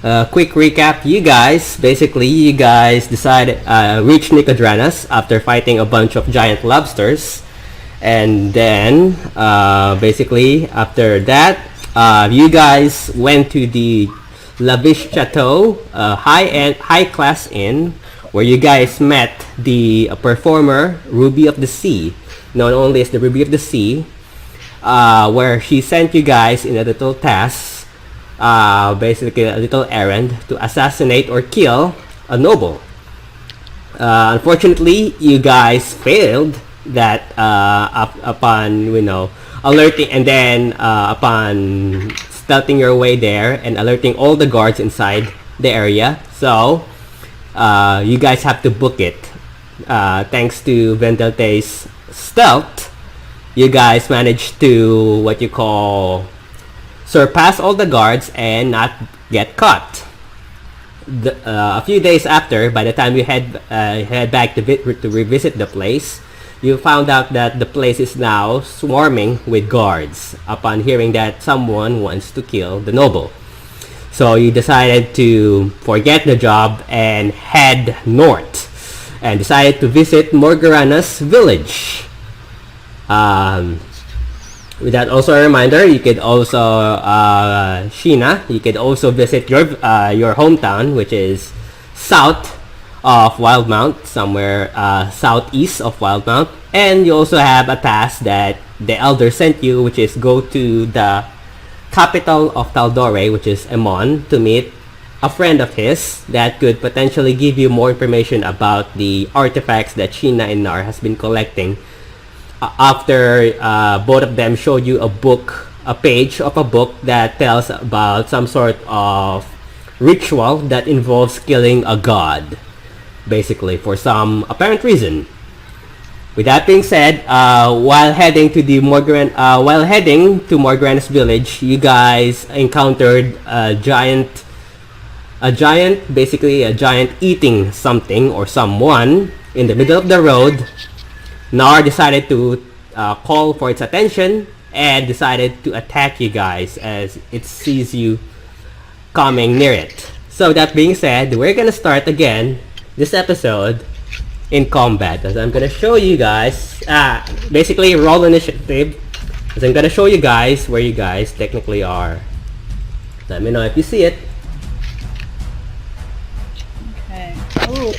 Quick recap, you guys decided reached Nicodranus after fighting a bunch of giant lobsters, and then basically after that you guys went to the lavish chateau, high class inn, where you guys met the performer Ruby of the Sea, known only as the Ruby of the Sea, where she sent you guys in a little task, basically a little errand to assassinate or kill a noble. Unfortunately, you guys failed that upon alerting, and then upon stealthing your way there and alerting all the guards inside the area. So you guys have to book it. Thanks to Vendelte's stealth, you guys managed to surpass all the guards and not get caught. A few days after, by the time you head back to revisit the place, you found out that the place is now swarming with guards upon hearing that someone wants to kill the noble. So you decided to forget the job and head north, and decided to visit Morgaranas village. With that, also a reminder, you could also Sheena, you could also visit your hometown, which is south of Wildmount, somewhere southeast of Wildmount, and you also have a task that the elder sent you, which is go to the capital of Taldore, which is Emon, to meet a friend of his that could potentially give you more information about the artifacts that Sheena and Nar has been collecting. After both of them showed you a page of a book that tells about some sort of ritual that involves killing a god, basically for some apparent reason. With that being said, while heading to Morgaranas village, you guys encountered a giant eating something or someone in the middle of the road. Nar decided to call for its attention and decided to attack you guys as it sees you coming near it. So that being said, we're gonna start again this episode in combat, as I'm gonna show you guys basically roll initiative, as I'm gonna show you guys where you guys technically are. Let me know if you see it. Okay. Ooh.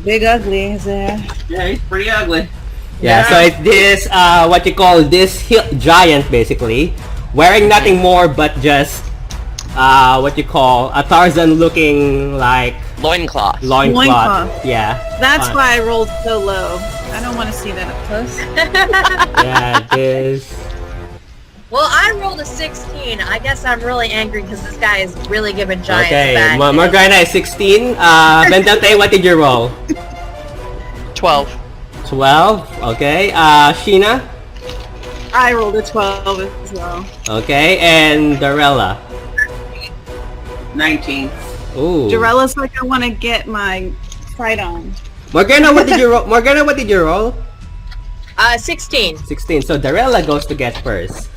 Big ugly is there. Yeah, he's pretty ugly. Yeah, so it's this what you call this giant, basically wearing nothing more but just what you call a Tarzan looking like Loincloth. Yeah, That's why I rolled so low. I don't want to see that up close. yeah, this. Well, I rolled a 16. I guess I'm really angry because this guy is really giving giants Okay, back. Morgana is 16. Vendante, what did you roll? 12. 12. Okay. Sheena. I rolled a 12 as well. Okay, and Darella. 19. Ooh. Jarella's like, I want to get my fight on. Morgana, what did you roll? Morgana, what did you roll? 16. 16. So Darella goes to get first,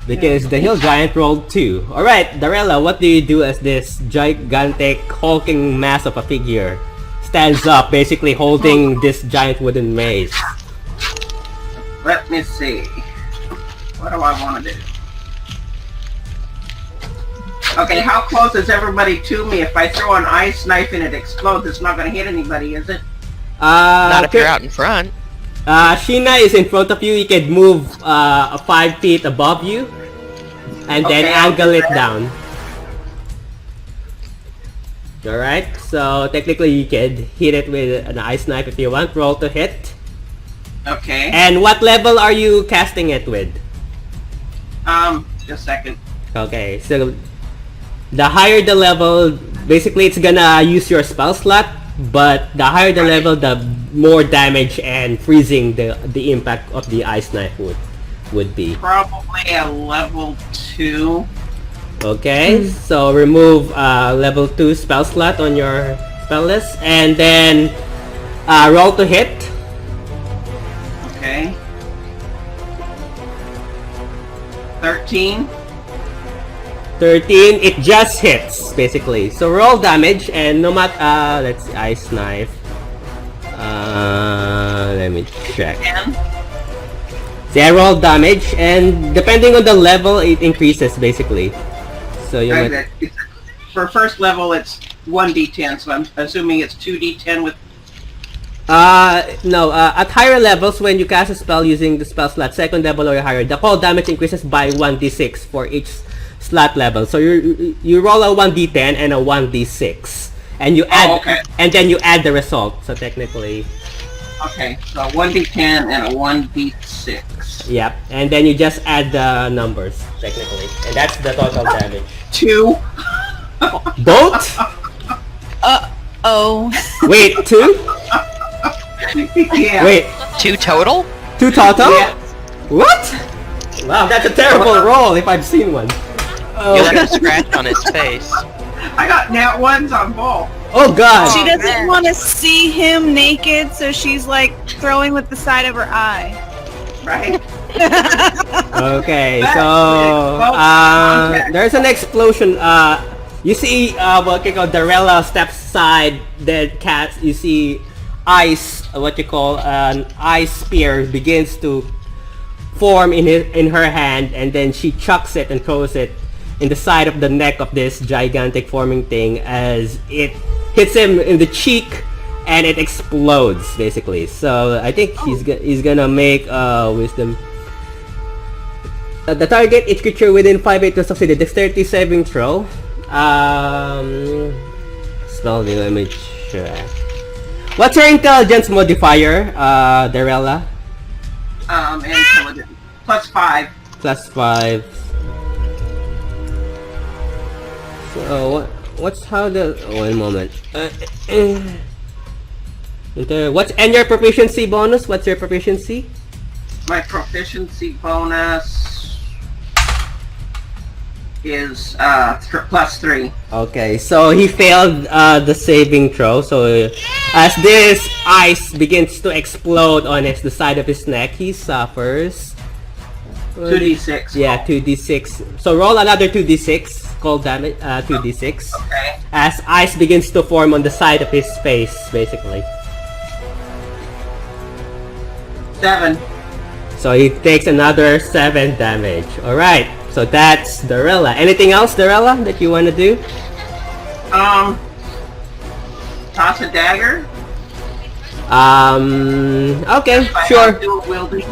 because the hill giant rolled 2. Alright, Darella, what do you do as this gigantic hulking mass of a figure stands up, basically holding this giant wooden mace? Let me see. What do I want to do? Okay, how close is everybody to me? If I throw an ice knife and it explodes, it's not going to hit anybody, is it? Not if you're out in front. Sheena is in front of you. You can move 5 feet above you, and then angle it down. Alright, so technically you could hit it with an ice knife if you want. Roll to hit. Okay. And what level are you casting it with? Just a second. Okay, so the higher the level, basically it's gonna use your spell slot, but the higher the level, the more damage and freezing the impact of the ice knife would be. Probably a level 2. Okay, so remove level 2 spell slot on your spell list, and then roll to hit. Okay. 13. 13, it just hits, basically. So roll damage, and no matter, let's see, Ice Knife. Let me check. So I roll damage, and depending on the level, it increases, basically. So you might... For first level, it's 1d10, so I'm assuming it's 2d10 with... No, at higher levels, when you cast a spell using the spell slot, second level or higher, the cold damage increases by 1d6 for each slot level. So you roll a 1d10 and a 1d6, and you add, and then you add the result. So technically, okay, so 1d10 and a 1d6. Yep, and then you just add the numbers technically, and that's the total damage. 2. Both? Oh. Wait, 2? Yeah. Wait, 2 total? 2 total? Yeah. What? Wow, that's a terrible roll if I've seen one. You left a scratch on his face. I got nat 1s on both. Oh god! She doesn't man. want to see him naked, so she's like throwing with the side of her eye. Right? Okay, That's so it. there's an explosion. You see what you call Darella steps aside, then cats. You see ice, what you call an ice spear begins to form in her hand, and then she chucks it and throws it in the side of the neck of this gigantic forming thing as it hits him in the cheek, and it explodes basically. So I think he's gonna make wisdom. The target, each creature within 5 feet to succeed a dexterity saving throw. Spelling, let me check. What's your intelligence modifier, Darella? Intelligence. +5. +5. So what's how the... one moment. What's and your proficiency bonus? What's your proficiency? My proficiency bonus is +3. Okay, so he failed the saving throw. So as this ice begins to explode on the side of his neck, he suffers 2d6. Yeah, 2d6. So roll another 2d6 cold damage. 2d6. Okay. As ice begins to form on the side of his face, basically. 7. So he takes another 7 damage. All right. So that's Darella. Anything else, Darella, that you want to do? Toss a dagger. Okay, If I sure. have to, it will be.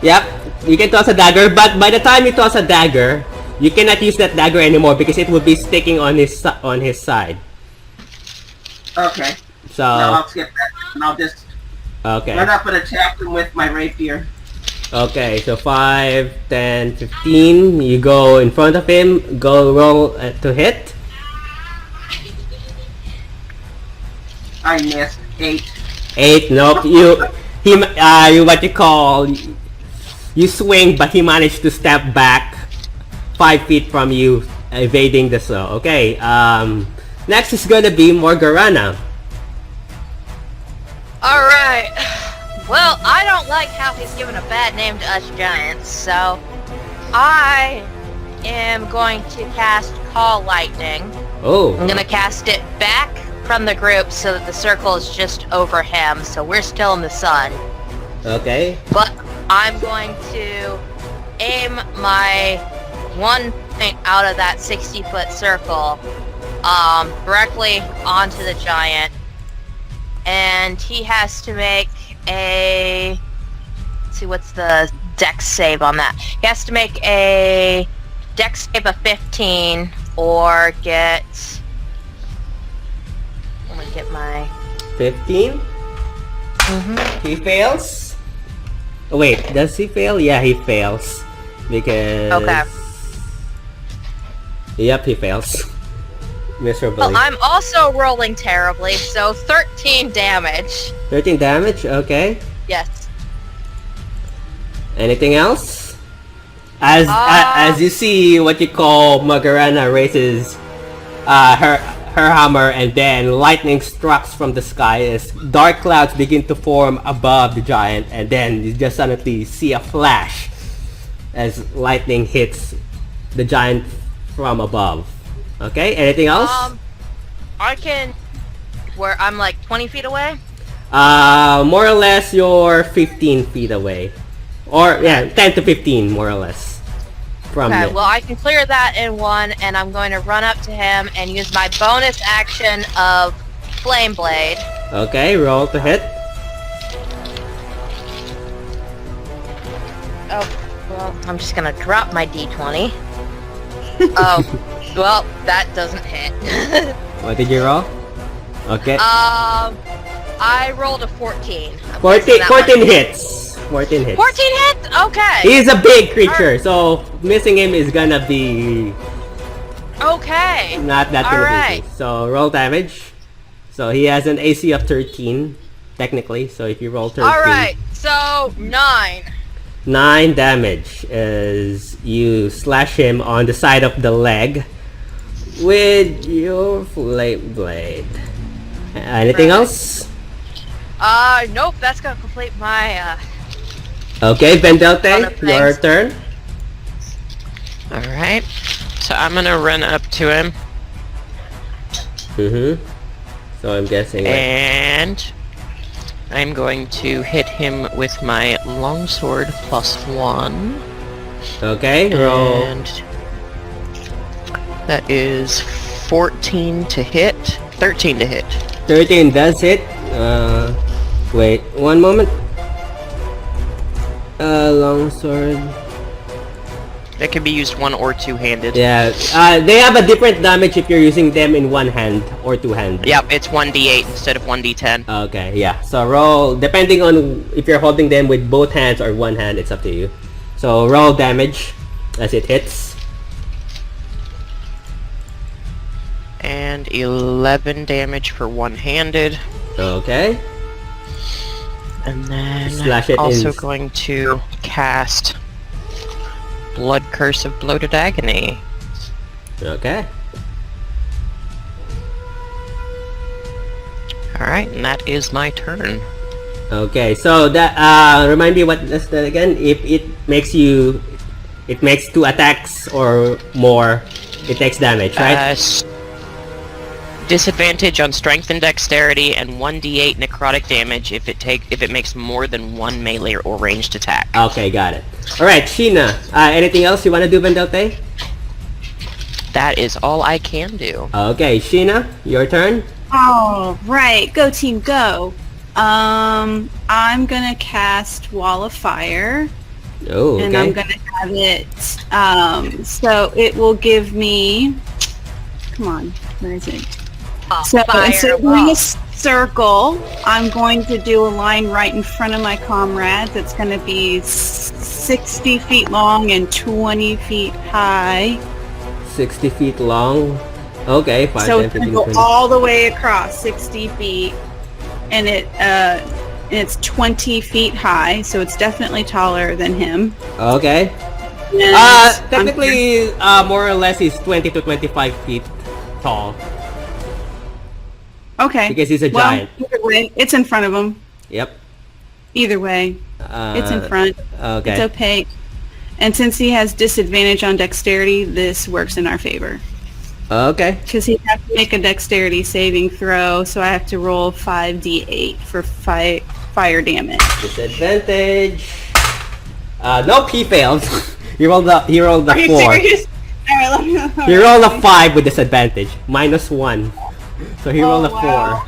Yep, you can toss a dagger, but by the time you toss a dagger, you cannot use that dagger anymore because it will be sticking on his side. Okay. So No, I'll skip that. And I'll just okay. run up and attack him with my rapier. Okay, so 5, 10, 15. You go in front of him. Go roll to hit. I missed. 8. 8. Nope. You what you call. You swing, but he managed to step back 5 feet from you, evading the slow. Okay. Next is gonna be Morgarana. Alright. Well, I don't like how he's given a bad name to us giants, so I am going to cast Call Lightning. Oh. I'm gonna cast it back from the group so that the circle is just over him, so we're still in the sun. Okay. But I'm going to aim my 1 point out of that 60-foot circle directly onto the giant, and he has to make a... let's see, what's the dex save on that? He has to make a dex save of 15 or get... let me get my... 15? He fails? Oh, wait, does he fail? Yeah, he fails. Because... Okay. Yep, he fails. Miserably. Well, I'm also rolling terribly, so 13 damage. 13 damage? Okay. Yes. Anything else? As you see, what you call Magarana raises her hammer, and then lightning strikes from the sky as dark clouds begin to form above the giant, and then you just suddenly see a flash as lightning hits the giant from above. Okay, anything else? I can... Where I'm like 20 feet away? More or less you're 15 feet away. Or, yeah, 10 to 15, more or less. From Okay, it. well I can clear that in one, and I'm going to run up to him and use my bonus action of Flame Blade. Okay, roll to hit. Oh, well, I'm just gonna drop my d20. Oh, well, that doesn't hit. What did you roll? Okay. I rolled a 14. I'm 14, guessing that 14 one- hits. 14 hits. 14 hits? Okay. He's a big creature, so missing him is gonna be Okay. not that gonna Alright. be easy. So roll damage. So he has an AC of 13, technically. So if you roll 13, Alright, so 9. 9 damage as you slash him on the side of the leg with your flame blade. Anything Right. else? Nope, that's gonna complete my, Okay, Vendelte, Other your things. turn. Alright. So I'm gonna run up to him So I'm guessing. and I'm going to hit him with my longsword +1. Okay, roll. And that is 14 to hit. 13 to hit. 13 does hit. Wait, one moment. Longsword. That can be used one or two-handed. Yeah, they have a different damage if you're using them in one hand or two hand. Yep, it's 1d8 instead of 1d10. Okay, yeah. So roll, depending on if you're holding them with both hands or one hand, it's up to you. So roll damage as it hits. And 11 damage for one-handed. Okay. And then Slash it also in. going to cast Blood Curse of Bloated Agony. Okay. Alright, and that is my turn. Okay, so that remind me what that's that again. If it makes 2 attacks or more, it takes damage, right? Disadvantage on strength and dexterity, and 1d8 necrotic damage if it makes more than one melee or ranged attack. Okay, got it. All right, Sheena. Anything else you want to do, Vendelte? That is all I can do. Okay, Sheena, your turn. All right, go team, go. I'm gonna cast Wall of Fire, Oh, and I'm gonna have it. So it will give me. Come on, where is it? So instead of doing a circle, I'm going to do a line right in front of my comrade that's going to be 60 feet long and 20 feet high. 60 feet long. Okay, 5, So 10, it's going 15, to go 20. all the way across 60 feet, and it's 20 feet high, so it's definitely taller than him. Okay. And Technically, more or less, he's 20 to 25 feet tall okay. because he's a Well, giant. either way, it's in front of him. Yep. Either way, it's in front. Okay. It's opaque. And since he has disadvantage on dexterity, this works in our favor. Okay. Because he has to make a dexterity saving throw, so I have to roll 5d8 for fire damage. Disadvantage. Nope, he failed. he rolled the Are you 4. serious? Alright, let me He rolled a 5 with disadvantage. -1. So he rolled a 4. wow.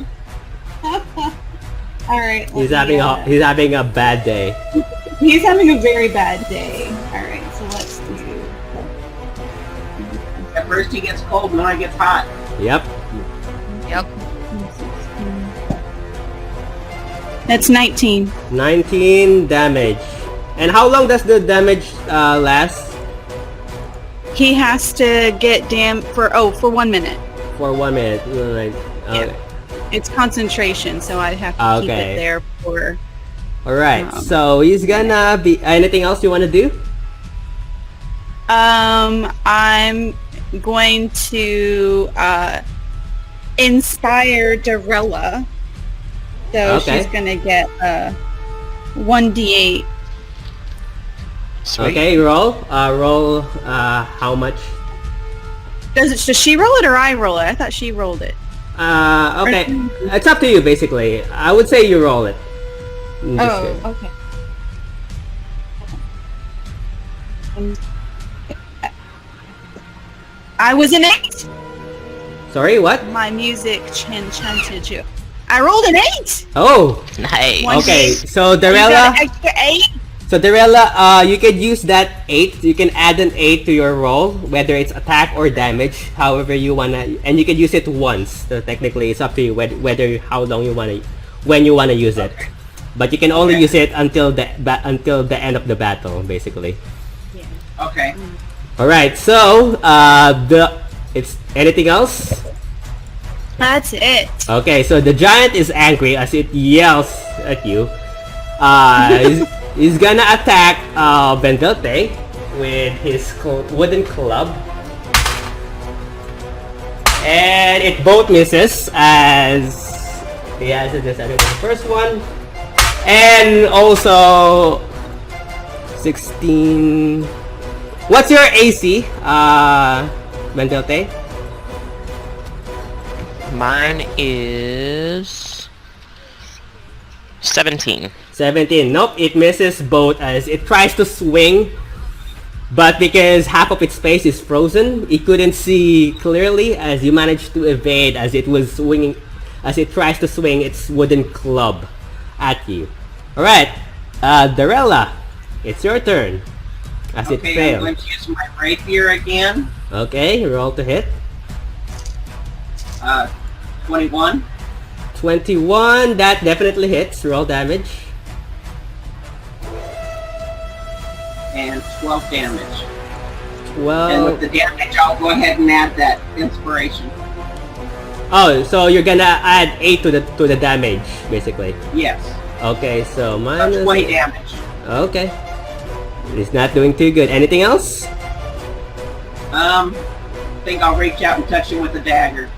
Alright. He's having a bad day. He's having a very bad day. Alright, so let's do... At first he gets cold, and then it gets hot. Yep. Yep. That's 19. 19 damage. And how long does the damage last? He has to get for 1 minute. For 1 minute. Right. Okay. It's concentration, so I have to keep Okay. it there for... Alright, so he's gonna be... Anything else you want to do? I'm going to inspire Darella. So Okay. she's gonna get 1d8. Sweet. Okay, roll. Roll how much? Does she roll it or I roll it? I thought she rolled it. Okay. It's up to you, basically. I would say you roll it. In this case. Okay. I was an 8. Sorry, what? My music chanted you. I rolled an 8. Oh, Nice. One okay. D8. So You got Darella, an extra 8. you could use that 8. You can add an 8 to your roll, whether it's attack or damage, however you wanna, and you can use it once. So technically, it's up to you whether how long you wanna, when you wanna use it. But you can only use it until the end of the battle, basically. Okay. All right. So it's anything else? That's it. Okay, so the giant is angry as it yells at you. He's gonna attack Bendelte with his wooden club. And it both misses as he has a disadvantage on the first one. And also 16. What's your AC, Bendelte? Mine is 17. 17. Nope, it misses both as it tries to swing, but because half of its face is frozen, it couldn't see clearly as you managed to evade as it was swinging, as it tries to swing its wooden club at you. Alright, Darella, it's your turn. As it Okay, I'm failed. going to use my rapier again. Okay, roll to hit. 21. 21, that definitely hits. Roll damage. And 12 damage. 12. And with the damage, I'll go ahead and add that inspiration. Oh, so you're gonna add 8 to the damage, basically. Yes. Okay, so minus 20 damage. Okay. It's not doing too good. Anything else? I think I'll reach out and touch him with the dagger.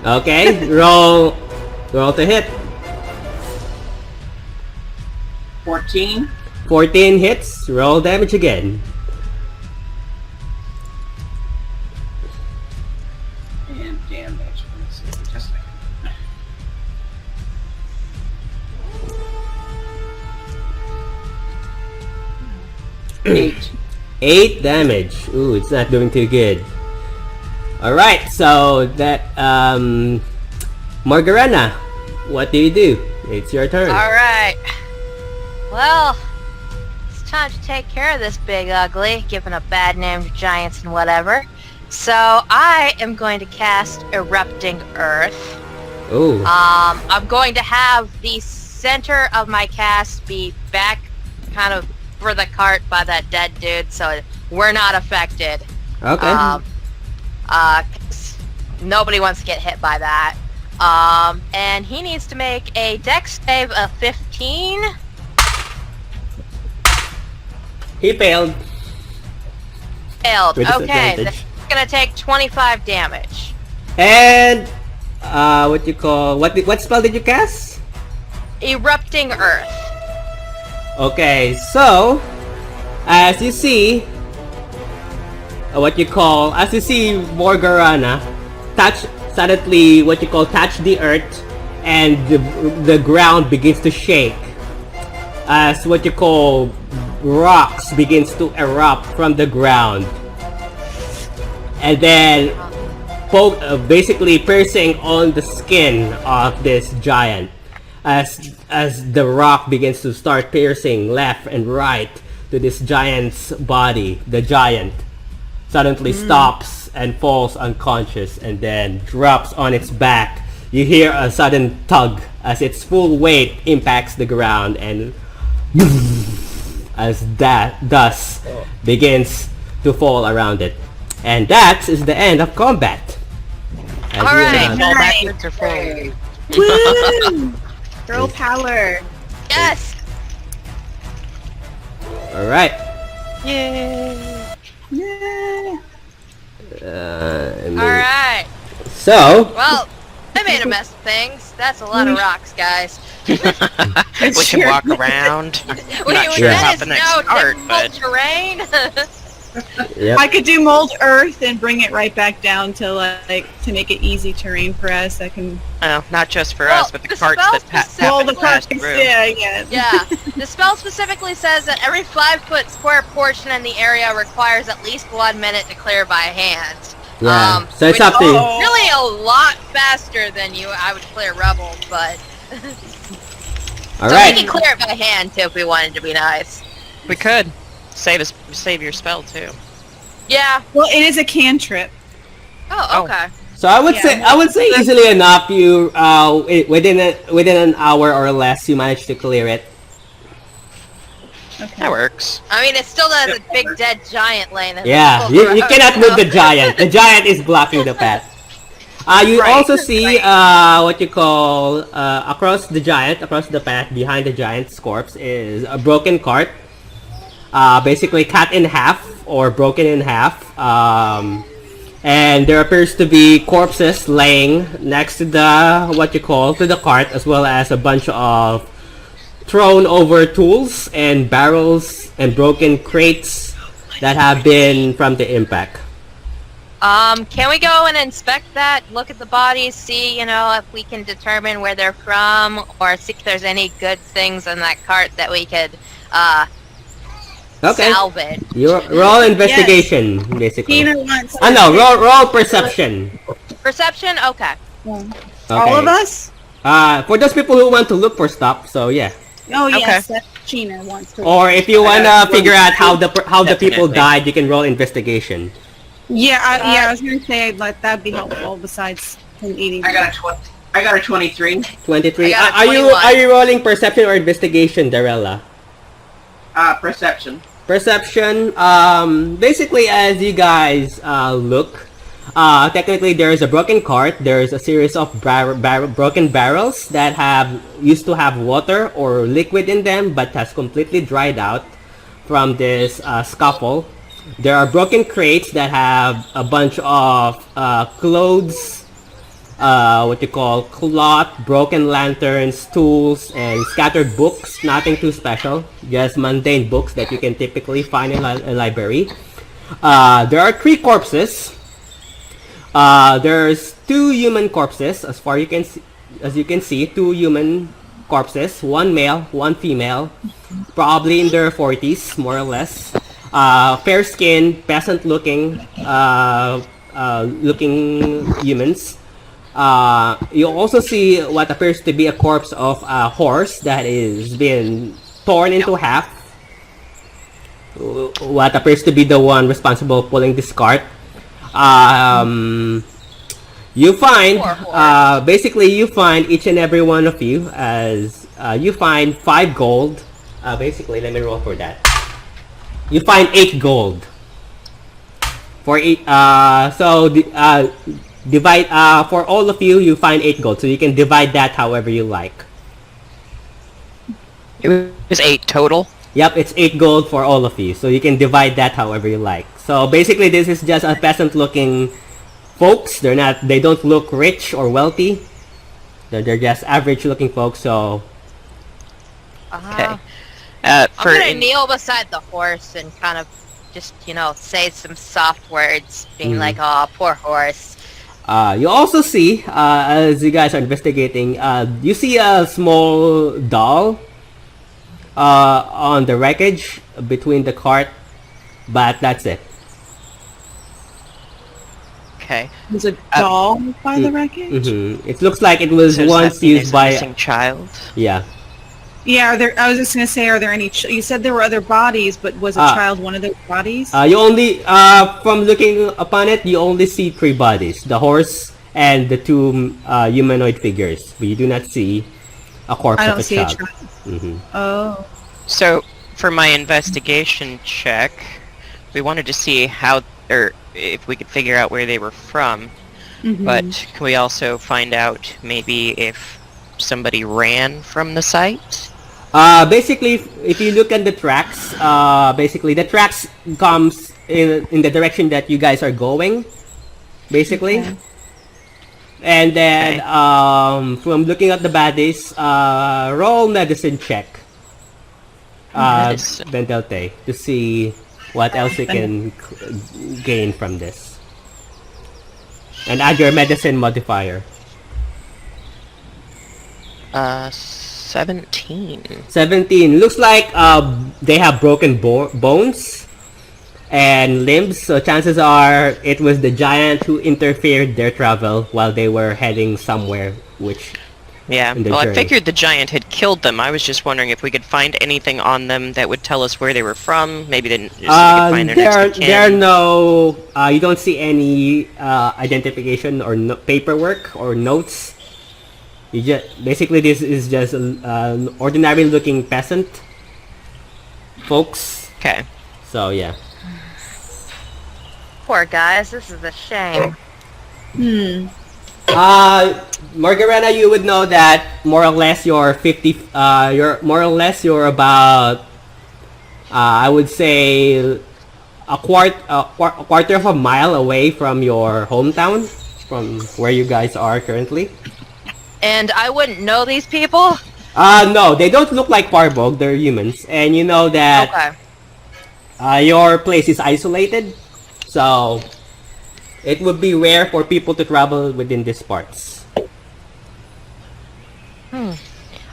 Okay, roll to hit. 14. 14 hits. Roll damage again. And damage. Let's see, just a second. 8. 8 damage. Ooh, it's not doing too good. Alright, so that Margarena, what do you do? It's your turn. Alright. Well, it's time to take care of this big ugly, given a bad name to giants and whatever. So I am going to cast Erupting Earth. Ooh. I'm going to have the center of my cast be back kind of for the cart by that dead dude, so we're not affected. Okay. 'Cause nobody wants to get hit by that. And he needs to make a dex save of 15. He failed. Failed. With Okay, disadvantage. that's gonna take 25 damage. And what spell did you cast? Erupting Earth. Okay, so as you see Morgarana touch the earth, and the ground begins to shake as rocks begins to erupt from the ground, and then basically piercing on the skin of this giant as the rock begins to start piercing left and right to this giant's body. The giant suddenly stops and falls unconscious and then drops on its back. You hear a sudden tug as its full weight impacts the ground, and as that dust begins to fall around it. And that is the end of combat. As you, Alright. Fall backwards or forward? Woo! Girl power. Yes! Alright. Yay! Yeah. Alright. So, Well, I made a mess of things. That's a lot of rocks, guys. We can walk around. We Not sure that about is the next no part, difficult but terrain. Yep. I could do mold earth and bring it right back down to to make it easy terrain for us. I can. Not just for Well, us, but the the carts spell that specifically- Well, the pass carts. through. Yeah. Yeah, the spell specifically says that every 5-foot square portion in the area requires at least 1 minute to clear by hand. Yeah. So it's which up to you. Oh. Really a lot faster than I would clear rubble, but All so right. we can clear it by hand too if we wanted to be nice. We could save your spell too. Yeah. Well, it is a cantrip. Oh, okay. So I would say easily enough. You within an hour or less, you manage to clear it. Okay. That works. I mean, it still has a big dead giant laying in the Yeah, middle of you the cannot road, move the giant. The giant is blocking the path. You Right, also see right. what you call across the path behind the giant's corpse is a broken cart. Basically cut in half or broken in half. And there appears to be corpses laying next to the cart, as well as a bunch of thrown over tools and barrels and broken crates that have been from the impact. Can we go and inspect that? Look at the bodies, see, if we can determine where they're from, or see if there's any good things in that cart that we could Okay. salvage. You roll investigation, basically. Tina wants. No, roll perception. Perception? Okay. All of us? For those people who want to look for stuff, so yeah. Oh yes, that's Gina wants to. Or if you wanna figure out how the people Definitely. died, you can roll investigation. I was gonna say that'd be helpful. Besides him eating. I got a 23. 23. I got a Are 21. you rolling perception or investigation, Darella? Perception. Perception. Basically, as you guys look, technically there is a broken cart. There is a series of broken barrels that used to have water or liquid in them, but has completely dried out from this scuffle. There are broken crates that have a bunch of clothes, cloth, broken lanterns, tools, and scattered books. Nothing too special, just mundane books that you can typically find in a library. There are 3 corpses. There's 2 human corpses, as you can see, 2 human corpses, 1 male, 1 female, probably in their 40s, more or less. Fair skinned, peasant looking humans. You also see what appears to be a corpse of a horse that is being torn into half. What appears to be the one responsible pulling this cart. You find basically you find each and every one of you as you find 5 gold. Basically, let me roll for that. You find 8 gold. For divide for all of you. You find 8 gold, so you can divide that however you like. It was 8 total. Yep, it's 8 gold for all of you, so you can divide that however you like. So basically, this is just a peasant-looking folks. They don't look rich or wealthy. They're just average-looking folks. So Okay. I'm gonna kneel beside the horse and kind of just, say some soft words, being like, "Oh, poor horse." you also see, as you guys are investigating, you see a small doll on the wreckage between the cart, but that's it. Okay. There's a doll by the wreckage. It looks like it was So does once that mean used there's a by missing child. yeah. Yeah, I was just gonna say, are there any? You said there were other bodies, but was a child one of those bodies? You only from looking upon it, you only see 3 bodies: the horse and the 2 humanoid figures. But you do not see a corpse I of don't a see child. a child. Oh. So for my investigation check, we wanted to see how, or if we could figure out where they were from. But can we also find out maybe if somebody ran from the site? Basically, if you look at the tracks, basically the tracks comes in the direction that you guys are going, basically. Okay. And then from looking at the bodies, roll medicine check. Medicine. Bendelte, to see what else you can gain from this. And add your medicine modifier. 17. 17. Looks like they have broken bones and limbs, so chances are it was the giant who interfered their travel while they were heading somewhere, which... Yeah, in the well, I journey. figured the giant had killed them. I was just wondering if we could find anything on them that would tell us where they were from. Maybe then just so we could find their next of kin. There are no... you don't see any identification or paperwork or notes. You just... Basically, this is just an ordinary-looking peasant, folks. Okay. So, yeah. Poor guys, this is a shame. Margareta, you would know that more or less you're 50. You're about. I would say a quarter of a mile away from your hometown, from where you guys are currently. And I wouldn't know these people? No, they don't look like Parbog. They're humans, and you know that your place is isolated, so it would be rare for people to travel within these parts.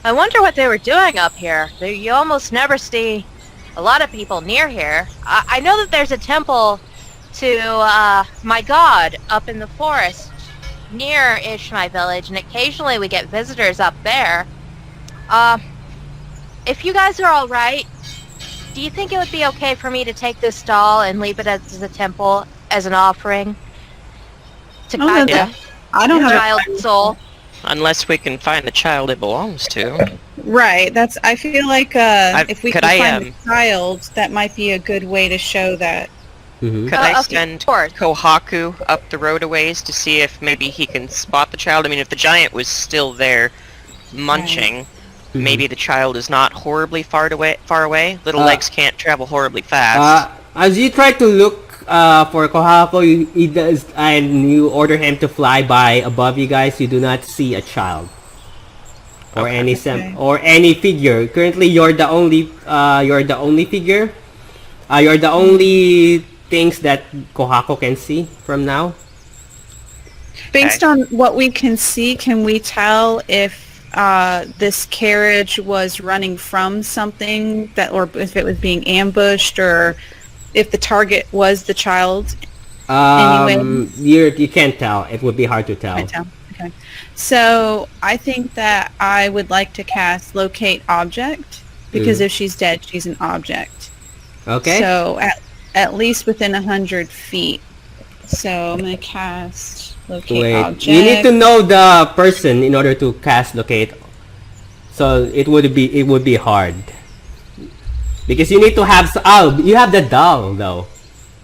I wonder what they were doing up here. You almost never see a lot of people near here. I know that there's a temple to my god up in the forest near-ish my village, and occasionally we get visitors up there. If you guys are alright, do you think it would be okay for me to take this doll and leave it as a temple as an offering? To kind of I don't have child's soul? Unless we can find the child it belongs to. Right. That's. I feel like if we could can I, find the child, that might be a good way to show that. Mm-hmm. Could I of send course. Kohaku up the road a ways to see if maybe he can spot the child? I mean, if the giant was still there munching, maybe the child is not horribly far away. Little legs can't travel horribly fast. As you try to look for Kohaku, he does, and you order him to fly by above you guys. You do not see a child or any or any figure. Currently, you're the only figure. You're the only things that Kohaku can see from now. Based on what we can see, can we tell if this carriage was running from something that, or if it was being ambushed, or if the target was the child? Anyway, you can't tell. It would be hard to tell. Okay. So I think that I would like to cast Locate Object, because if she's dead, she's an object. Okay. So at least within 100 feet. So I'm going to cast Locate Object. You need to know the person in order to cast Locate. So it would be hard. Because you need to have... you have the doll, though.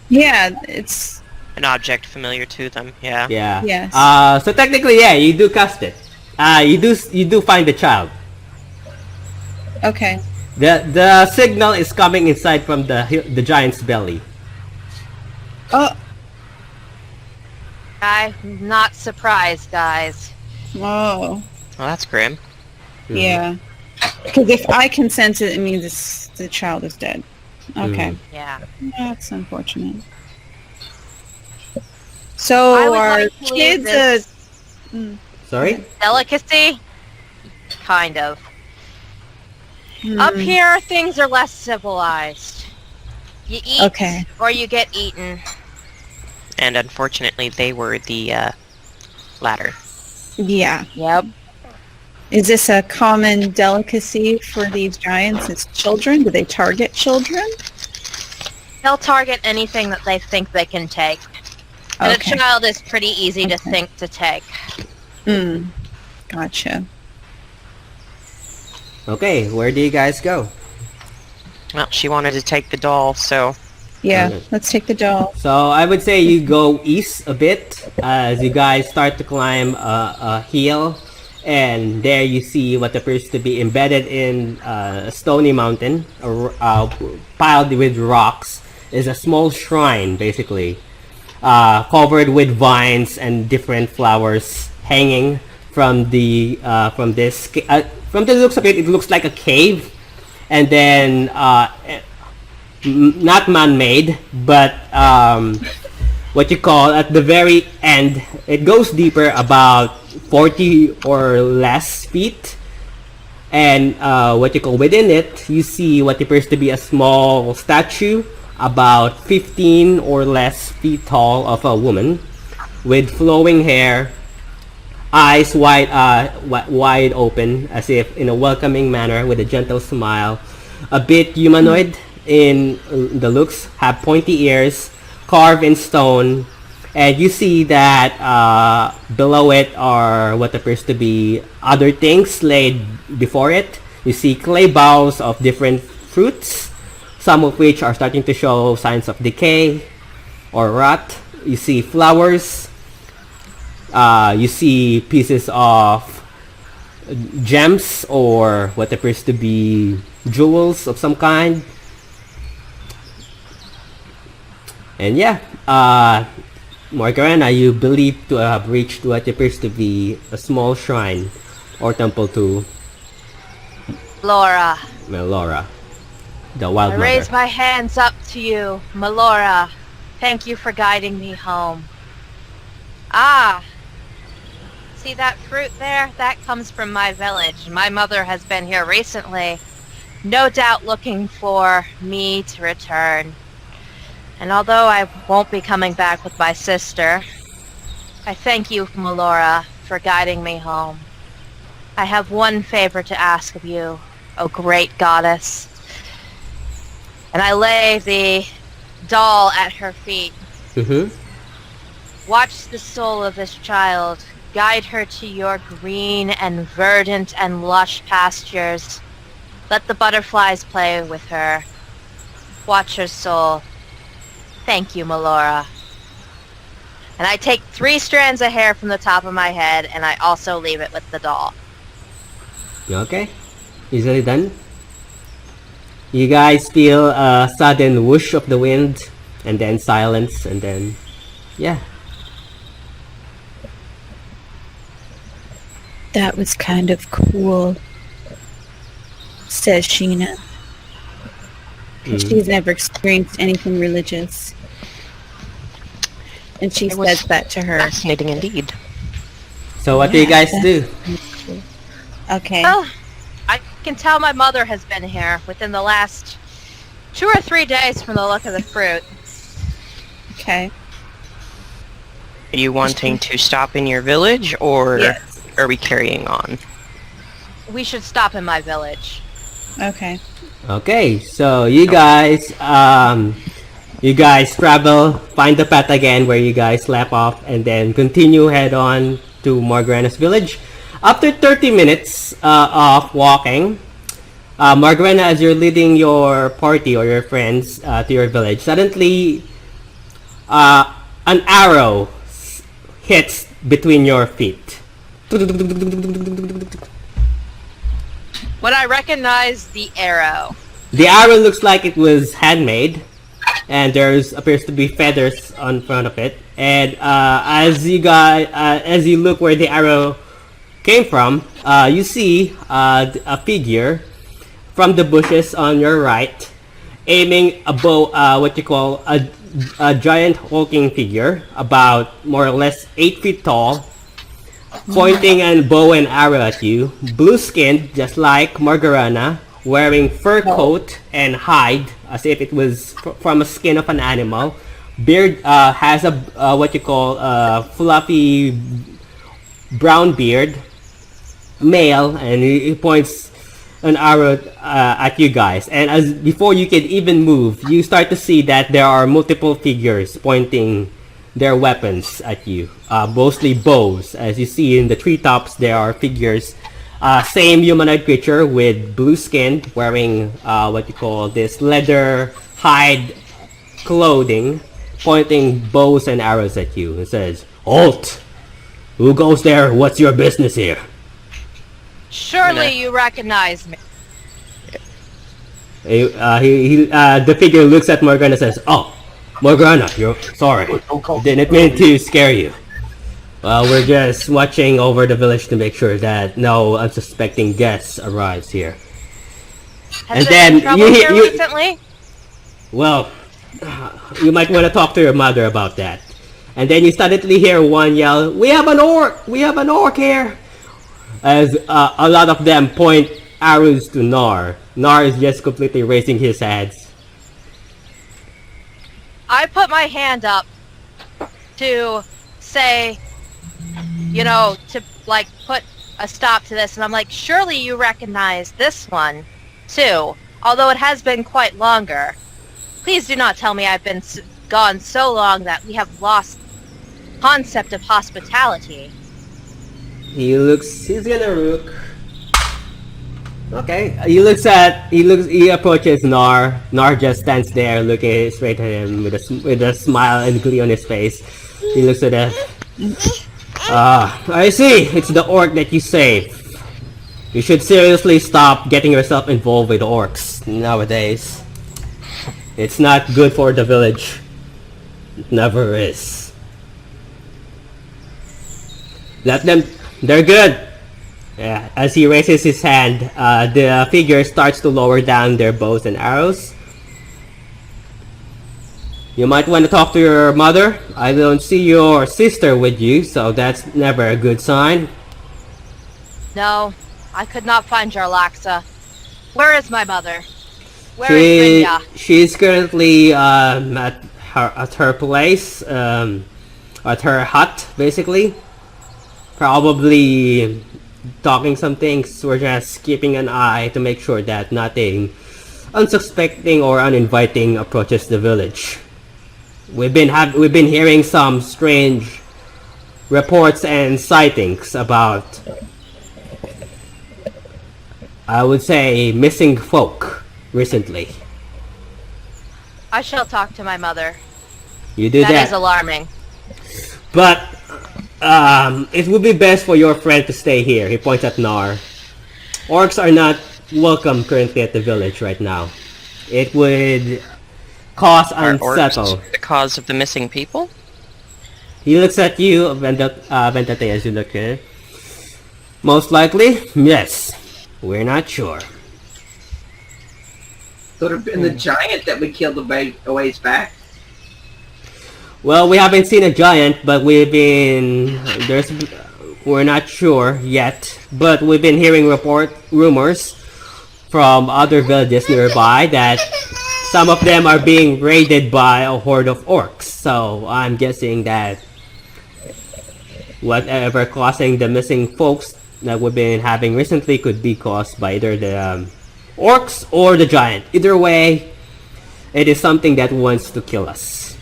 Yeah, it's... An object familiar to them, yeah. Yeah. Yes. So technically, yeah, you do cast it. You do find the child. Okay. The signal is coming inside from the giant's belly. Oh. I'm not surprised, guys. Whoa. Well, that's grim. Yeah. Because if I can sense it, it means the child is dead. Okay. Yeah. That's unfortunate. So are like to leave kids this Sorry? delicacy? Kind of. Up here, things are less civilized. You eat, or you get eaten. And unfortunately, they were the latter. Yeah. Yep. Is this a common delicacy for these giants? Is children? Do they target children? They'll target anything that they think they can take. And a child is pretty easy to think to take. Gotcha. Okay, where do you guys go? Well, she wanted to take the doll, so... Yeah, let's take the doll. So I would say you go east a bit as you guys start to climb a hill, and there you see what appears to be embedded in a stony mountain, piled with rocks, is a small shrine, basically, covered with vines and different flowers hanging from the from the looks of it. It looks like a cave, and then not man-made, but what you call at the very end, it goes deeper about 40 or less feet. And what you call within it, you see what appears to be a small statue about 15 or less feet tall of a woman with flowing hair, eyes wide open as if in a welcoming manner with a gentle smile, a bit humanoid in the looks, have pointy ears, carved in stone, and you see that below it are what appears to be other things laid before it. You see clay bowls of different fruits, some of which are starting to show signs of decay or rot. You see flowers. You see pieces of gems or what appears to be jewels of some kind. And yeah, Morgana, you believe to have reached what appears to be a small shrine or temple to Laura. Melora, the wild I mother. raise my hands up to you, Melora. Thank you for guiding me home. Ah! See that fruit there? That comes from my village. My mother has been here recently, no doubt looking for me to return. And although I won't be coming back with my sister, I thank you, Melora, for guiding me home. I have one favor to ask of you, O great goddess. And I lay the doll at her feet. Watch the soul of this child. Guide her to your green and verdant and lush pastures. Let the butterflies play with her. Watch her soul. Thank you, Melora. And I take 3 strands of hair from the top of my head, and I also leave it with the doll. Okay, easily done. You guys feel a sudden whoosh of the wind, and then silence, and then, yeah. That was kind of cool, says Sheena. She's never experienced anything religious. And she says that to her. Fascinating indeed. So what do you guys do? Okay. Well, I can tell my mother has been here within the last 2 or 3 days from the look of the fruit. Okay. Are you wanting to stop in your village, or Yes. are we carrying on? We should stop in my village. Okay. Okay, so you guys travel, find the path again where you guys left off, and then continue head on to Morgana's village. After 30 minutes of walking, Morgana, as you're leading your party or your friends to your village, suddenly an arrow hits between your feet. When I recognize the arrow. The arrow looks like it was handmade, and there's appears to be feathers on front of it. And as you look where the arrow came from, you see a figure from the bushes on your right, aiming a bow, what you call a giant hulking figure, about more or less 8 feet tall, pointing a bow and arrow at you, blue-skinned, just like Morgana, wearing fur coat and hide, as if it was from a skin of an animal. Beard has a what you call a fluffy brown beard, male, and he points an arrow at you guys. And as before you can even move, you start to see that there are multiple figures pointing their weapons at you, mostly bows. As you see in the treetops, there are figures, same humanoid creature with blue skin, wearing what you call this leather hide clothing, pointing bows and arrows at you. It says, "Halt! Who goes there? What's your business here?" Surely you recognize me. The figure looks at Morgana and says, "Oh, Morgana, you're sorry. Didn't mean to scare you. Well, we're just watching over the village to make sure that no unsuspecting guests arrives here." Has And there been then trouble you here hear- recently? Well, you might want to talk to your mother about that. And then you suddenly hear one yell, "We have an orc! We have an orc here!" As a lot of them point arrows to Nar. Nar is just completely raising his hands. I put my hand up to say, to like put a stop to this, and I'm like, surely you recognize this one too, although it has been quite longer. Please do not tell me I've been gone so long that we have lost concept of hospitality. He's gonna look. Okay, he approaches Nar. Nar just stands there looking straight at him with a smile and glee on his face. He looks at it. I see, it's the orc that you saved. You should seriously stop getting yourself involved with orcs nowadays. It's not good for the village. It never is. Let them, they're good. Yeah, as he raises his hand, the figure starts to lower down their bows and arrows. You might want to talk to your mother. I don't see your sister with you, so that's never a good sign. No, I could not find Jarlaxa. Where is my mother? Where is Brynja? She's currently at her place, at her hut, basically. Probably talking some things. We're just keeping an eye to make sure that nothing unsuspecting or uninviting approaches the village. We've been hearing some strange reports and sightings about, I would say, missing folk recently. I shall talk to my mother. You do that. That is alarming. But it would be best for your friend to stay here. He points at Nar. Orcs are not welcome currently at the village right now. It would cause unsettle. The cause of the missing people? He looks at you, Ventate, as you look at it. Most likely, yes. We're not sure. Could have been the giant that we killed a ways back. Well, we haven't seen a giant, but we're not sure yet. But we've been hearing rumors from other villages nearby that some of them are being raided by a horde of orcs. So I'm guessing that whatever causing the missing folks that we've been having recently could be caused by either the orcs or the giant. Either way, it is something that wants to kill us.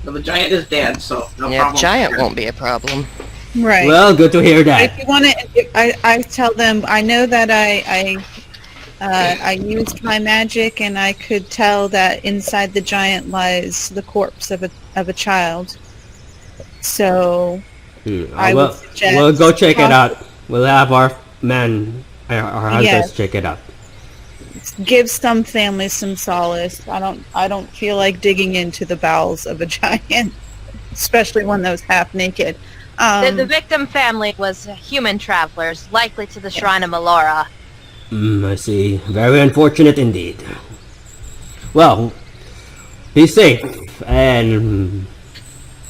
Well, the giant is dead, so no problem. Giant won't be a problem. Right. Well, good to hear that. If you want to, I tell them I know that I used my magic, and I could tell that inside the giant lies the corpse of a child. So We'll go check it out. We'll have our hunters check it out. Give some families some solace. I don't feel like digging into the bowels of a giant, especially one that was half naked. The victim family was human travelers, likely to the Shrine of Melora. I see. Very unfortunate indeed. Well, be safe, and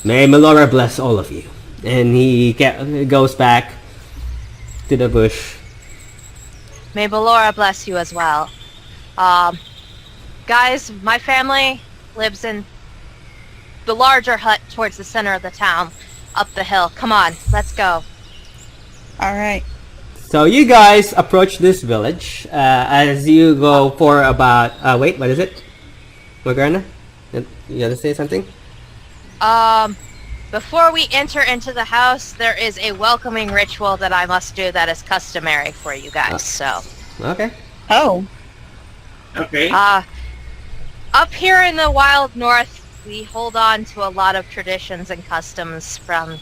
may Melora bless all of you. And he goes back to the bush. May Melora bless you as well. Guys, my family lives in the larger hut towards the center of the town, up the hill. Come on, let's go. All right. So you guys approach this village as you go for about... wait, what is it? Morgana? You gotta say something? Before we enter into the house, there is a welcoming ritual that I must do that is customary for you guys, so... Okay. Oh. Okay. Up here in the wild north, we hold on to a lot of traditions and customs from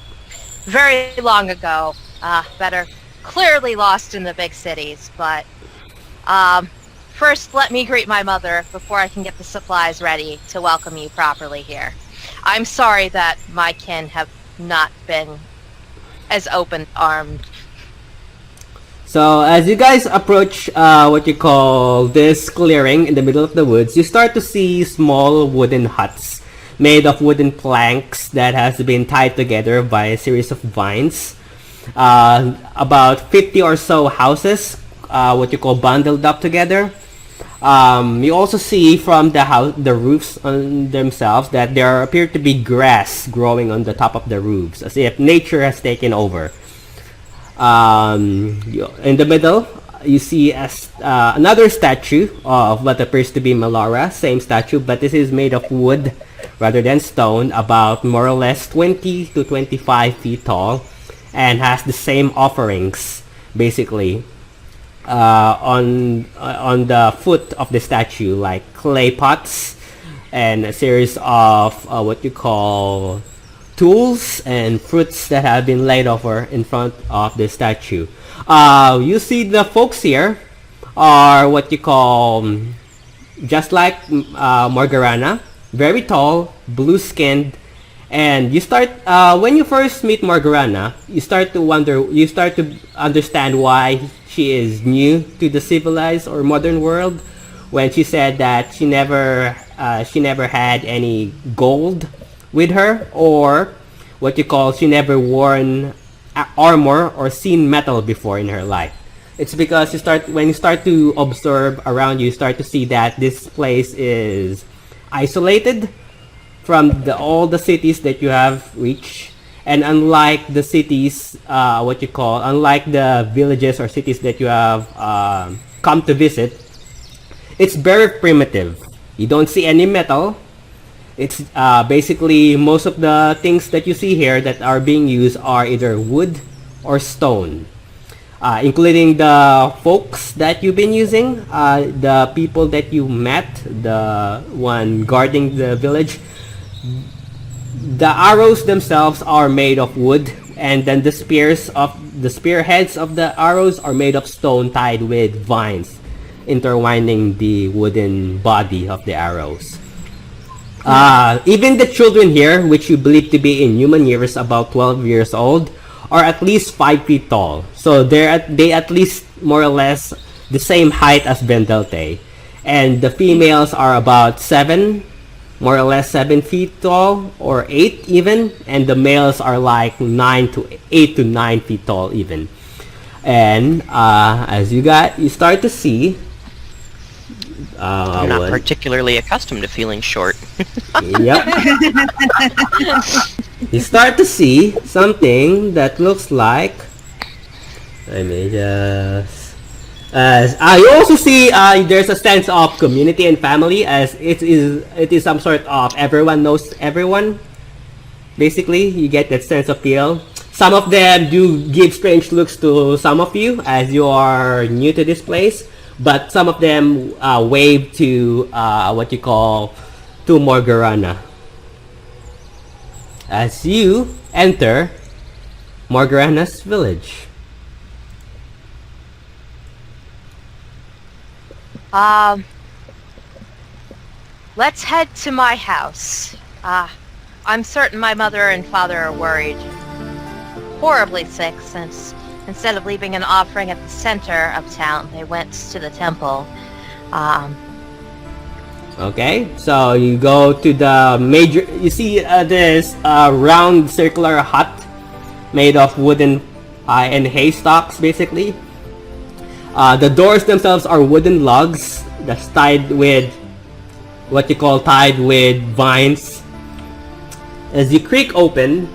very long ago, that are clearly lost in the big cities, but first let me greet my mother before I can get the supplies ready to welcome you properly here. I'm sorry that my kin have not been as open-armed. So as you guys approach what you call this clearing in the middle of the woods, you start to see small wooden huts made of wooden planks that has been tied together by a series of vines. About 50 or so houses, what you call bundled up together. You also see from the roofs on themselves that there appear to be grass growing on the top of the roofs, as if nature has taken over. In the middle, you see another statue of what appears to be Melara, same statue, but this is made of wood rather than stone, about more or less 20 to 25 feet tall, and has the same offerings, basically, on the foot of the statue, like clay pots and a series of what you call tools and fruits that have been laid over in front of the statue. You see the folks here are what you call just like Morgarana, very tall, blue-skinned, and you start when you first meet Morgarana, you start to understand why she is new to the civilized or modern world, when she said that she never had any gold with her, or what you call she never worn armor or seen metal before in her life. It's because when you start to observe around you start to see that this place is isolated from all the cities that you have reached, and unlike the cities, unlike the villages or cities that you have come to visit, it's very primitive. You don't see any metal. It's basically most of the things that you see here that are being used are either wood or stone, including the folks that you've been using, the people that you met, the one guarding the village. The arrows themselves are made of wood, and then the spearheads of the arrows are made of stone tied with vines, intertwining the wooden body of the arrows. Even the children here, which you believe to be in human years about 12 years old, are at least 5 feet tall. So they at least more or less the same height as Vendelte. And the females are about 7 feet tall, or 8 even, and the males are like 8 to 9 feet tall even. And as you start to see, I'm not particularly accustomed to feeling short. Yep. You start to see something that looks like. Let me just. You also see there's a sense of community and family, as it is some sort of everyone knows everyone. Basically, you get that sense of feel. Some of them do give strange looks to some of you as you are new to this place, but some of them wave to to Morgarana as you enter Morgarana's village. Let's head to my house. I'm certain my mother and father are worried. Horribly sick, since instead of leaving an offering at the center of town, they went to the temple. Okay, so you go to the major. You see this round circular hut made of wooden and hay stalks, basically. The doors themselves are wooden logs that's tied with tied with vines. As you creak open,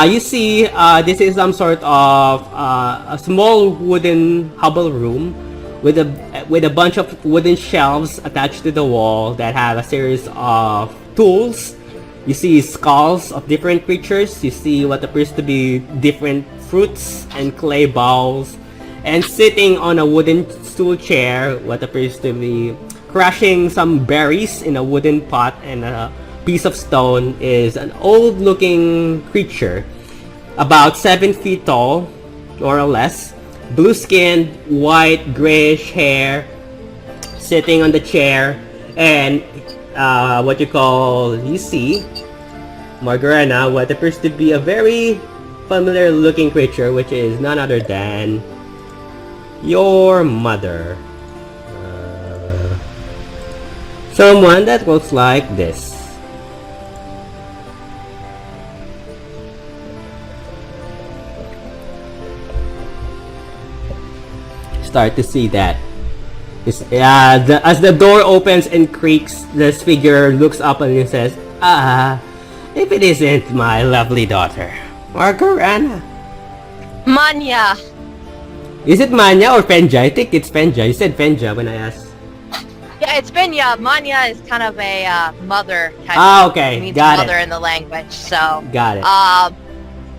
you see this is some sort of a small wooden hovel room with a bunch of wooden shelves attached to the wall that have a series of tools. You see skulls of different creatures. You see what appears to be different fruits and clay bowls. And sitting on a wooden stool chair, what appears to be crushing some berries in a wooden pot and a piece of stone, is an old-looking creature, about 7 feet tall, more or less, blue-skinned, white, grayish hair, sitting on the chair, and you see Morgarana, what appears to be a very familiar looking creature, which is none other than your mother. Someone that looks like this. Start to see that. As the door opens and creaks, this figure looks up and says, if it isn't my lovely daughter, Margarana. Manya. Is it Manya or Fenja? I think it's Fenja. You said Fenja when I asked. Yeah, it's Binya. Manya is kind of a mother type. Okay. It means Got mother it. in the language, so. Got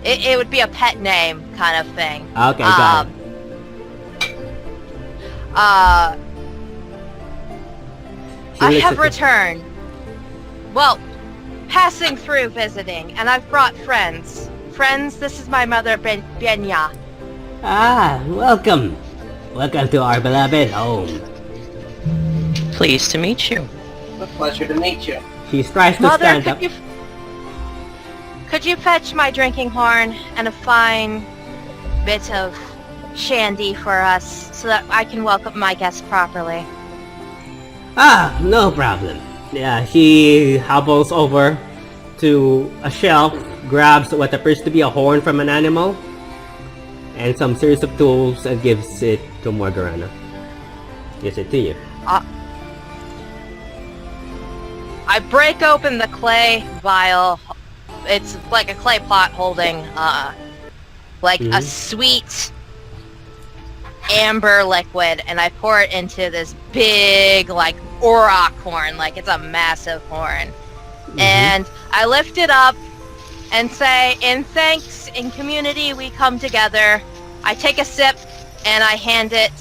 it. It would be a pet name kind of thing. Okay, got it. She I looks have at you. returned. Well, passing through visiting, and I've brought friends. Friends, this is my mother, Binya. Welcome. Welcome to our beloved home. Pleased to meet you. It's a pleasure to meet you. She tries to Mother, stand up. could you fetch my drinking horn and a fine bit of shandy for us so that I can welcome my guests properly? No problem. Yeah, she hobbles over to a shelf, grabs what appears to be a horn from an animal, and some series of tools, and gives it to Morgarana. Gives it to you. I break open the clay vial. It's like a clay pot holding, a sweet amber liquid, and I pour it into this big, auroch horn, it's a massive horn. And I lift it up and say, in thanks, in community, we come together. I take a sip, and I hand it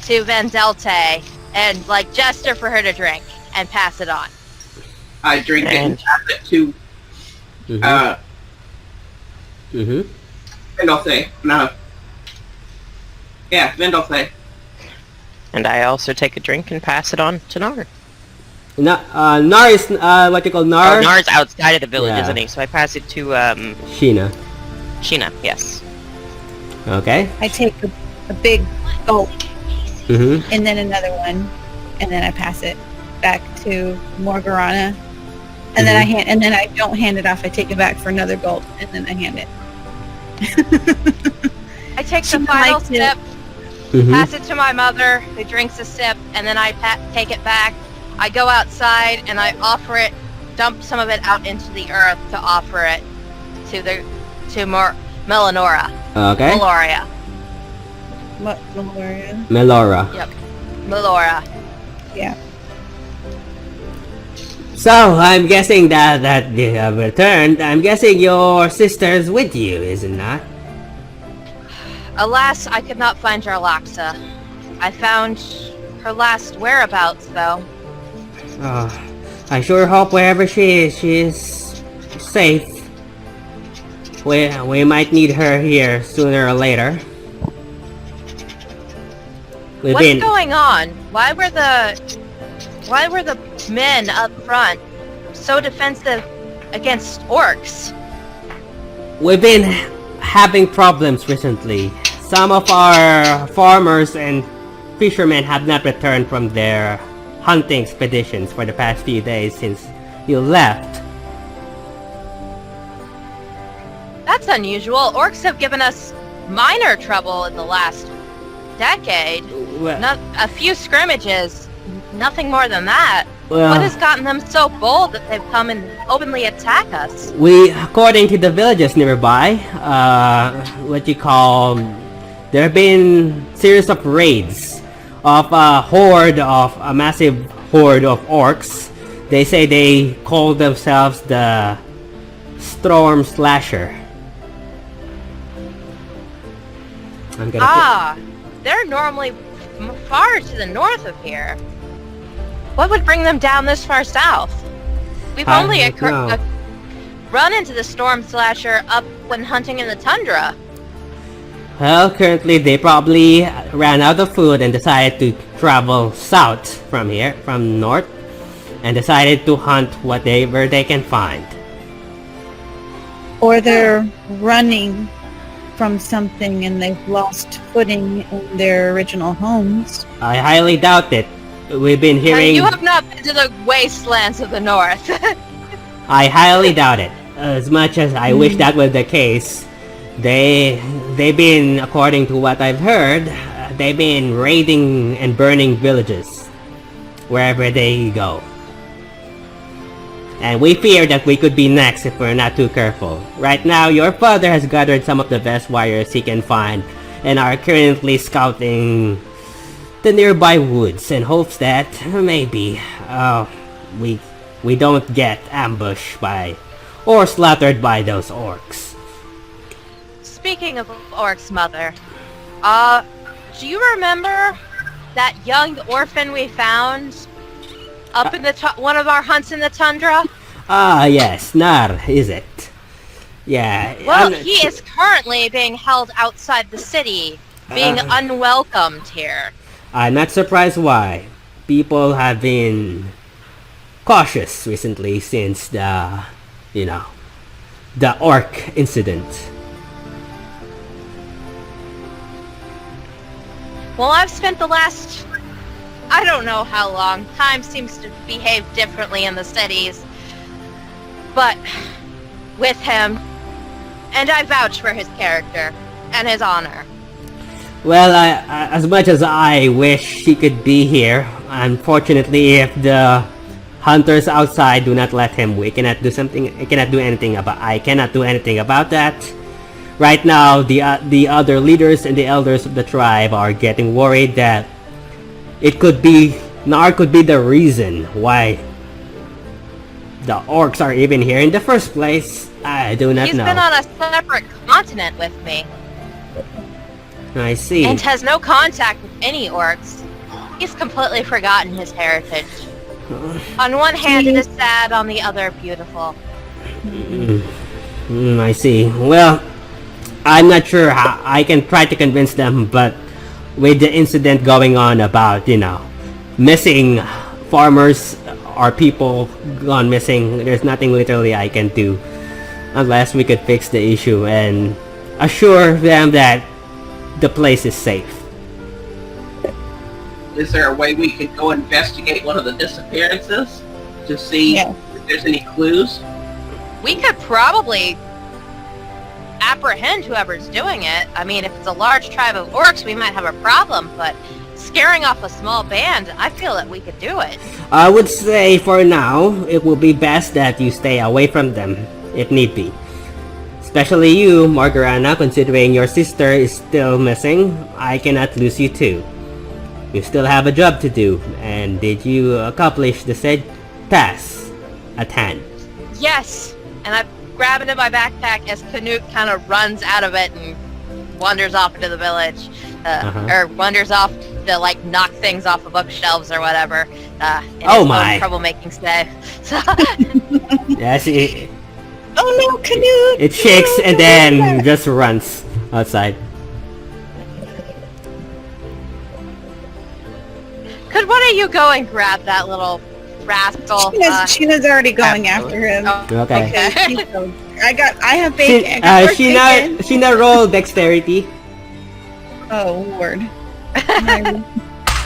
to Vandelte, and, gesture for her to drink, and pass it on. I drink it and pass it to Vendolfe. No. Yeah, Vendolfe. And I also take a drink and pass it on to Nar. Nar is what you call Nar? Oh, Nar's outside of the village, Yeah. isn't he? So I pass it to Sheena. Sheena, yes. Okay. I take a big gulp Mm-hmm. and then another one, and then I pass it back to Morgarana, and then I don't hand it off. I take it back for another gulp, and then I hand it. I take the She final likes it. sip, Mm-hmm. pass it to my mother, who drinks a sip, and then I take it back. I go outside and I offer it, dump some of it out into the earth to offer it to Melanora. Okay. Meloria. What, Meloria? Melora. Yep. Melora. Yeah. So, I'm guessing that you have returned. I'm guessing your sister's with you, isn't that? Alas, I could not find Jarlaxa. I found her last whereabouts, though. Oh, I sure hope wherever she is safe. We might need her here sooner or later. What's going on? Why were the men up front so defensive against orcs? We've been having problems recently. Some of our farmers and fishermen have not returned from their hunting expeditions for the past few days since you left. That's unusual. Orcs have given us minor trouble in the last decade. Well, Not a few scrimmages, nothing more than that. well, What has gotten them so bold that they've come and openly attack us? according to the villages nearby, there have been series of raids of a massive horde of orcs. They say they call themselves the Storm Slasher. I'm gonna They're normally far to the north of here. What would bring them down this far south? We've I only don't know. run into the Storm Slasher up when hunting in the tundra. Well, currently they probably ran out of food and decided to travel south from here, from north, and decided to hunt whatever they can find. Or they're running from something and they've lost footing in their original homes. I highly doubt it. We've been hearing... You have not been to the wastelands of the north. I highly doubt it. As much as I wish that was the case, they've been, according to what I've heard, they've been raiding and burning villages wherever they go. And we fear that we could be next if we're not too careful. Right now, your father has gathered some of the best warriors he can find and are currently scouting the nearby woods in hopes that maybe we don't get ambushed by or slaughtered by those orcs. Speaking of orcs, Mother, do you remember that young orphan we found up in the one of our hunts in the tundra? Ah, yes, Nar, is it? Yeah. Well, he is currently being held outside the city, being unwelcomed here. I'm not surprised why. People have been cautious recently since the orc incident. Well, I've spent the last, I don't know how long. Time seems to behave differently in the cities. But with him, and I vouch for his character and his honor. Well, as much as I wish he could be here, unfortunately, if the hunters outside do not let him, I cannot do anything about that. Right now, the other leaders and the elders of the tribe are getting worried that Nar could be the reason why the orcs are even here in the first place. I do not know. He's been on a separate continent with me. I see. And has no contact with any orcs. He's completely forgotten his heritage. On one hand, it is sad, on the other, beautiful. I see. Well, I'm not sure how I can try to convince them, but with the incident going on about, missing farmers or people gone missing, there's nothing literally I can do unless we could fix the issue and assure them that the place is safe. Is there a way we could go investigate one of the disappearances to see if there's any clues? We could probably apprehend whoever's doing it. I mean, if it's a large tribe of orcs, we might have a problem, but scaring off a small band, I feel that we could do it. I would say for now, it will be best that you stay away from them, if need be. Especially you, Margarana, considering your sister is still missing, I cannot lose you too. You still have a job to do, and did you accomplish the said task at hand? Yes, and I grab it in my backpack as Canute kind of runs out of it and wanders off into the village, or wanders off to like knock things off of bookshelves or whatever. In his own troublemaking stay. So Yes, Oh no, Canute! it shakes and then just runs outside. could one of you go and grab that little rascal? Sheena's already going after him. Okay. I have bacon. Sheena roll dexterity. Oh Lord.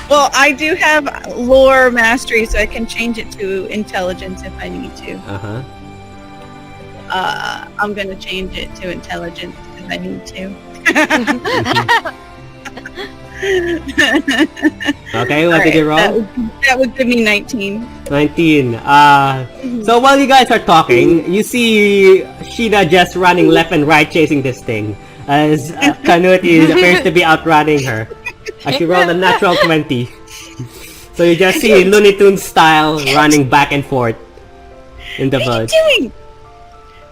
Well, I do have lore mastery, so I can change it to intelligence if I need to. I'm gonna change it to intelligence if I need to. Okay, what did you roll? That would give me 19. 19. So while you guys are talking, you see Sheena just running left and right chasing this thing, as Canute appears to be outrunning her. She rolled a natural 20. So you just see Looney Tunes style running back and forth in the village. What are you doing?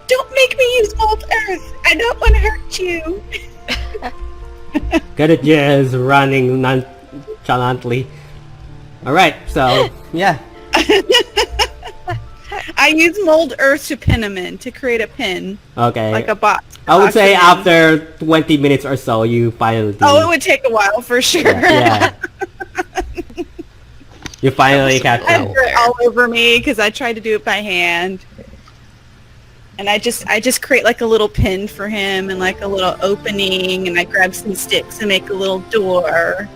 Don't make me use Old Earth. I don't want to hurt you. Canute just running nonchalantly. Alright, so, yeah. I use mold earth to pin him in, to create a pin. Okay. Like a box. I would say after 20 minutes or so, you finally... Oh, it would take a while for sure. Yeah. You finally catch I up. had dirt all over me because I tried to do it by hand. And I just create like a little pin for him and like a little opening, and I grab some sticks and make a little door.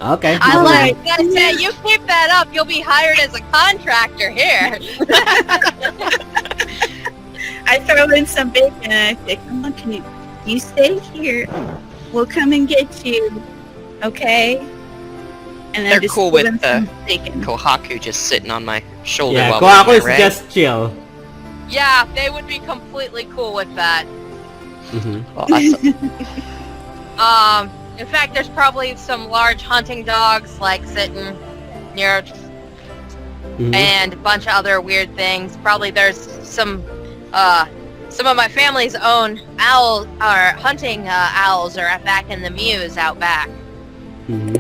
Okay. I Alright. like that. Say, you keep that up, you'll be hired as a contractor here. I throw in some bacon and I say, "Come on, can you stay here? We'll come and get you, okay?" And They're I just cool give with him some bacon. Kohaku just sitting on my shoulder Yeah, while we're Kohaku in is there, right? just chill. Yeah, they would be completely cool with that. Mm-hmm. Awesome. In fact, there's probably some large hunting dogs like sitting near, Mm-hmm. and a bunch of other weird things. Probably there's some of my family's own owl or hunting owls are back in the mews out back. Mm-hmm.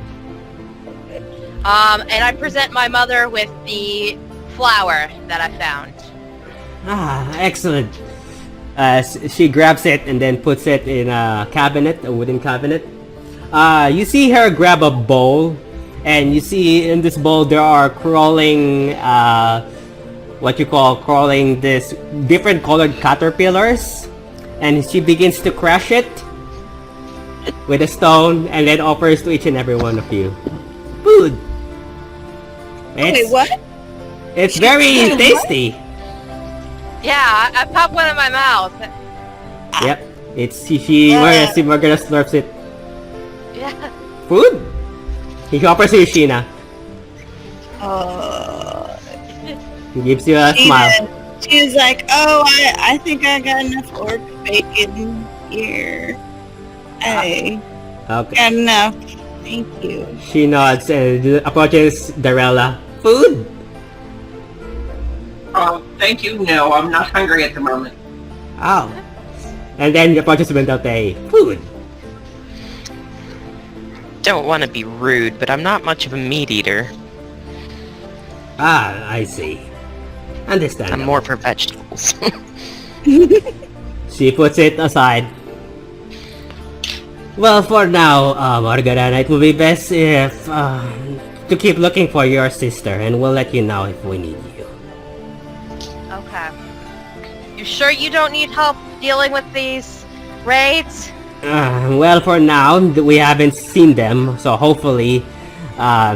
And I present my mother with the flower that I found. Ah, excellent. She grabs it and then puts it in a cabinet, a wooden cabinet. You see her grab a bowl, and you see in this bowl there are crawling, this different colored caterpillars, and she begins to crush it with a stone, and then offers to each and every one of you food. Wait, what? It's very tasty. Yeah, I popped one in my mouth. Yep. It's she Margana slurps it. Yeah. Food? He offers you Sheena. He gives you a smile. She's like, "Oh, I think I got enough orc bacon here. Hey, Okay. got enough. Thank you." She nods and approaches Darella. Food? Oh, thank you. No, I'm not hungry at the moment. Oh. And then approaches Mendote. Food? Don't want to be rude, but I'm not much of a meat eater. Ah, I see. Understand. I'm more for vegetables. She puts it aside. Well, for now, Margarana, it will be best if to keep looking for your sister, and we'll let you know if we need you. Okay. You sure you don't need help dealing with these raids? Well, for now, we haven't seen them, so hopefully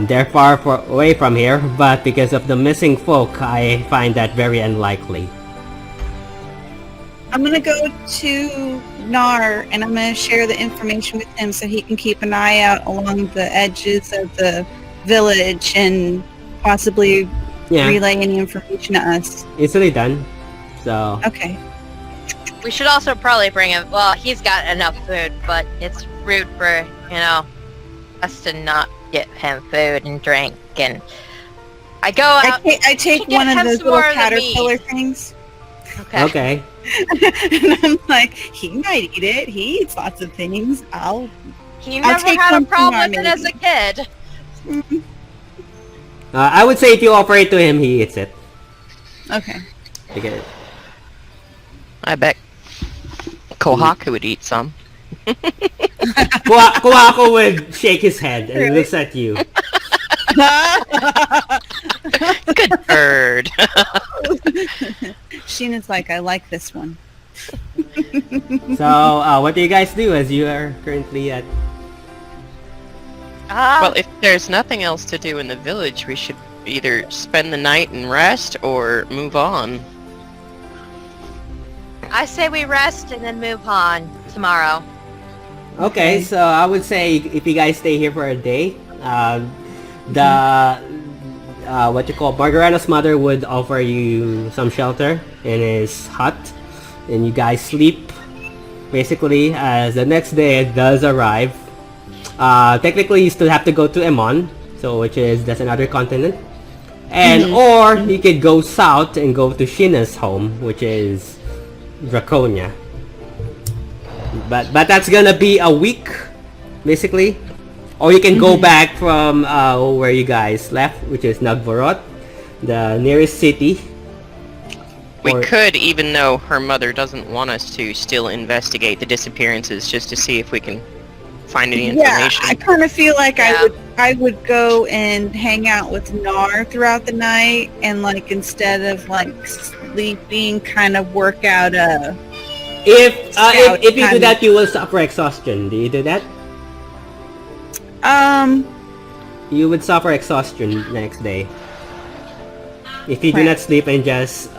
they're far away from here, but because of the missing folk, I find that very unlikely. I'm gonna go to Nar and I'm gonna share the information with him so he can keep an eye out along the edges of the village and possibly relay any information to us. Easily done. So, Okay. We should also probably bring him. Well, he's got enough food, but it's rude for, us to not get him food and drink. And I go out. I take get one of him those some little more of the caterpillar meat. things. okay. And I'm like, he might eat it. He eats lots of things. He I'll never take had one a from problem our with it as a kid. I would say if you offer it to him, he eats it. Okay. Because, I bet Kohaku would eat some. Kuwako would shake his head and looks at you. Good bird. Sheena's like, I like this one. So, what do you guys do as you are currently at? Well, if there's nothing else to do in the village, we should either spend the night and rest or move on. I say we rest and then move on tomorrow. Okay, so I would say if you guys stay here for a day, Margarana's mother would offer you some shelter in his hut, and you guys sleep. Basically, as the next day it does arrive. Technically, you still have to go to Emon, that's another continent, and or you could go south and go to Shina's home, which is Draconia. But that's gonna be a week, basically. Or you can go back from where you guys left, which is Nagvorot, the nearest city. We could, even though her mother doesn't want us to, still investigate the disappearances just to see if we can find any Yeah, information. I kind of feel like Yeah. I would go and hang out with Nar throughout the night, and like instead of like sleeping, kind of work out a. If you do kind that, you will suffer exhaustion. Do you do that? You would suffer exhaustion next day. If you do Right. not sleep and just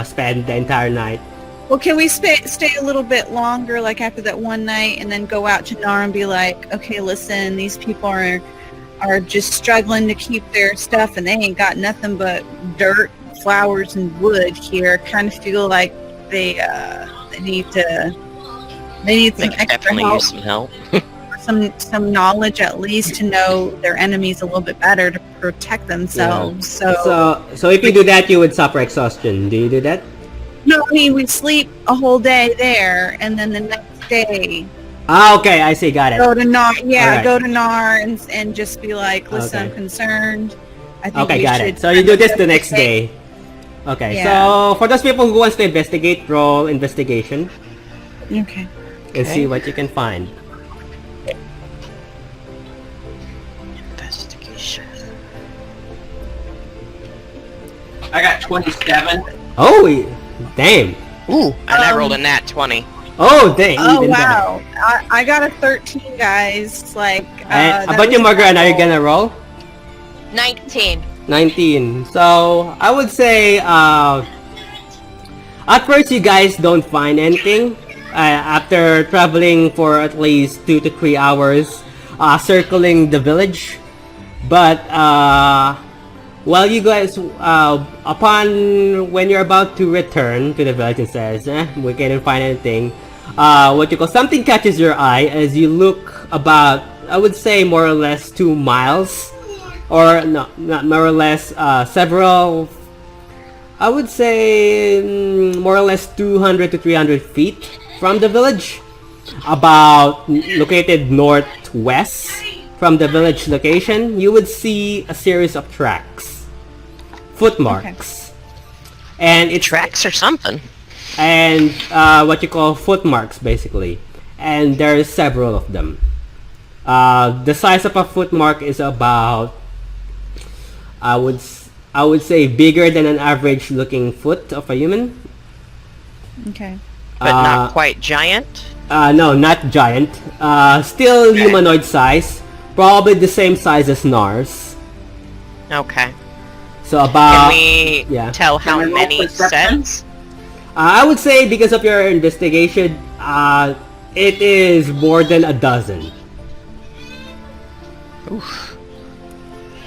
spend the entire night. Well, can we stay a little bit longer, like after that one night, and then go out to Nar and be like, okay, listen, these people are just struggling to keep their stuff, and they ain't got nothing but dirt, flowers, and wood here. Kind of feel like they need They some could extra definitely help, use some help. some knowledge at least to know their enemies a little bit better to protect themselves. So if you do that, you would suffer exhaustion. Do you do that? No, I mean, we sleep a whole day there, and then the next day Ah, okay, I see, got it. go to Nar. Yeah, Alright. go to Nar and just be like, listen, Okay. I'm concerned. I think Okay, we got should it. So you do this the next investigate." day. Okay, Yeah. so for those people who wants to investigate, roll investigation Okay. and see what you can find. Investigation. I got 27. Oh, damn. Ooh, and I rolled a nat 20. Oh, dang. Oh even better. wow, I got a 13, guys. It's like. And that how about you, was Margaret? Are you horrible. gonna roll? 19. 19. So I would say at first you guys don't find anything. After traveling for at least 2 to 3 hours, circling the village, but while you guys upon when you're about to return to the village and says, we couldn't find anything. What you call something catches your eye as you look about, I would say more or less 2 miles, or no, not more or less several. I would say more or less 200 to 300 feet from the village, about located northwest from the village location. You would see a series of tracks, footmarks, and it's Tracks or something. and what you call footmarks basically, and there's several of them. The size of a footmark is about, I would say, bigger than an average looking foot of a human. Okay. But not quite giant. No, not giant. Still humanoid size, probably the same size as Nars. Okay. So about, Can we yeah. tell how Can we roll many perception? sets? I would say because of your investigation, it is more than a dozen. Oof.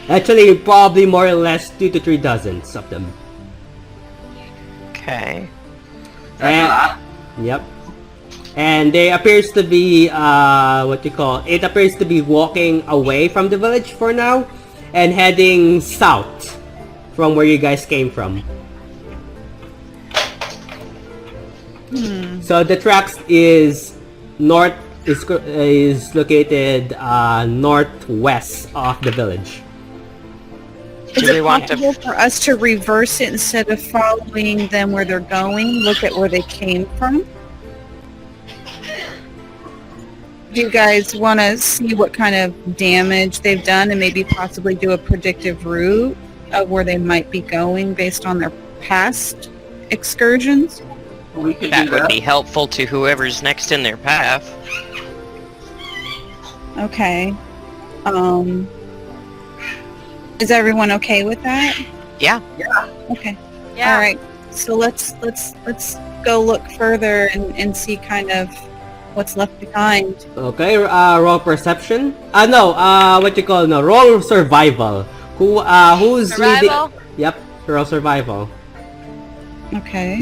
Actually, probably more or less 2 to 3 dozens of them. Okay. That's a lot. Yep. And they appears to be what you call, it appears to be walking away from the village for now and heading south from where you guys came from. So the tracks is located northwest of the village. Is Do we it want to- possible for us to reverse it instead of following them where they're going? Look at where they came from. Do you guys want to see what kind of damage they've done and maybe possibly do a predictive route of where they might be going based on their past excursions? We could That do would that. be helpful to whoever's next in their path. Okay. Is everyone okay with that? Yeah. Okay. Yeah. All right. So let's go look further and see kind of what's left behind. Okay, roll perception. No, what you call, no, roll survival. Who's Survival? leading? Yep, roll survival. Okay.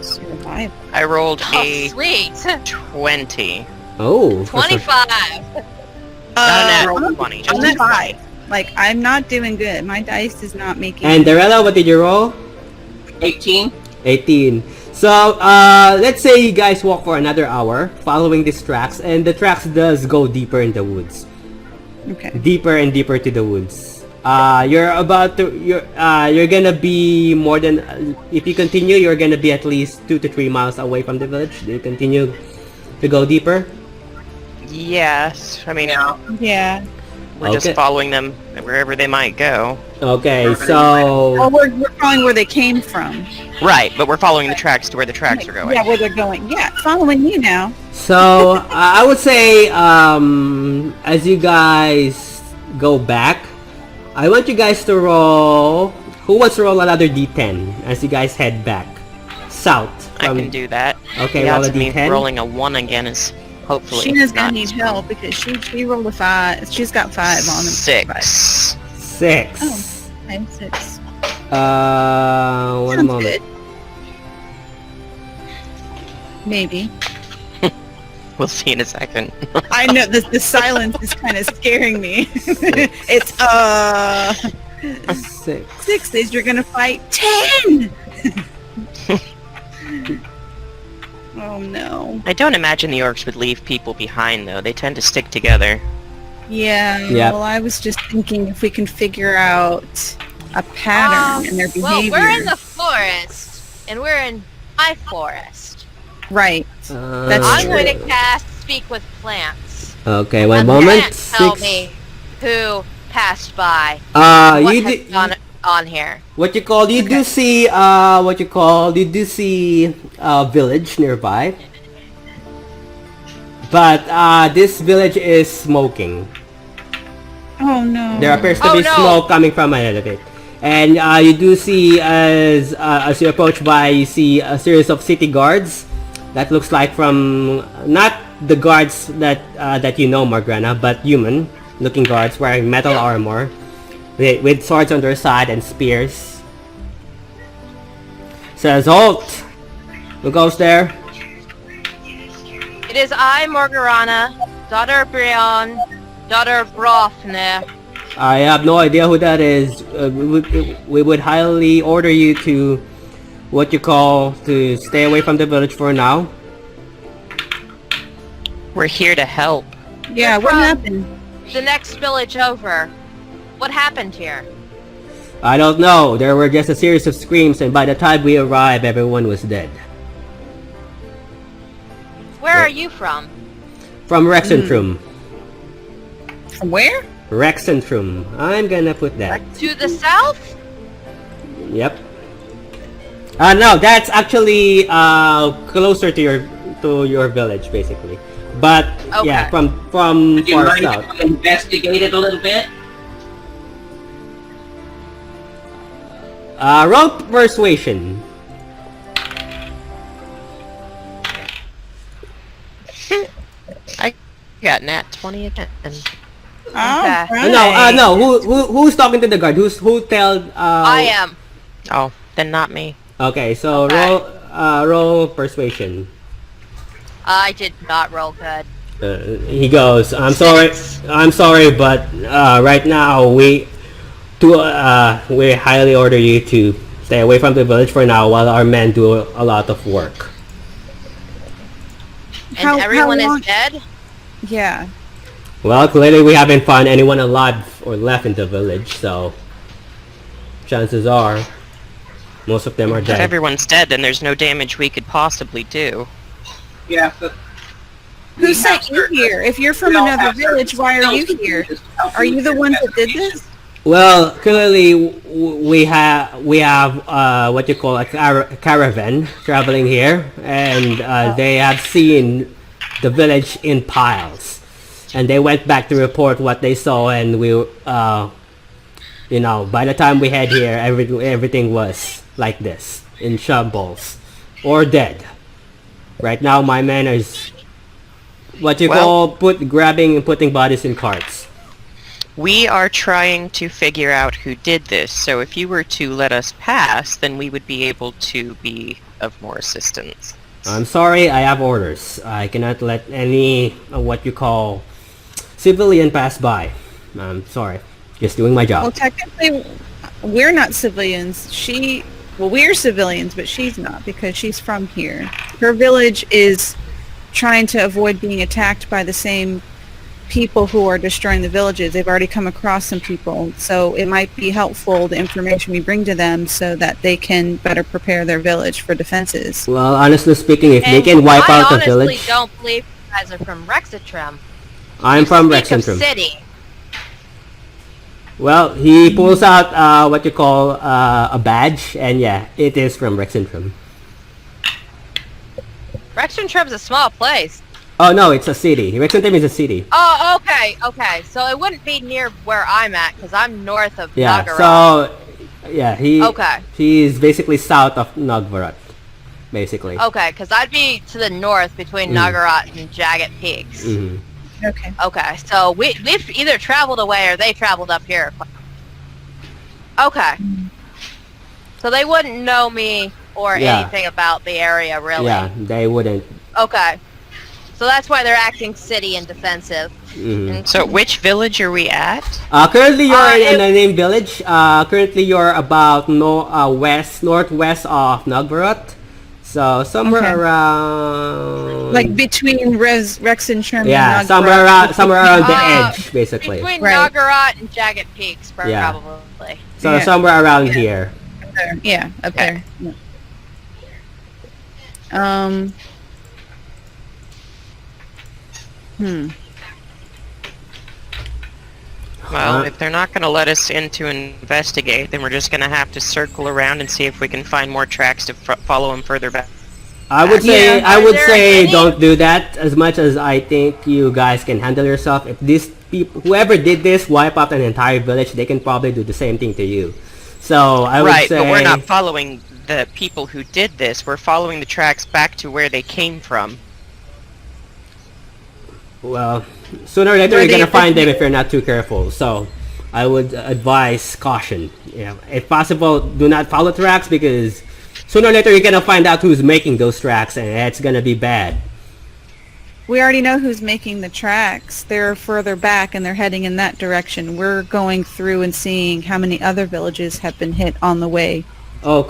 Survival. I rolled Oh, a sweet. 20. Oh, 25. Not roll an 20. Just I'm a at 5. Like, I'm not doing good. My dice is not making... And Darella, what did you roll? 18. 18. So, let's say you guys walk for another hour following these tracks, and the tracks does go deeper in the woods. Okay. Deeper and deeper to the woods. You're gonna be more than, if you continue, you're gonna be at least 2 to 3 miles away from the village. Do you continue to go deeper? Yes. I mean, Yeah. Yeah. we're Okay. just following them wherever they might go. Okay, Well, so we're following where they came from. Right, but we're following the tracks to where the tracks are going. Yeah, where they're going. Yeah, following you now. I would say as you guys go back, I want you guys to roll. Who wants to roll another D10 as you guys head back south? I can do that. Okay, The roll odds a of me D10. rolling a 1 again is hopefully Sheena's gonna not need small. help because she rolled a 5. She's got 5 on them. 6. 6. Oh, okay, 6. One Sounds moment. good. Maybe. We'll see in a second. I know the silence is kind of scaring me. It's 6. 6 days you're gonna fight 10. Oh no. I don't imagine the orcs would leave people behind, though. They tend to stick together. Yeah. Yep. Well, I was just thinking if we can figure out a pattern in their Well, behavior. we're in the forest, and we're in my forest. Right. That's I'm true. going to cast Speak with Plants. Okay, one And moment. plants tell 6. me who passed by. You What do, has gone on here? what you call? You do see You do see a village nearby, but this village is smoking. Oh no. There appears to Oh, be no. smoke coming from ahead of it. And you do see as you approach by, you see a series of city guards. That looks like from not the guards that you know, Morgana, but human-looking guards wearing metal armor with swords on their side and spears. Says halt. Who goes there? It is I, Morgarana, daughter of Brion, daughter of Brofne. I have no idea who that is. We would highly order you to to stay away from the village for now. We're here to help. Yeah, what From happened? The next village over. What happened here? I don't know. There were just a series of screams, and by the time we arrived, everyone was dead. Where are you from? From Rexxentrum. From where? Rexxentrum. I'm gonna put that. To the south? Yep. No, that's actually closer to your village, basically. But yeah, Okay. from Would you far mind south. if I investigate it a little bit? Roll persuasion. I got nat 20 again. Oh, Okay. right. No. Who's talking to the guard? Who tell? I am. Oh, then not me. Okay, so Okay. roll persuasion. I did not roll good. He goes, I'm sorry, but right now we highly order you to stay away from the village for now while our men do a lot of work. And How everyone long- is dead? Yeah. Well, clearly we haven't found anyone alive or left in the village, so chances are most of them are If dead. everyone's dead, then there's no damage we could possibly do. Yeah, but Who sent you here? If you're from we all another have certain village, why are you skills to here? just help Are you you with the your ones that did investigations. this? Well, clearly we have what you call a caravan traveling here, and they have seen the village in piles, and they went back to report what they saw, and by the time we had here, everything was like this, in shambles or dead. Right now, my men is what you Well- call grabbing and putting bodies in carts. We are trying to figure out who did this, so if you were to let us pass, then we would be able to be of more assistance. I'm sorry, I have orders. I cannot let any what you call civilian pass by. I'm sorry. Just doing my Well, job. technically, we're not civilians. We're civilians, but she's not because she's from here. Her village is trying to avoid being attacked by the same people who are destroying the villages. They've already come across some people, so it might be helpful, the information we bring to them, so that they can better prepare their village for defenses. Well, honestly speaking, if they And can wipe I out the honestly village... don't believe you guys are from Rexxentrum. I'm from Speak of Rexxentrum. city. Well, he pulls out what you call a badge, and yeah, it is from Rexxentrum. Rexxentrum's a small place. Oh no, it's a city. Rexxentrum is a city. Oh, okay. So it wouldn't be near where I'm at, because I'm north of Yeah. Nagarat. So yeah, Okay. he's basically south of Nagvarat, basically. Okay, because I'd be to the north between Nagarat and Jagged Peaks. Hmm. Okay. Okay, so we've either traveled away or they traveled up here. Okay. So they wouldn't know me or Yeah. anything about the area, really. Yeah, they wouldn't. Okay. So that's why they're acting city and defensive. Mhm. So which village are we at? Currently, you're in it- a named village. Currently, you're about northwest of Nagvarat. So somewhere Okay. around. Like between Rexxentrum yeah, and somewhere around the Uh, edge, basically. Between Right. Nagarat and Jagged Peaks, Yeah. probably. So Yeah. somewhere around here. There. Yeah, up there. Yeah. Well, if they're not going to let us in to investigate, then we're just going to have to circle around and see if we can find more tracks to follow them further back. I would say Yeah. I would Are there say any- don't do that as much as I think you guys can handle yourself. If these people, whoever did this, wipe out an entire village, they can probably do the same thing to you. So I would Right, say, but we're not following the people who did this. We're following the tracks back to where they came from. well, sooner or later Were you're gonna they find them if you're not too careful. So I would advise caution. Yeah, if possible, do not follow tracks because sooner or later you're gonna find out who's making those tracks, and it's gonna be bad. We already know who's making the tracks. They're further back and they're heading in that direction. We're going through and seeing how many other villages have been hit on the way. Oh,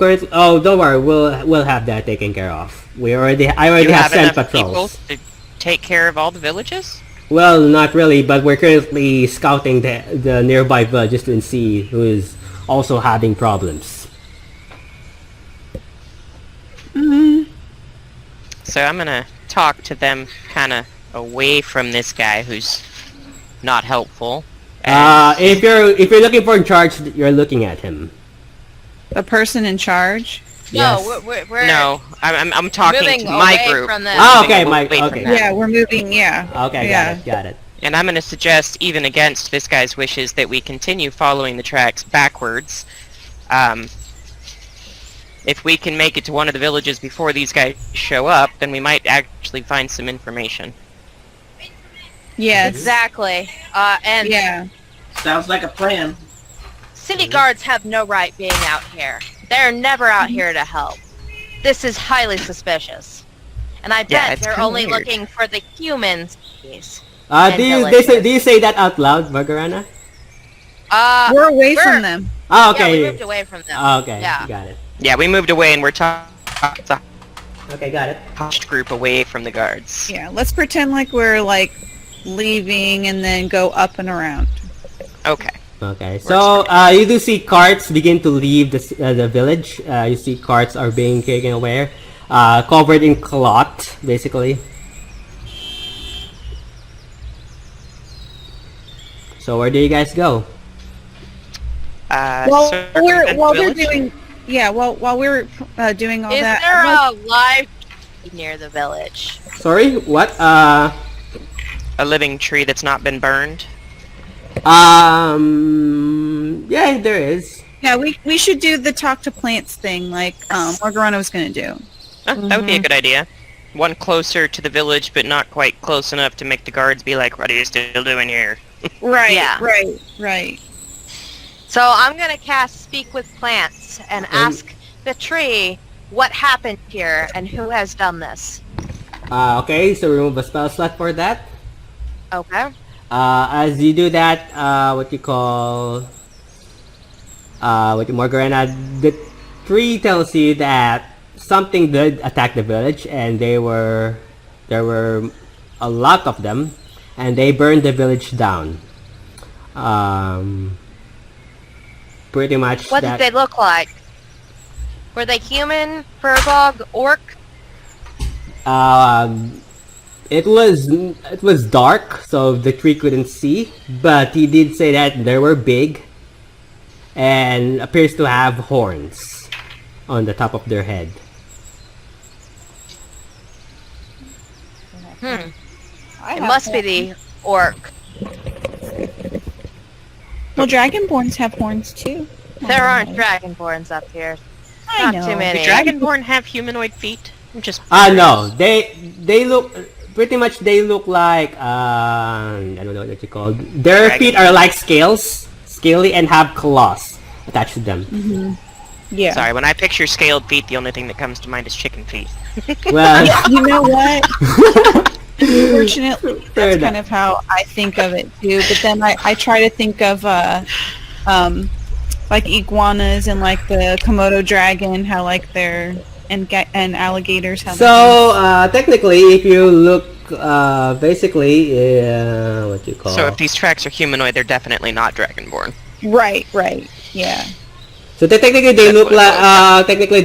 don't worry, we'll have that taken care of. I already You have have sent enough people patrols. to take care of all the villages? Well, not really, but we're currently scouting the nearby villages to see who is also having problems. So I'm gonna talk to them kind of away from this guy who's not helpful. If you're looking for in charge, you're looking at him. The person in charge? Yes. No, we're No, I'm talking moving to my away group. from them. Oh, Moving okay, away Mike. from Okay. them. Yeah, we're moving, yeah. Okay, Yeah. got it. And I'm going to suggest, even against this guy's wishes, that we continue following the tracks backwards. If we can make it to one of the villages before these guys show up, then we might actually find some information. Yes. Exactly. And Yeah. Sounds like a plan. city guards have no right being out here. They're never out here to help. This is highly suspicious. And I Yeah, bet it's they're kinda only weird. looking for the humans. Do you say that out loud, Margarana? We're away from them. Oh, Yeah, okay. we moved away from them. Oh, okay, Yeah. got it. Yeah, we moved away and we're talking a Okay, got it. hushed group away from the guards. Yeah, let's pretend like we're like leaving and then go up and around. Okay. Okay, so you do see carts begin to leave the village. You see carts are being taken away, covered in cloth, basically. So where do you guys go? While circumvent we're village? doing, yeah, while we're doing all Is that. there I'd like- a live near the village? Sorry, what? A living tree that's not been burned? Yeah, there is. yeah, we should do the talk to plants thing, like Margarana was going to do. That would be a good idea. One closer to the village, but not quite close enough to make the guards be like, what are you still doing here? Right. Yeah. Right. So I'm gonna cast Speak with Plants and ask the tree what happened here and who has done this. Okay, so remove a spell slot for that. Okay. As you do that, Morgana, the tree tells you that something did attack the village, and there were a lot of them, and they burned the village down. Pretty much. What did they look like? Were they human, furbolg, orc? It was dark, so the tree couldn't see. But he did say that they were big, and appears to have horns on the top of their head. It must be the orc. Well, dragonborns have horns too. There aren't dragonborns up here. I Not know. too many. Do Dragonborn have humanoid feet? I'm just No, they look pretty much. They look like I don't know what you call. Their feet are like scaly, and have claws attached to them. Yeah. Sorry, when I picture scaled feet, the only thing that comes to mind is chicken feet. Well, You know what? Unfortunately, Fair that's kind of how I think of it too. But then I try to think of like iguanas and like the Komodo dragon, how like they're and alligators. How so technically, if you look, basically, what you call. So if these tracks are humanoid, they're definitely not Dragonborn. right, yeah. So technically, they That's look what it like. Technically,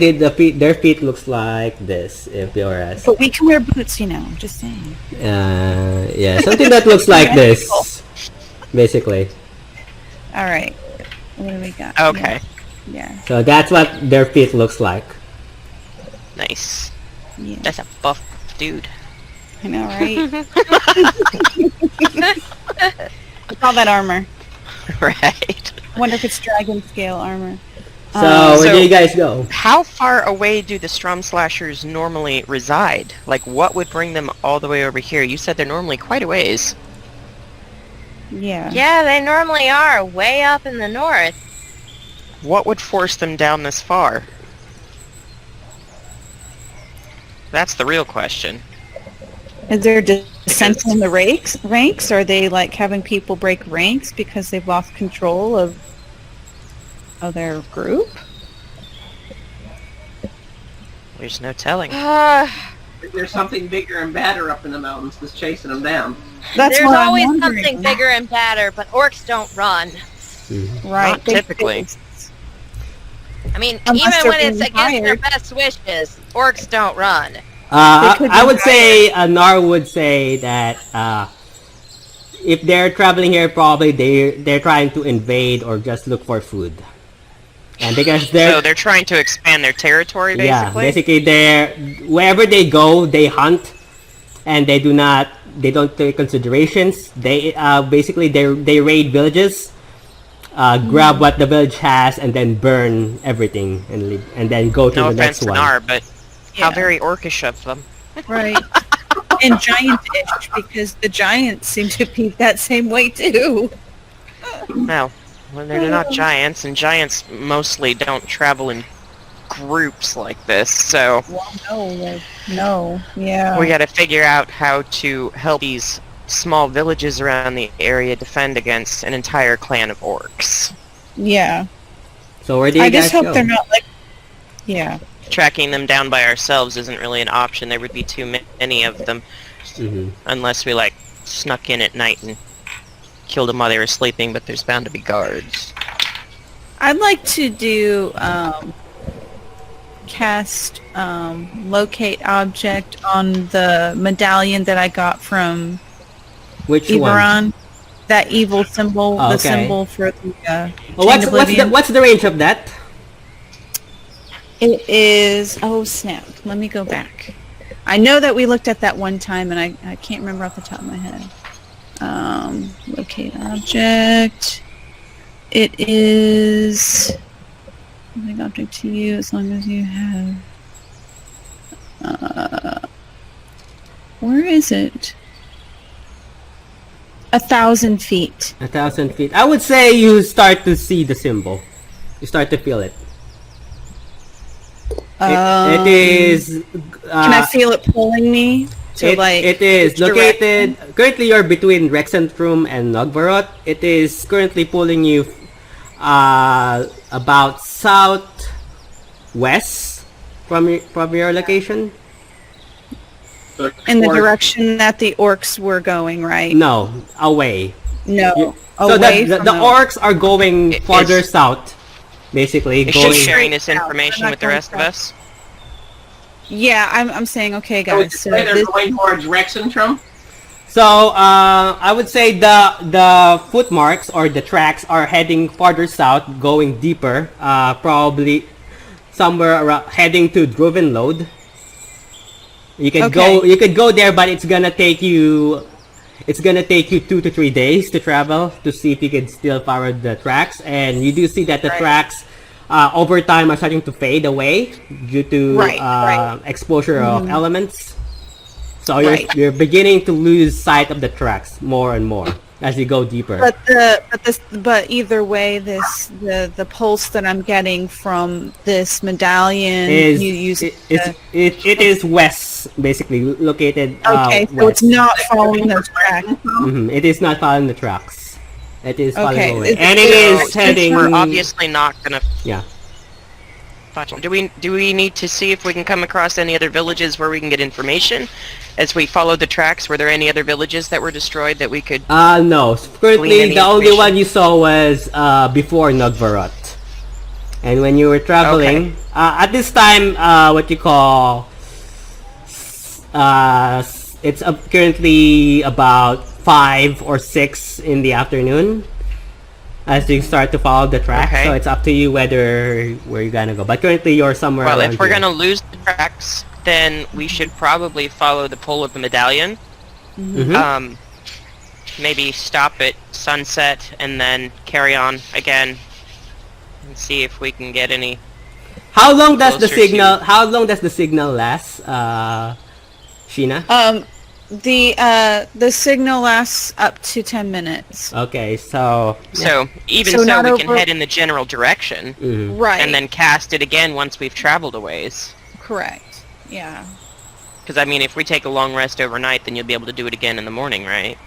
their feet looks like this. If you're asking. But we can wear boots, you know. I'm just saying. Yeah, something that looks like this, basically. All right. What do we got? Okay, Yeah. So that's what their feet looks like. nice. Yeah. That's a buff dude. I know, right? Look all that armor. Right. I wonder if it's dragon scale armor. So where So- do you guys go? How far away do the Strum Slashers normally reside? Like, what would bring them all the way over here? You said they're normally quite a ways. Yeah. Yeah, they normally are way up in the north. What would force them down this far? That's the real question. Is there dissent in the ranks? Are they like having people break ranks because they've lost control of their group? There's no telling. There's something bigger and badder up in the mountains that's chasing them down. That's There's what I'm always wondering. something bigger and badder, but orcs don't run. Right. Not typically. I mean, Unless even they're when it's being against their hired. best wishes, orcs don't run. could I be would say Nar would say that if they're traveling here, probably they're trying to invade or just look for food, and because So they're trying to expand their territory, basically? yeah, basically they're wherever they go, they hunt, and they don't take considerations. They basically they raid villages, grab what the village has, and then burn everything and leave, and then go to No the offense next to one. Nar, but how Yeah. very orcish of them. Right. And giant-ish, because the giants seem to be that same way too. No, well, they're not giants, and giants mostly don't travel in groups like this, so Well, no, yeah. we gotta figure out how to help these small villages around the area defend against an entire clan of orcs. Yeah. So where do you I guys just hope go? they're not like. Yeah. Tracking them down by ourselves isn't really an option. There would be too many of them, Mhm. unless we, like, snuck in at night and killed them while they were sleeping, but there's bound to be guards. I'd like to do cast locate object on the medallion that I got from Which one? Eberron. That evil symbol, Oh, the okay. symbol for the Oh, Chain Oblivion. what's the range of that? It is. Oh snap! Let me go back. I know that we looked at that one time, and I can't remember off the top of my head. Locate object. It is. Locate object to you as long as you have. Where is it? 1,000 feet. 1,000 feet. I would say you start to see the symbol. You start to feel it. It is. Can I feel it pulling me? To It is which located. Currently, you're between Rexxentrum and Nogvarot. It is currently pulling you about southwest from your location. in the direction that the orcs were going, right? No, away. No. So Away the from orcs are going It farther is- south, basically Is she going. sharing this Straight out. information We're not with the going rest of south. us? Yeah, I'm saying, okay, So guys. So they're this, going towards Rexxentrum? So I would say the footmarks or the tracks are heading farther south, going deeper, probably somewhere around, heading to Drovenlode. You could go there, but it's gonna take you 2 to 3 days to travel to see if you can still follow the tracks. And you do see that the tracks over time are starting to fade away due to exposure of elements. So you're beginning to lose sight of the tracks more and more as you go deeper. but either way, the pulse that I'm getting from this medallion you use it is west, basically located. Okay, so west. it's not following those tracks. It is not following the tracks. It is following away, It's- and it is heading. We're obviously not gonna. Yeah. Do we need to see if we can come across any other villages where we can get information as we follow the tracks? Were there any other villages that were destroyed that we could? No. Currently, any the only information? one you saw was before Nogvarot. And when you were traveling, at this time, what you call, it's currently about 5 or 6 in the afternoon. As you start to follow the track, so it's up to you where you're gonna go. But currently, you're somewhere. Well, around if we're here. gonna lose the tracks, then we should probably follow the pull of the medallion. Maybe stop at sunset and then carry on again and see if we can get any. How long does the closer signal? How long does the signal last, Sheena? The signal lasts up to 10 minutes. Okay, so So even So so, not we can over- head in the general direction Right. and then cast it again once we've traveled a ways. Correct. Yeah. Because I mean, if we take a long rest overnight, then you'll be able to do it again in the morning, right?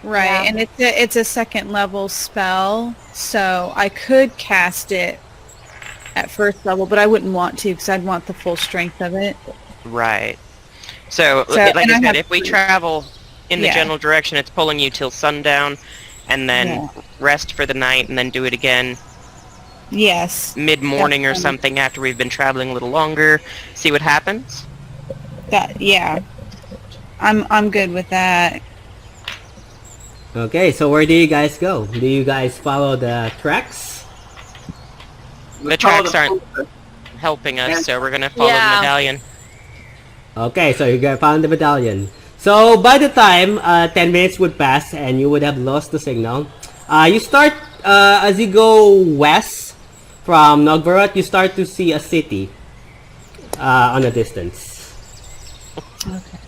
Right, Yeah. and it's a second level spell, so I could cast it at first level, but I wouldn't want to because I'd want the full strength of it. Right. So So- like and I I said, have if we to- travel in the Yeah. general direction, it's pulling you till sundown, and then Yeah. rest for the night, and then do it again Yes. mid-morning or That's fine. something after we've been traveling a little longer. See what happens. Yeah. I'm good with that. okay. So where do you guys go? Do you guys follow the tracks? The tracks aren't helping us, so we're gonna follow the Yeah. medallion. Okay, so you found the medallion. So by the time 10 minutes would pass and you would have lost the signal, you start as you go west from Nogvarot, you start to see a city on a distance. Okay.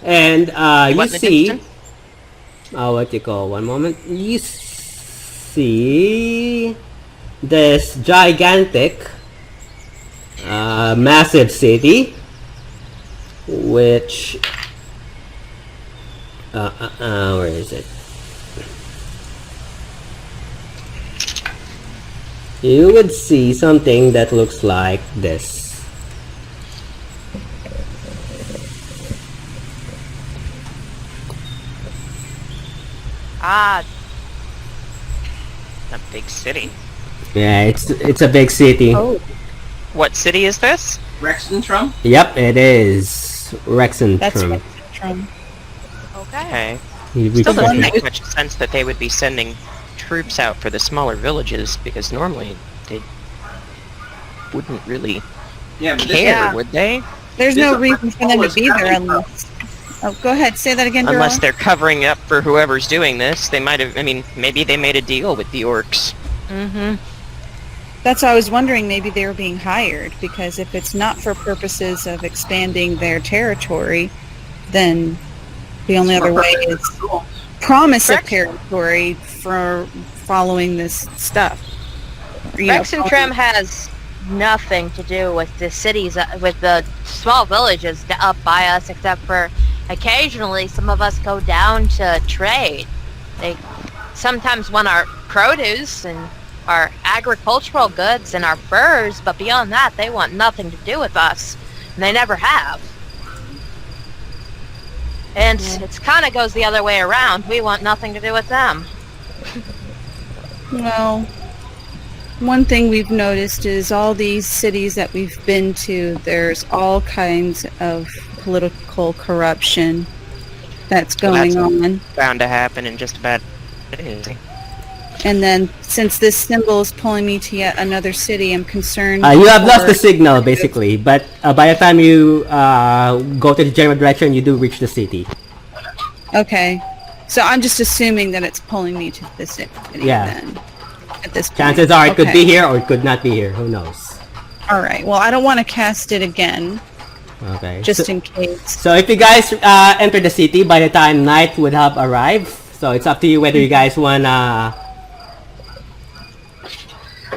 And you What in the see, distance? what you call, one moment, you see this gigantic, massive city, which, where is it? You would see something that looks like this. Ah, A big city. Yeah, it's a big city. Oh. What city is this? Rexxentrum? Yep, it is Rexxentrum. That's Rexxentrum. okay. Okay. We Still doesn't check it. make much sense that they would be sending troops out for the smaller villages, because normally they wouldn't really Yeah, but this care, Yeah. would they? There's This no is reason for them to be there coming from. unless... Oh, go ahead. Say that again, Unless Darrell. they're covering up for whoever's doing this. They might have, I mean, maybe they made a deal with the orcs. Mm-hmm. That's why I was wondering maybe they were being hired, because if it's not for purposes of expanding their territory, then the only other way is promise of Rex- territory for following this stuff. You know, Rexxentrum has nothing to do with the cities, with the small villages up by us, except for occasionally some of us go down to trade. They sometimes want our produce and our agricultural goods and our furs, but beyond that, they want nothing to do with us. And they never have. And it kind of goes the other way around. We want nothing to do with them. Well, one thing we've noticed is all these cities that we've been to, there's all kinds of political corruption that's going on. Bound to happen in just about anything. And then, since this symbol is pulling me to yet another city, I'm concerned. You have lost the signal, basically, but by the time you go to the general direction, you do reach the city. Okay. So I'm just assuming that it's pulling me to this city then. At this point. Chances are it could be here or it could not be here. Who knows? Alright, well, I don't want to cast it again. Okay. Just in case. So if you guys enter the city by the time night would have arrived, so it's up to you whether you guys wanna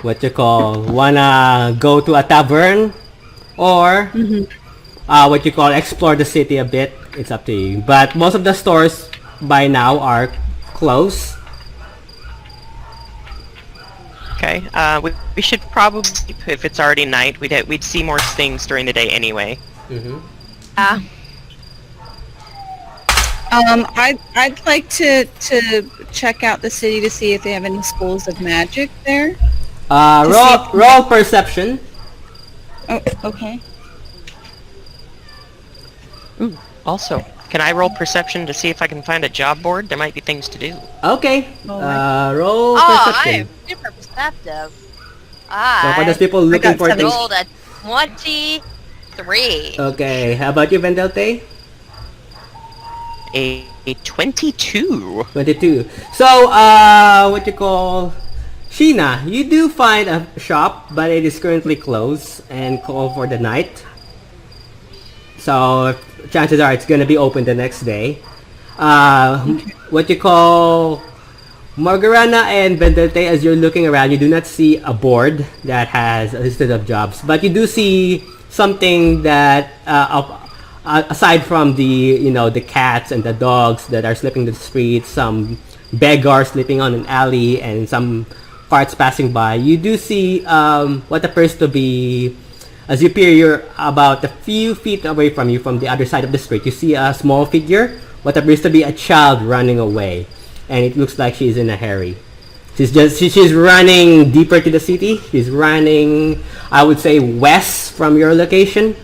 wanna go to a tavern or explore the city a bit. It's up to you. But most of the stores by now are closed. Okay. We should probably, if it's already night, we'd see more things during the day anyway. I'd like to check out the city to see if they have any schools of magic there. Roll perception. Oh, okay. Ooh. Also, can I roll perception to see if I can find a job board? There might be things to do. Okay. Roll I perception. am super perceptive. So for those people looking for I things. rolled a 23. Okay. How about you, Vendelte? A 22. 22. So, Sheena, you do find a shop, but it is currently closed and called for the night. So, chances are it's gonna be open the next day. Margarana and Vendente, as you're looking around, you do not see a board that has a list of jobs, but you do see something that, aside from the cats and the dogs that are sleeping in the streets, some beggars sleeping on an alley, and some carts passing by, you do see what appears to be, as you peer, you're about a few feet away from you from the other side of the street. You see a small figure, what appears to be a child running away, and it looks like she's in a hurry. She's running deeper to the city. She's running, I would say, west from your location.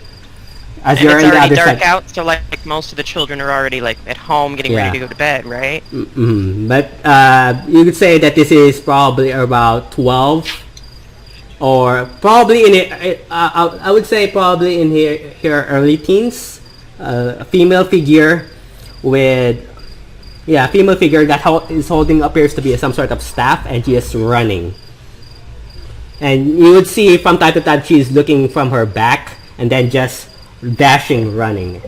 As And you're it's in the already other dark side. out, so like most of the children are already like at home getting ready to go to bed, right? But you could say that this is probably about 12, or probably in it. I would say probably in here early teens. A female figure with female figure that is holding appears to be some sort of staff, and she is running. And you would see from time to time she's looking from her back and then just dashing, running.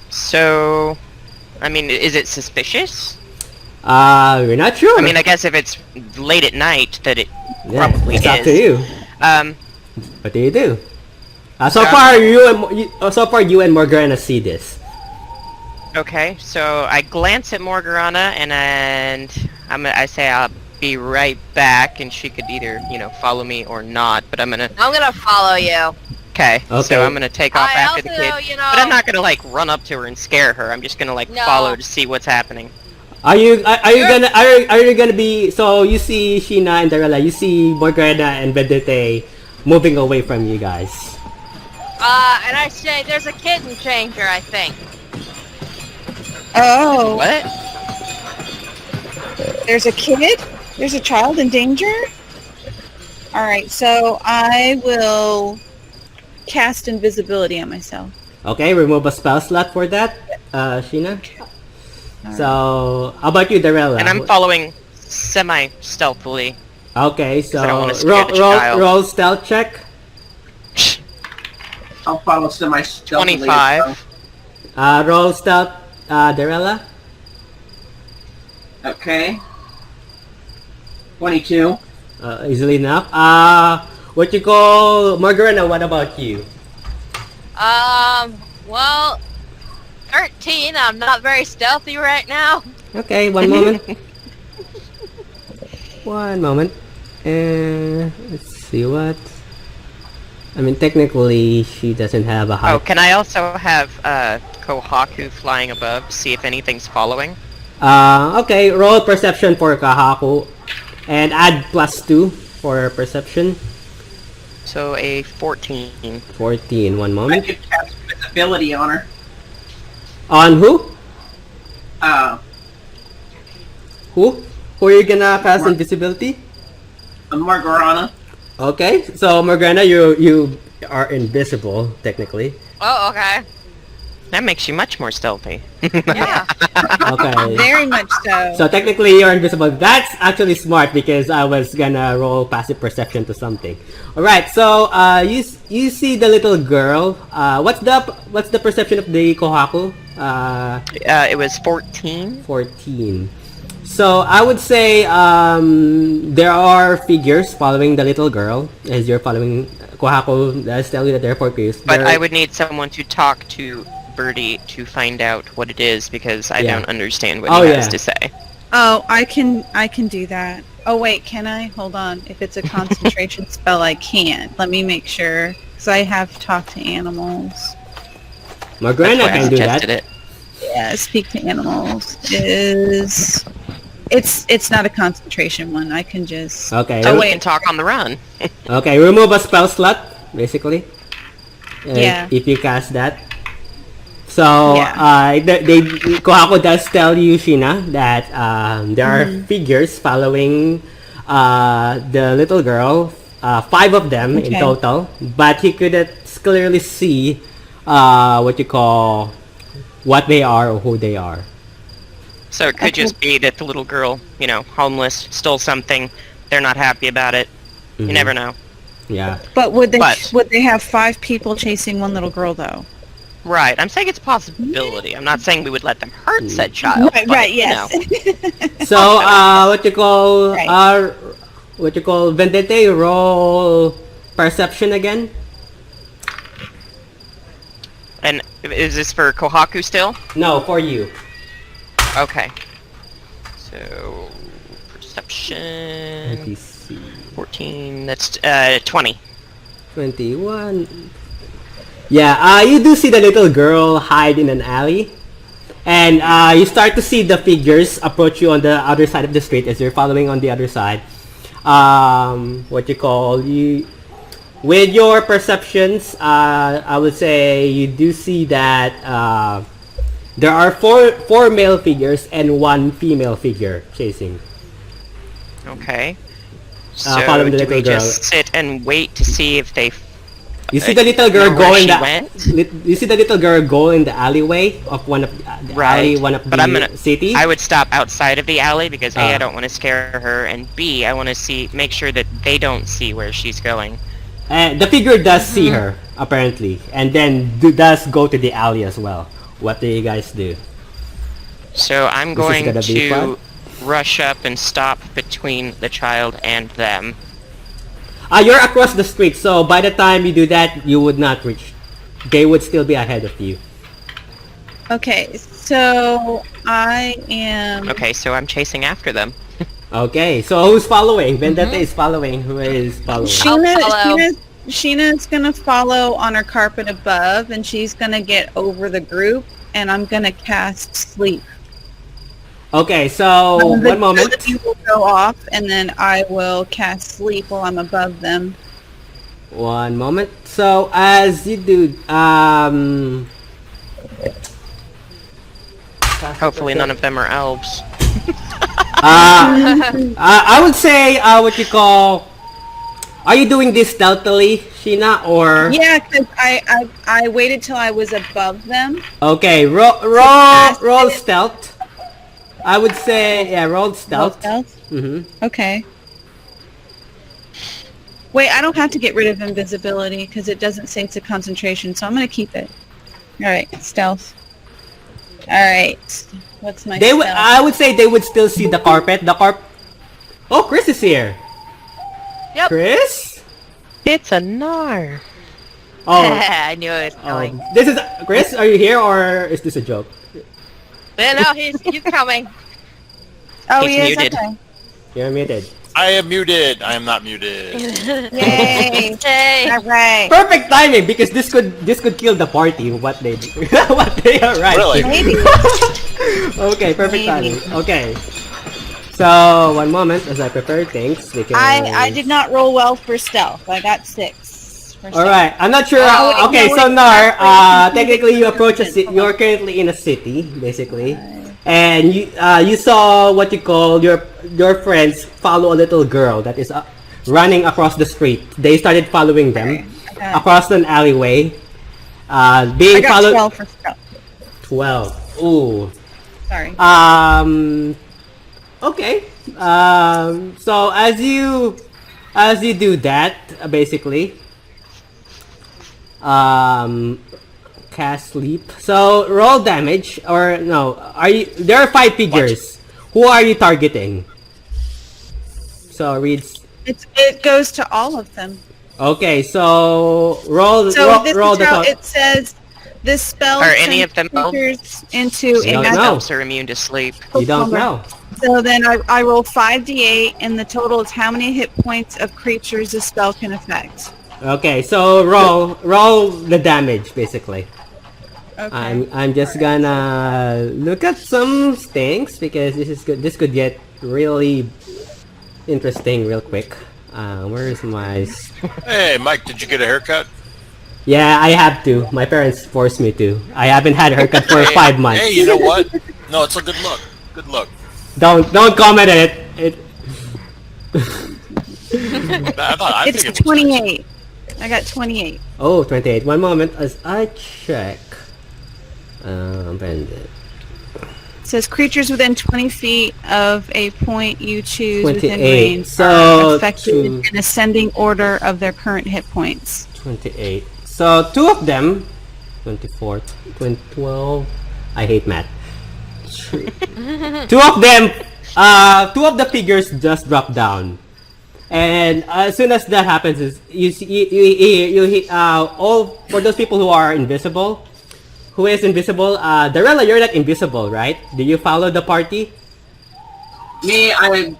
So, I mean, is it suspicious? We're not sure. I mean, I guess if it's late at night, that it probably it's is. up to you. What do you do? So far you and Morgana see this. Okay, so I glance at Morgana and I say I'll be right back, and she could either follow me or not. But I'm gonna follow you. Okay, so I'm gonna take off after the kid. Also, But I'm not gonna run up to her and scare her. I'm just gonna follow to see what's happening. Are you gonna be, so you see Sheena and Darella, you see Morgana and Vedete moving away from you guys. And I say there's a kitten changer, I think. Oh. What? There's a kid? There's a child in danger? Alright, so I will cast invisibility on myself. Okay, remove a spell slot for that, Sheena. Right. So, how about you, Darella? And I'm following semi-stealthily. Okay, so I don't wanna scare the child. roll stealth check. I'll follow semi-stealthily. 25. Roll stealth, Darella. Okay. 22. Easily enough. Margarina, what about you? Well, 13. I'm not very stealthy right now. Okay, one moment. One moment. Let's see what. I mean, technically, she doesn't have a high. Oh, can I also have Kohaku flying above to see if anything's following? Okay, roll perception for Kahaku and add +2 for perception? So a 14. 14. One I moment. could cast visibility on her. On who? Who? Who are you gonna cast invisibility? Margarana. Okay, so Morgana, you are invisible technically. Oh, okay. That makes you much more stealthy. Yeah. Okay. Very much so. So technically you're invisible. That's actually smart because I was gonna roll passive perception to something. All right. So you see the little girl. What's the perception of the Kohaku? It was 14. 14. So I would say there are figures following the little girl as you're following. Kohaku does tell you that there are 4 figures. But I would need someone to talk to Birdie to find out what it is because I don't understand what he has to say. Oh, I can do that. Oh wait, can I? Hold on. If it's a concentration spell, I can't. Let me make sure. Because I have talked to animals. Morgana That's why I can do that. suggested it. Yeah, speak to animals it's not a concentration one. I can just Okay. So we can talk on the run. Okay, remove a spell slot, basically. Yeah. If you cast that. So, Yeah. Kohaku does tell you, Sheena, that there are figures following the little girl, 5 of them in total, but he couldn't clearly see what they are or who they are. So it could just be that the little girl, homeless, stole something. They're not happy about it. You never know. Yeah. But would they have 5 people chasing one little girl though? Right. I'm saying it's a possibility. I'm not saying we would let them hurt said child. Right, yes. So, Vendette, roll perception again. And is this for Kohaku still? No, for you. Okay. So perception. Let me see. 14. That's 20. 21. Yeah, you do see the little girl hide in an alley. And you start to see the figures approach you on the other side of the street as you're following on the other side. With your perceptions, I would say you do see that there are four male figures and 1 female figure chasing. Okay. So following the do little we girl. just sit and wait to see if they... You see the little girl know go where in she went? You see the little girl go in the alleyway of one of the city. I would stop outside of the alley because A, I don't want to scare her, and B, I want to make sure that they don't see where she's going. The figure does see her apparently, and then does go to the alley as well. What do you guys do? So I'm This is going gonna be to rush up and stop between the child and them. You're across the street, so by the time you do that, you would not reach. They would still be ahead of you. Okay, so I am... Okay, so I'm chasing after them. Okay, so who's following? Vendetta is following. Who is following? Sheena's gonna follow on her carpet above, and she's gonna get over the group, and I'm gonna cast sleep. Okay, so one moment. The two will go off, and then I will cast sleep while I'm above them. One moment. So as you do, Hopefully none of them are elves. I would say are you doing this stealthily, Sheena, or? Yeah, because I waited till I was above them. Okay, roll stealth. I would say, roll stealth. Okay. Wait, I don't have to get rid of invisibility because it doesn't say it's a concentration, so I'm gonna keep it. All right, stealth. All right, what's my? Stealth? I would say they would still see the carpet. Oh, Chris is here. Yep. Chris? It's a Gnar. Oh, I knew it was coming. this is Chris. Are you here or is this a joke? No, he's coming. Oh, He's yes, muted. okay. You're muted. I am muted. I am not muted. Yay! Hey. All right. Perfect timing because this could kill the party. What they are right. Really? Maybe. Okay, perfect timing. Okay. So, one moment as I prepare things because... I did not roll well for stealth. I got 6. For stealth. Alright, I'm not sure. Oh, wait, Okay, no, so wait, Nar, that's right. technically you approach a city. You're currently in a city, basically. And you saw what you call your friends follow a little girl that is running across the street. They started following them across an alleyway. Being I got followed. 12 for stealth. 12. Ooh. Sorry. Okay. So as you do that, basically, cast sleep. So roll damage, or no? There are 5 figures. Who are you targeting? So reads. It goes to all of them. Okay, so roll. So this roll is the how top. it says. This spell Are any of them creatures into You a don't magic. know. Elves are immune to sleep. You don't know. So then I roll 5d8, and the total is how many hit points of creatures the spell can affect. Okay, so roll the damage basically. Okay. I'm just gonna look at some things because this is good. This could get really interesting real quick. Where is my? Hey, Mike, did you get a haircut? Yeah, I have to. My parents forced me to. I haven't had a haircut for 5 months. Hey, you know what? No, it's a good look. Good look. Don't comment on it. I It's think it looks 28. I got 28. Oh, 28. One moment as I check. Bandit. It says creatures within 20 feet of a point you choose within 28. range So, are affected to- in ascending order of their current hit points. 28. So 2 of them, 24, 12. I hate math. 2 of them, 2 of the figures just drop down, and as soon as that happens, is you hit all for those people who are invisible. Who is invisible? Darella, you're not invisible, right? Do you follow the party? Me, I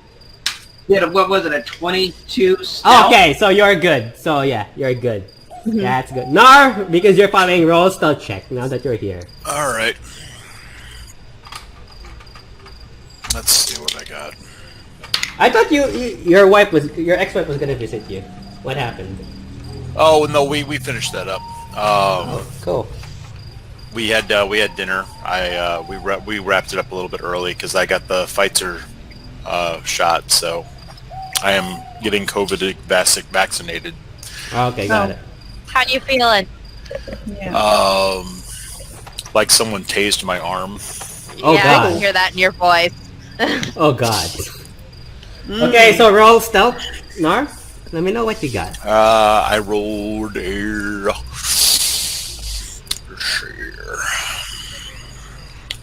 did what was it, a 22 stealth? Oh, okay, so you're good. So yeah, you're good. That's good. Nar, because you're following roll stealth check now that you're here. All right. Let's see what I got. I thought your ex-wife was gonna visit you. What happened? Oh no, we finished that up. Cool. We had dinner. We wrapped it up a little bit early because I got the Pfizer shot, so I am getting COVID vaccinated. Okay, got it. How you feeling? Yeah. Like someone tased my arm. Oh, yeah, I God. can hear that in your voice. Oh god. Okay, so roll stealth, Nar. Let me know what you got. I rolled a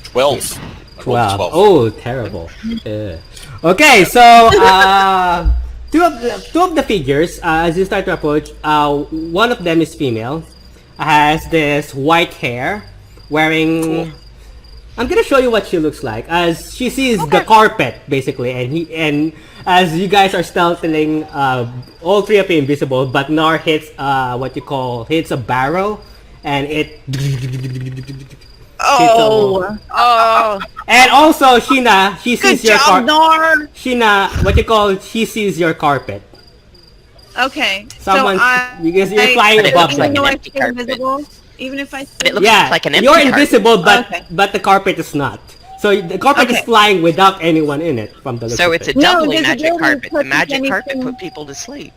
12. I rolled a 12. Oh, terrible. Okay, so two of the figures, as you start to approach, one of them is female, has this white hair, wearing. Cool. I'm gonna show you what she looks like as she sees the carpet basically, and as you guys are stealthing, all 3 of you invisible, but Nar hits hits a barrel, and it. Oh. Oh, And also Sheena, she sees Good your job, Nar. Sheena, she sees your carpet. Okay. Someone, so because you're flying But it above looks them. like even though an I empty stay carpet. invisible, even if I But it looks Yeah, like an empty you're carpet. invisible, but Okay. the carpet is not. So the carpet is Okay. flying without anyone in it. From the looks So of it's a it. No, doubly magic invisibility carpet. The puts magic carpet anything- put people to sleep.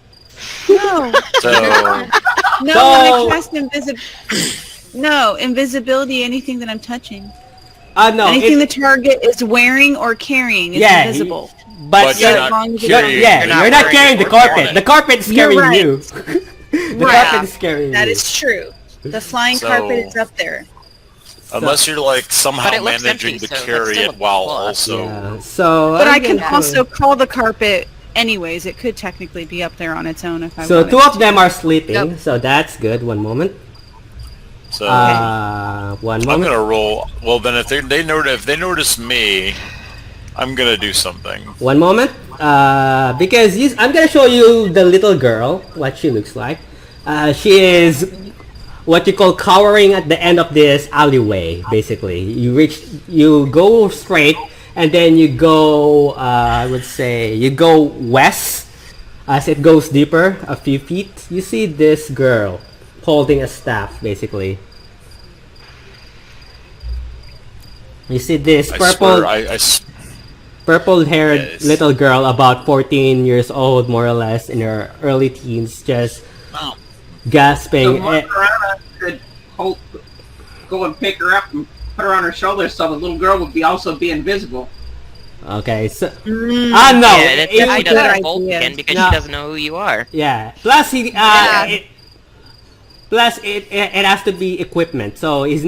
no, So no. So- When I cast invisibility. Anything that I'm touching, No, anything the it's, target is wearing or carrying is yeah, invisible. But you're, you're as not long as it's carrying. yeah, You're not you're not wearing carrying it the or carpet. on it. The carpet is You're carrying right. you. The Right. carpet is carrying That you. is true. The flying So- carpet is up there. unless you're like somehow But it looks managing empty, to so that's carry still it a while plus. also. Yeah. So But I'm I can gonna- also call the carpet anyways. It could technically be up there on its own if I So wanted. 2 of them are sleeping. Yep. So that's good. One moment. So One I'm moment. gonna roll. Well, then if they notice me, I'm gonna do something. One moment. Because I'm gonna show you the little girl, what she looks like. She is what you call cowering at the end of this alleyway. Basically, you go straight, and then you go, I would say, you go west. As it goes deeper, a few feet, you see this girl holding a staff, basically. You see this purple-haired Yes. little girl, about 14 years old, more or less, in her early teens, just So gasping. Margarana could go and pick her up and put her on her shoulder so the little girl would also be invisible. Okay, so... no! Yeah, that it- definitely good doesn't bolt idea. again because No. she doesn't know who you are. Yeah. Plus, Yeah. it has to be equipment. So he's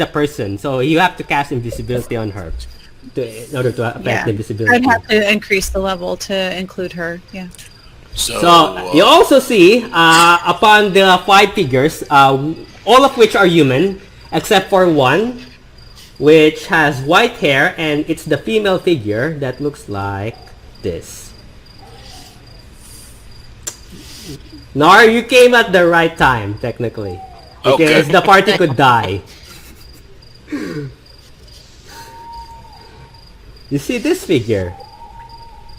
a person. So you have to cast invisibility on her in order to affect Yeah. the invisibility. I'd have to increase the level to include her. Yeah. So you also see upon the 5 figures, all of which are human, except for one, which has white hair, and it's the female figure that looks like this. Nar, you came at the right time, technically, because Okay. the party could die. You see this figure?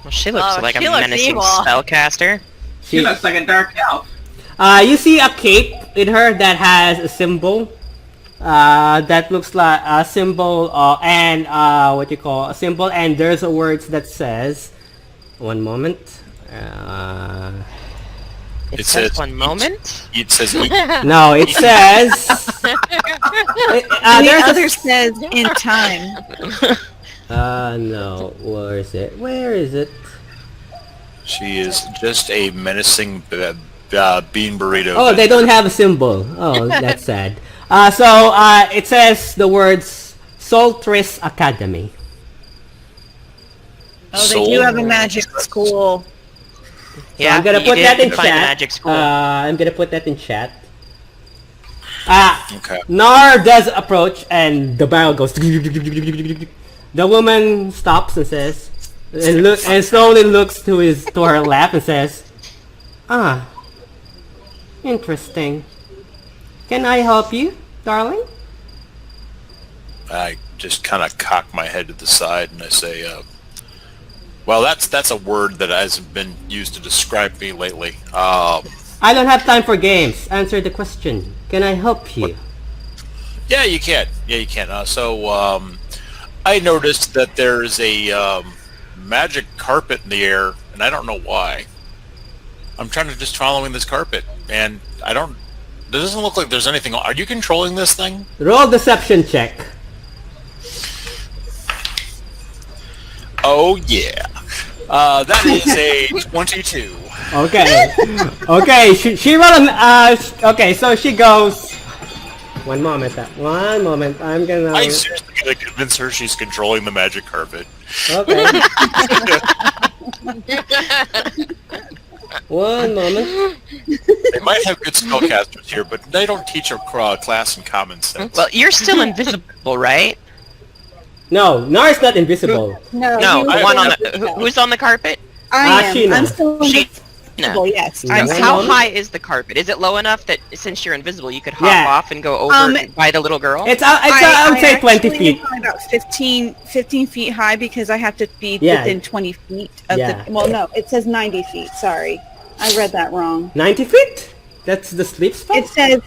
Well, she looks Oh, like a she looks menacing evil. spellcaster. She looks like a dark elf. You see a cape in her that has a symbol. That looks like a symbol and what you call a symbol, and there's a words that says, one moment. It It says says one moment. It says eat. No, it says. And the there's other says in time. no. Where is it? Where is it? She is just a menacing bean burrito. Oh, they don't have a symbol. Oh, that's sad. It says the words Soltris Academy. Oh, they do have a magic school. Yeah, I'm gonna you put did that in find a chat. magic school. I'm gonna put that in chat. Okay. Nar does approach, and the barrel goes. The woman stops and says, and slowly looks to her lap and says, "Ah, interesting. Can I help you, darling?" I just kind of cock my head to the side and I say, well, that's a word that hasn't been used to describe me lately. I don't have time for games. Answer the question. Can I help you? Yeah, you can. Yeah, you can. I noticed that there's a magic carpet in the air, and I don't know why. I'm trying to just following this carpet, and I don't. It doesn't look like there's anything. Are you controlling this thing? Roll deception check. Oh yeah. That is a 22. Okay. Okay. She rolled okay, so she goes. One moment. I'm gonna. I seriously gotta convince her she's controlling the magic carpet. Okay. One moment. They might have good spellcasters here, but they don't teach a class in common sense. Well, you're still invisible, right? No, Nar's not invisible. No, you the were one on invisible. the who's on the carpet? I am. Sheena. I'm still Sheena. invisible. Yes. No. I'm One How moment. high is the carpet? Is it low enough that since you're invisible, you could hop Yeah. off and go over Um, by the little girl? I would say 20 actually feet. am about 15 feet high because I have to be Yeah. within 20 feet of Yeah. the. Well, no, it says 90 feet. Sorry, I read that wrong. 90 feet? That's the sleep spell? It says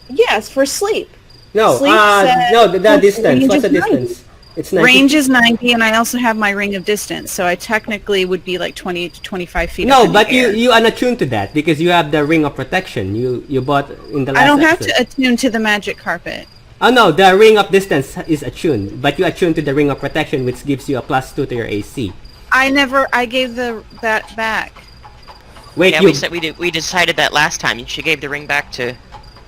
yes for sleep. No, sleep says- no, the distance. range What's the is 90. distance? It's 90 Range is 90, and I also have my ring of distance, so I technically would be like 20 to 25 feet. up No, in the but air. you unattuned to that because you have the ring of protection. You bought in the last I don't have episode. to attune to the magic carpet. Oh no, the ring of distance is attuned, but you attune to the ring of protection, which gives you a +2 to your AC. I gave that back. Wait, yeah, you... we decided that last time. She gave the ring back to.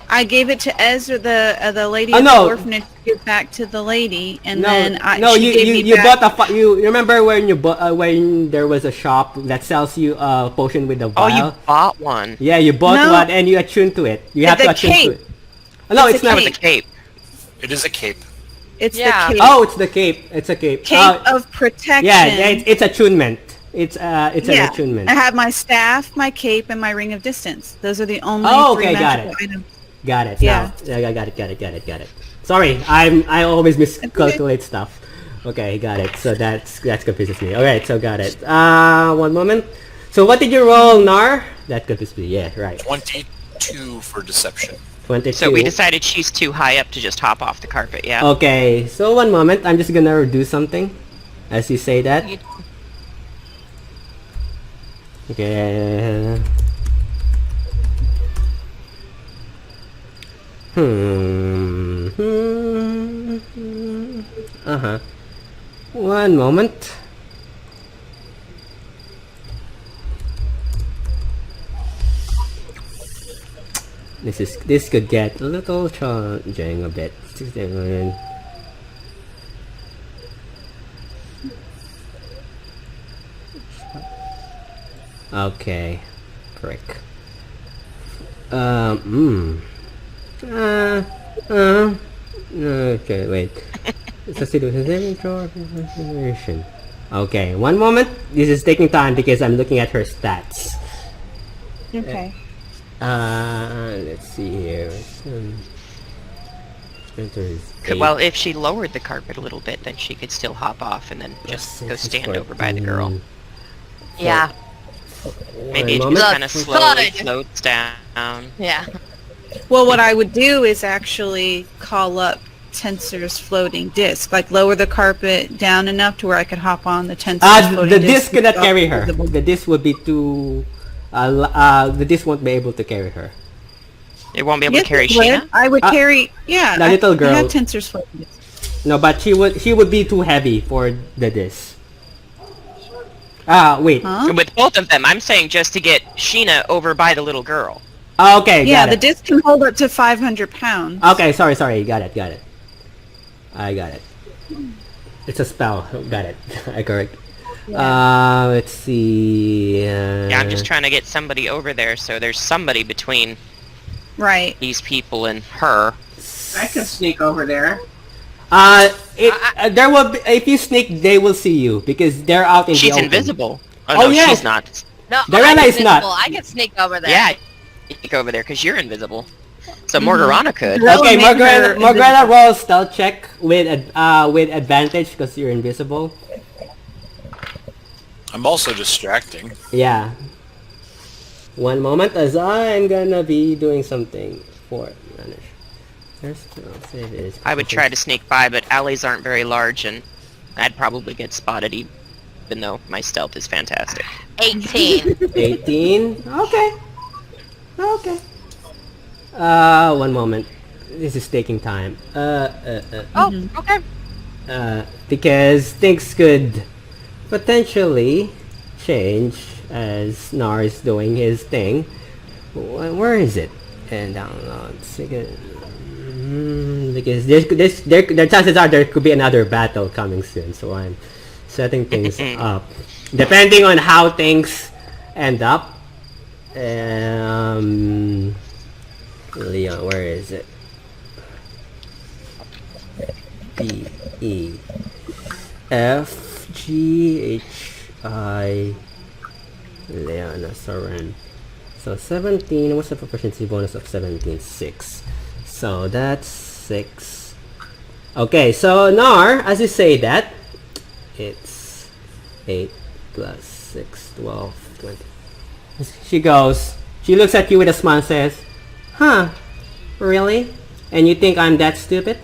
I gave it to Ezra, the lady Oh, at no. the orphanage, to give back to the lady, and No, then no, she gave me you back. bought you remember when you bought when there was a shop that sells you a potion with a Oh, vial? you bought one. Yeah, you bought No. one and you attuned to it. You have The to attune to cape. it. Oh, no, It's it's a not. With the cape. It is a cape. It's Yeah. the cape, Oh, it's the cape. It's a cape. of protection. Yeah, it's attunement. It's an attunement. I have my staff, my cape, and my ring of distance. Those are the only Oh, three okay, got magical it. items. Got it. Yeah. Now. Yeah, I got it. Sorry, I always miscalculate stuff. Okay, got it. So that's confuses me. Alright, so got it. One moment. So what did you roll, Nar? That confuses me. Yeah, right. 22 for deception. 22. So we decided she's too high up to just hop off the carpet, yeah? Okay, so one moment. I'm just gonna do something as you say that. Okay. Uh-huh. One moment. This could get a little challenging a bit. 16 million. Okay. Frick. Okay, wait. It's a situation. Okay, one moment. This is taking time because I'm looking at her stats. Okay. Let's see here. Well, if she lowered the carpet a little bit, then she could still hop off and then just go stand over by the girl. Yeah. Maybe it moment. just kind of slowly Good. floats down. Yeah. Well, what I would do is actually call up Tensor's floating disc, like lower the carpet down enough to where I could hop on the Tensor's floating the disc. disc cannot carry her. The disc would be too. The disc won't be able to carry her. It won't be able Yes, to carry it would. Sheena? I would carry. Yeah, the little girl. I had Tensor's floating disc. No, but she would be too heavy for the disc. Wait. Huh? With both of them, I'm saying just to get Sheena over by the little girl. Okay, Yeah, got the it. disc can hold up to 500 pounds. Okay, sorry. Got it. I got it. It's a spell. Got it. I correct. Let's see. Yeah, I'm just trying to get somebody over there, so there's somebody between Right. these people and her. I could sneak over there. There will be, if you sneak, they will see you because they're out in the She's open. invisible. Oh, no, yes. she's not. No, Dorella I'm is not. invisible. I can sneak over there. Yeah, you can go over there because you're invisible. So Morgana could. Dorella Okay, made her Morgana roll stealth check with advantage because you're invisible. I'm also distracting. Yeah. One moment, as I'm gonna be doing something for manage. I would try to sneak by, but alleys aren't very large, and I'd probably get spotted even though my stealth is fantastic. 18. 18. Okay. One moment. This is taking time. Oh, okay. Because things could potentially change as Nar is doing his thing. Where is it? And download. Because the chances are there could be another battle coming soon, so I'm setting things up. Depending on how things end up. Leon, where is it? B E F G H I Leona Soren. So 17, what's the proficiency bonus of 17? 6. So that's 6. Okay, so Nar, as you say that, it's 8 plus 6, 12, 20. She looks at you with a smile and says, huh, really? And you think I'm that stupid?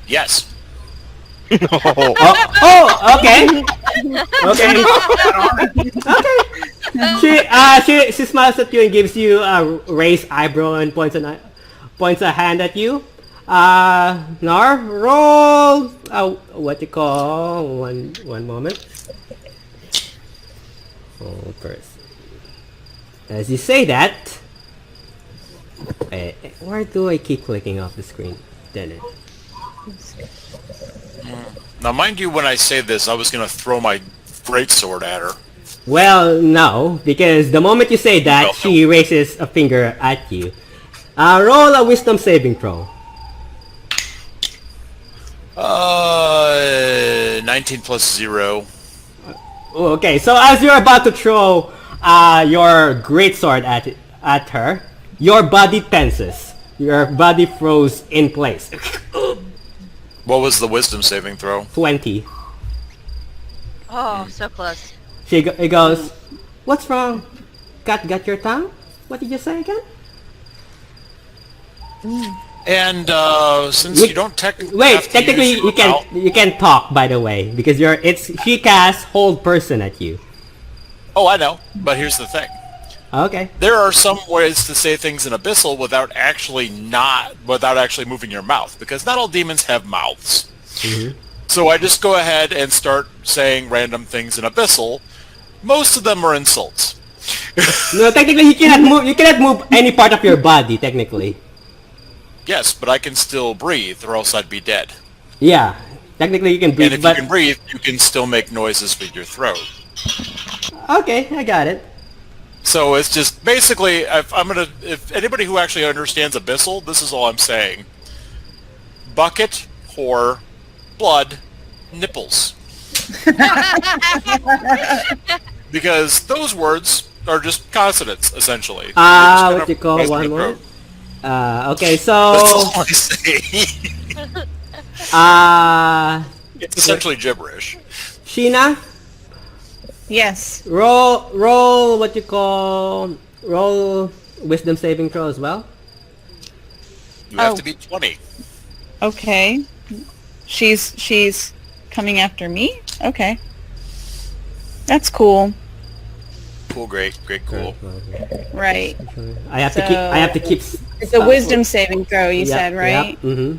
Yes. Okay. She smiles at you and gives you a raised eyebrow and points a hand at you. Nar, roll. What you call? One moment. Oh, first. As you say that, where do I keep clicking off the screen? Then it. Now, mind you, when I say this, I was going to throw my greatsword at her. Well, no, because the moment you say that, No. she raises a finger at you. Roll a wisdom saving throw. 19 plus 0. Okay, so as you're about to throw your greatsword at her, your body tenses. Your body froze in place. What was the wisdom saving throw? 20. Oh, so close. It goes, what's wrong? Got your tongue? What did you say again? And since you don't technically Wait, have to technically use your mouth- you can talk, by the way, because she casts hold person at you. Oh, I know. But here's the thing. Okay. There are some ways to say things in Abyssal without actually moving your mouth, because not all demons have mouths. Mm-hmm. So I just go ahead and start saying random things in Abyssal. Most of them are insults. No, technically you cannot move. You cannot move any part of your body. Technically. Yes, but I can still breathe, or else I'd be dead. Yeah. Technically you can breathe, And if but you can breathe, you can still make noises with your throat. okay, I got it. So it's just basically, if anybody who actually understands Abyssal, this is all I'm saying. Bucket, whore, blood, nipples. Because those words are just consonants, essentially. What you call one more? word? Okay, That's so all I say. It's essentially gibberish. Sheena, Yes. roll what you call wisdom saving throw as well. You have Oh. to be 20. Okay. She's coming after me? Okay. That's cool. Cool, great, cool. Right. I have to keep. It's a wisdom saving throw, you said, right? Mm-hmm.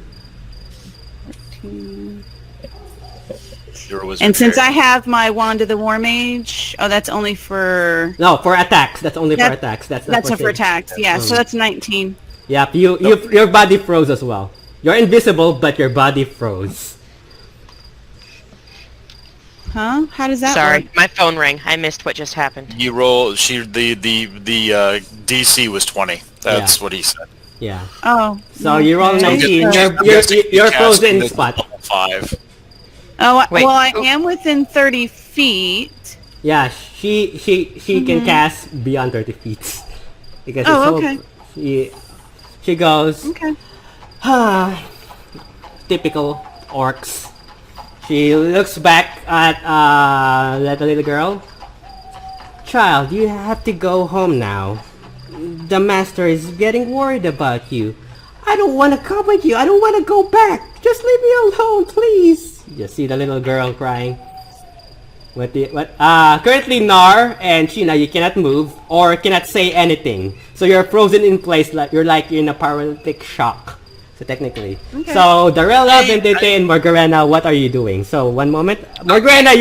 You're a wizard. And since I have my Wand of the War Mage, that's only for... No, for attacks. That's only for That- attacks. That's not That's for for things. attacks, yeah. So that's 19. Yep, your body froze as well. You're invisible, but your body froze. Huh? How does that Sorry, work? my phone rang. I missed what just happened. You roll. The DC was 20. That's what he said. Yeah. Oh. So you roll okay. 19. I'm You're guessing you cast frozen this spot. level 5. Oh, Wait. well, I am within 30 feet. Yeah, she can cast beyond 30 feet. Because Oh, it's so, she goes, Okay. typical orcs. She looks back at the little girl. Child, you have to go home now. The master is getting worried about you. I don't want to come with you. I don't want to go back. Just leave me alone, please. You see the little girl crying. Currently Nar and Sheena, you cannot move or cannot say anything. So you're frozen in place, like you're in a paralytic shock. So technically. Okay. So Darella, Vendete, and Morgana, what are you doing? So one moment. Morgana,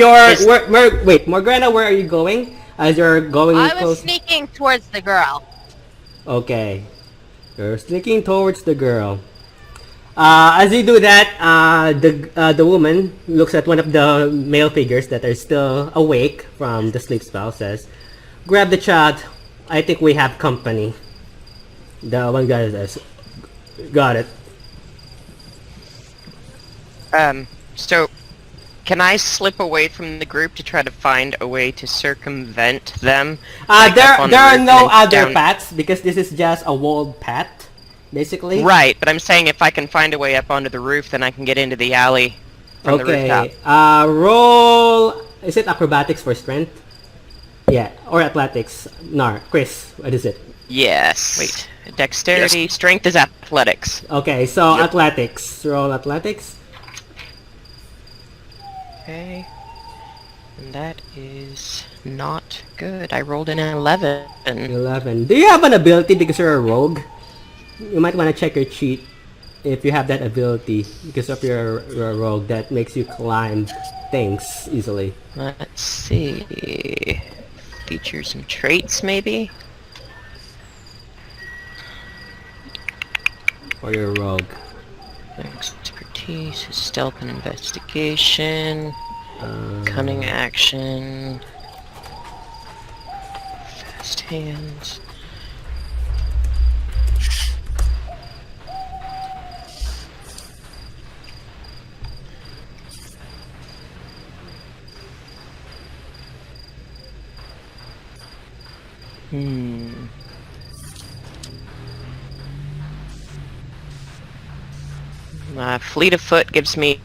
Morgana, where are you going? As you're going I close. was sneaking towards the girl. Okay. You're sneaking towards the girl. As you do that, the woman looks at one of the male figures that are still awake from the sleep spell, says, "Grab the child. I think we have company." The one guy says, "Got it." So, can I slip away from the group to try to find a way to circumvent them? Like up on the There are roof no and other down- paths because this is just a walled path, basically. Right, but I'm saying if I can find a way up onto the roof, then I can get into the alley from the rooftop. Okay. Roll. Is it acrobatics for strength? Yeah, or athletics. Chris, what is it? Yes. Wait. Dexterity, strength is athletics. Okay, so athletics. Roll athletics. Okay. And that is not good. I rolled an 11. 11. Do you have an ability because you're a rogue? You might want to check your cheat if you have that ability because of you're a rogue that makes you climb things easily. Let's see. Features and traits, maybe? Or you're a rogue. Expertise, stealth and investigation, cunning action, fast hands. Fleet of foot gives me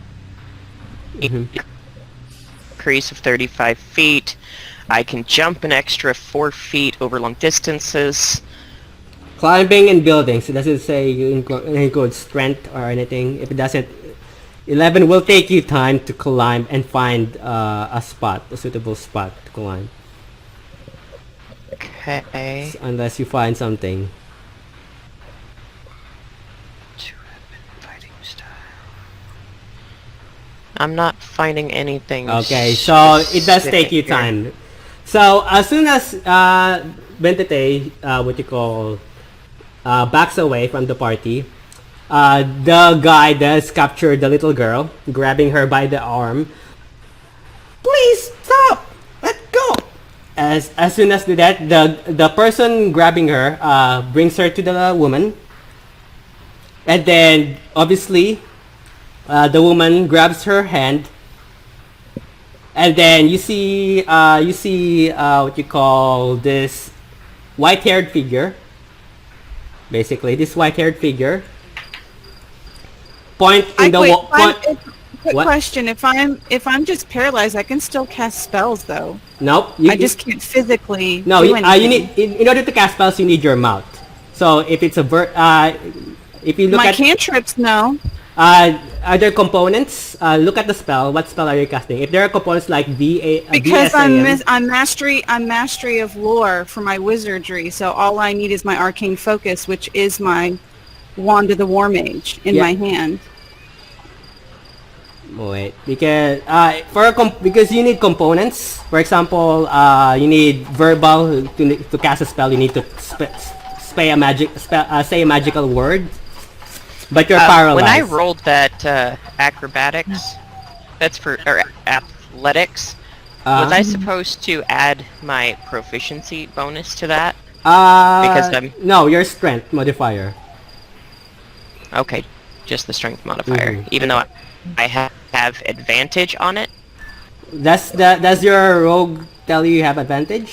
increase of 35 feet. I can jump an extra 4 feet over long distances. Climbing and buildings. It doesn't say you include strength or anything. If it doesn't, 11 will take you time to climb and find a suitable spot to climb. Okay. Unless you find something. Fighting style. I'm not finding anything. Okay, so it does take you specific here. time. So as soon as Bentate, backs away from the party, the guy does capture the little girl, grabbing her by the arm. Please stop! Let go! As soon as do that, the person grabbing her brings her to the woman, and then obviously the woman grabs her hand, and then you see what you call this white-haired figure. Basically, this white-haired figure point in the wall. Quick What? question: If I'm just paralyzed, I can still cast spells though. Nope. I just can't physically. No, do you anything. need in order to cast spells, you need your mouth. So if it's if you look My at cantrips, no. other components, look at the spell. What spell are you casting? If there are components like Because VSAM, I'm mastery of lore for my wizardry, so all I need is my arcane focus, which is my wand of the war mage in Yeah. my hand. wait, because because you need components. For example, you need verbal to cast a spell. You need to say a magical word. But you're paralyzed. When I rolled that acrobatics, that's for athletics. Was I supposed to add my proficiency bonus to that? Because I'm no, your strength modifier. okay, just the strength modifier. Mhm. Even though I have advantage on it. Does your rogue tell you have advantage?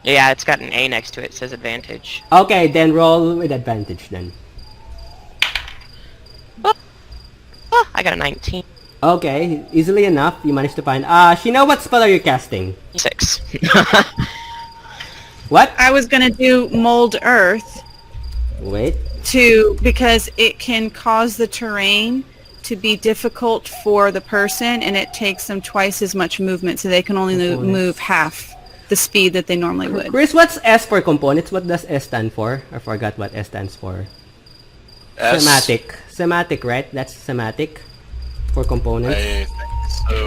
Yeah, it's got an A next to it. It says advantage. Okay, then roll with advantage then. Oh, I got a 19. Okay, easily enough, you managed to find. Shino, what spell are you casting? 6. What? I was gonna do mold earth Wait. because it can cause the terrain to be difficult for the person, and it takes them twice as much movement, so they can only move half the speed that they normally would. Chris, what's S for components? What does S stand for? I forgot what S stands for. S, Thematic. Thematic, right? That's thematic for components. I think so.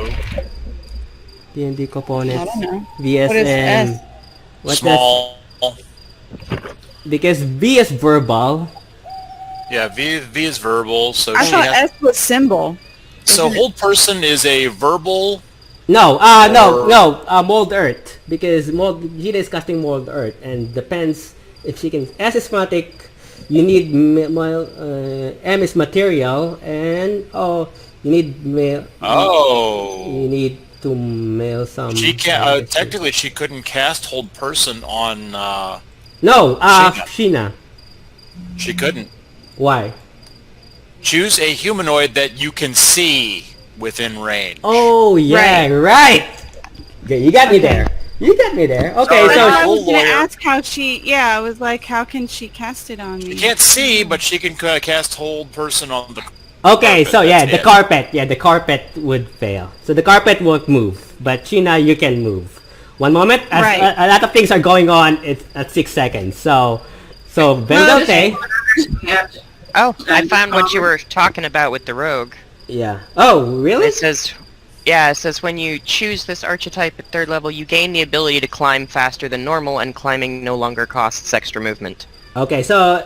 DnD components. I don't know. VSM. What is S? What Small. because V is verbal. Yeah, V is verbal, so I she thought has, S was symbol. so hold person is a verbal. No, mold earth, because Gina is casting mold earth, and depends if she can. S is thematic. You need M is material, and you need mail. Oh. You need to mail some. She can't. Technically, she couldn't cast hold person on. No, Sheena. Sheena. She couldn't. Why? Choose a humanoid that you can see within range. Oh yeah, right. Okay, you got me there. You got me there. Okay, Sorry. so I was gonna lawyer. ask how she. Yeah, I was like, how can she cast it on me? You can't see, but she can cast hold person on the. okay, carpet, so yeah, that's the it. carpet. Yeah, the carpet would fail. So the carpet won't move, but Sheena, you can move. One moment, as Right. a lot of things are going on. It's at 6 seconds. So Bendote. Yes. Oh, I found what you were talking about with the rogue. Yeah. Oh, really? It says when you choose this archetype at 3rd level, you gain the ability to climb faster than normal, and climbing no longer costs extra movement. Okay, so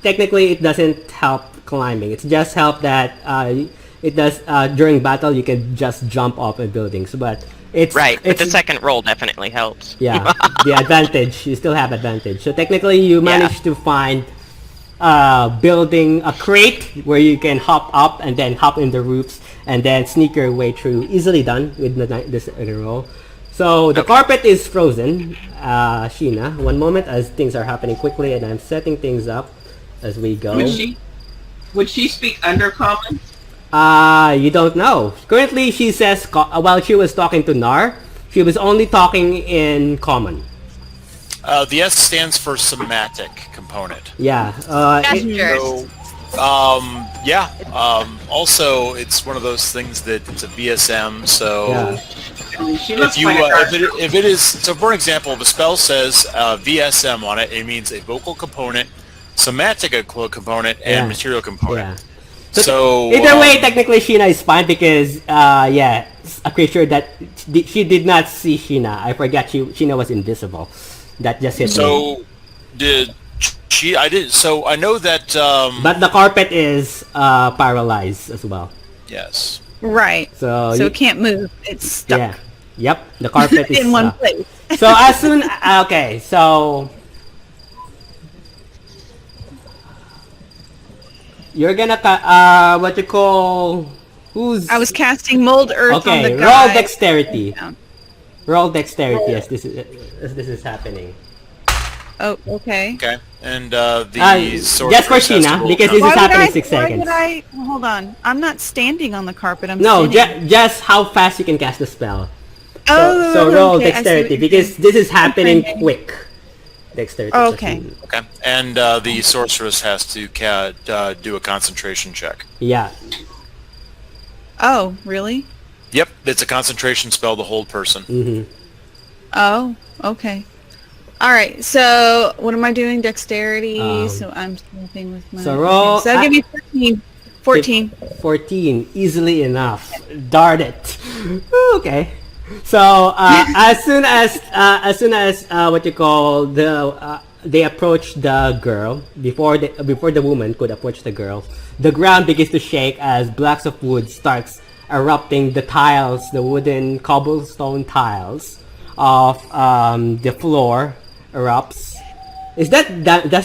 technically it doesn't help climbing. It's just help that it does during battle you can just jump off of buildings, but it's Right, but it's, the second roll definitely helps. yeah, the advantage, you still have advantage. So technically you managed to find building a crate where you can hop up and then hop in the roofs and then sneak your way through. Easily done with this roll. So the carpet is frozen. Sheena, one moment as things are happening quickly, and I'm setting things up as we go. Would she speak Undercommon? You don't know. Currently, she says while she was talking to Nar, she was only talking in common. The S stands for somatic component. Yeah. Gestures. So, yeah. Also, it's one of those things that it's a VSM. So, Yeah. She looks if you like a if it is, so for example, if a spell says VSM on it, it means a vocal component, somatic component, and Yeah. material component. Yeah. So Either way, technically Sheena is fine because, yeah, I'm pretty sure that she did not see Sheena. I forgot Sheena was invisible. That just hit me. So did she? I did. So I know that. But the carpet is paralyzed as well. Yes. Right. So It can't move. It's stuck yeah. Yep. The carpet is in one stuck. place. So as soon okay, so you're gonna what you call who's I was casting mold earth on the okay? guy. Roll dexterity. Down. Roll dexterity as this is happening. Oh, okay. Okay. And Uh, the sorceress just for has to Sheena roll because con- this is happening 6 why seconds. did I? Hold on. I'm not standing on the carpet. I'm No, sitting. just how fast you can cast the spell. Oh, So roll okay, I see what dexterity you're because saying. this is happening Okay. quick. Dexterity. Oh, okay. Okay. And the sorceress has to do a concentration check. Yeah. Oh, really? Yep. It's a concentration spell to hold person. Mm-hmm. Oh, okay. All right. So what am I doing? Dexterity. So I'm sleeping with my. so roll- So I'll give you 14. 14. 14, easily enough. Darn it. Okay. So as soon as what you call they approach the girl before the woman could approach the girl, the ground begins to shake as blocks of wood starts erupting the tiles, the wooden cobblestone tiles of the floor erupts. Does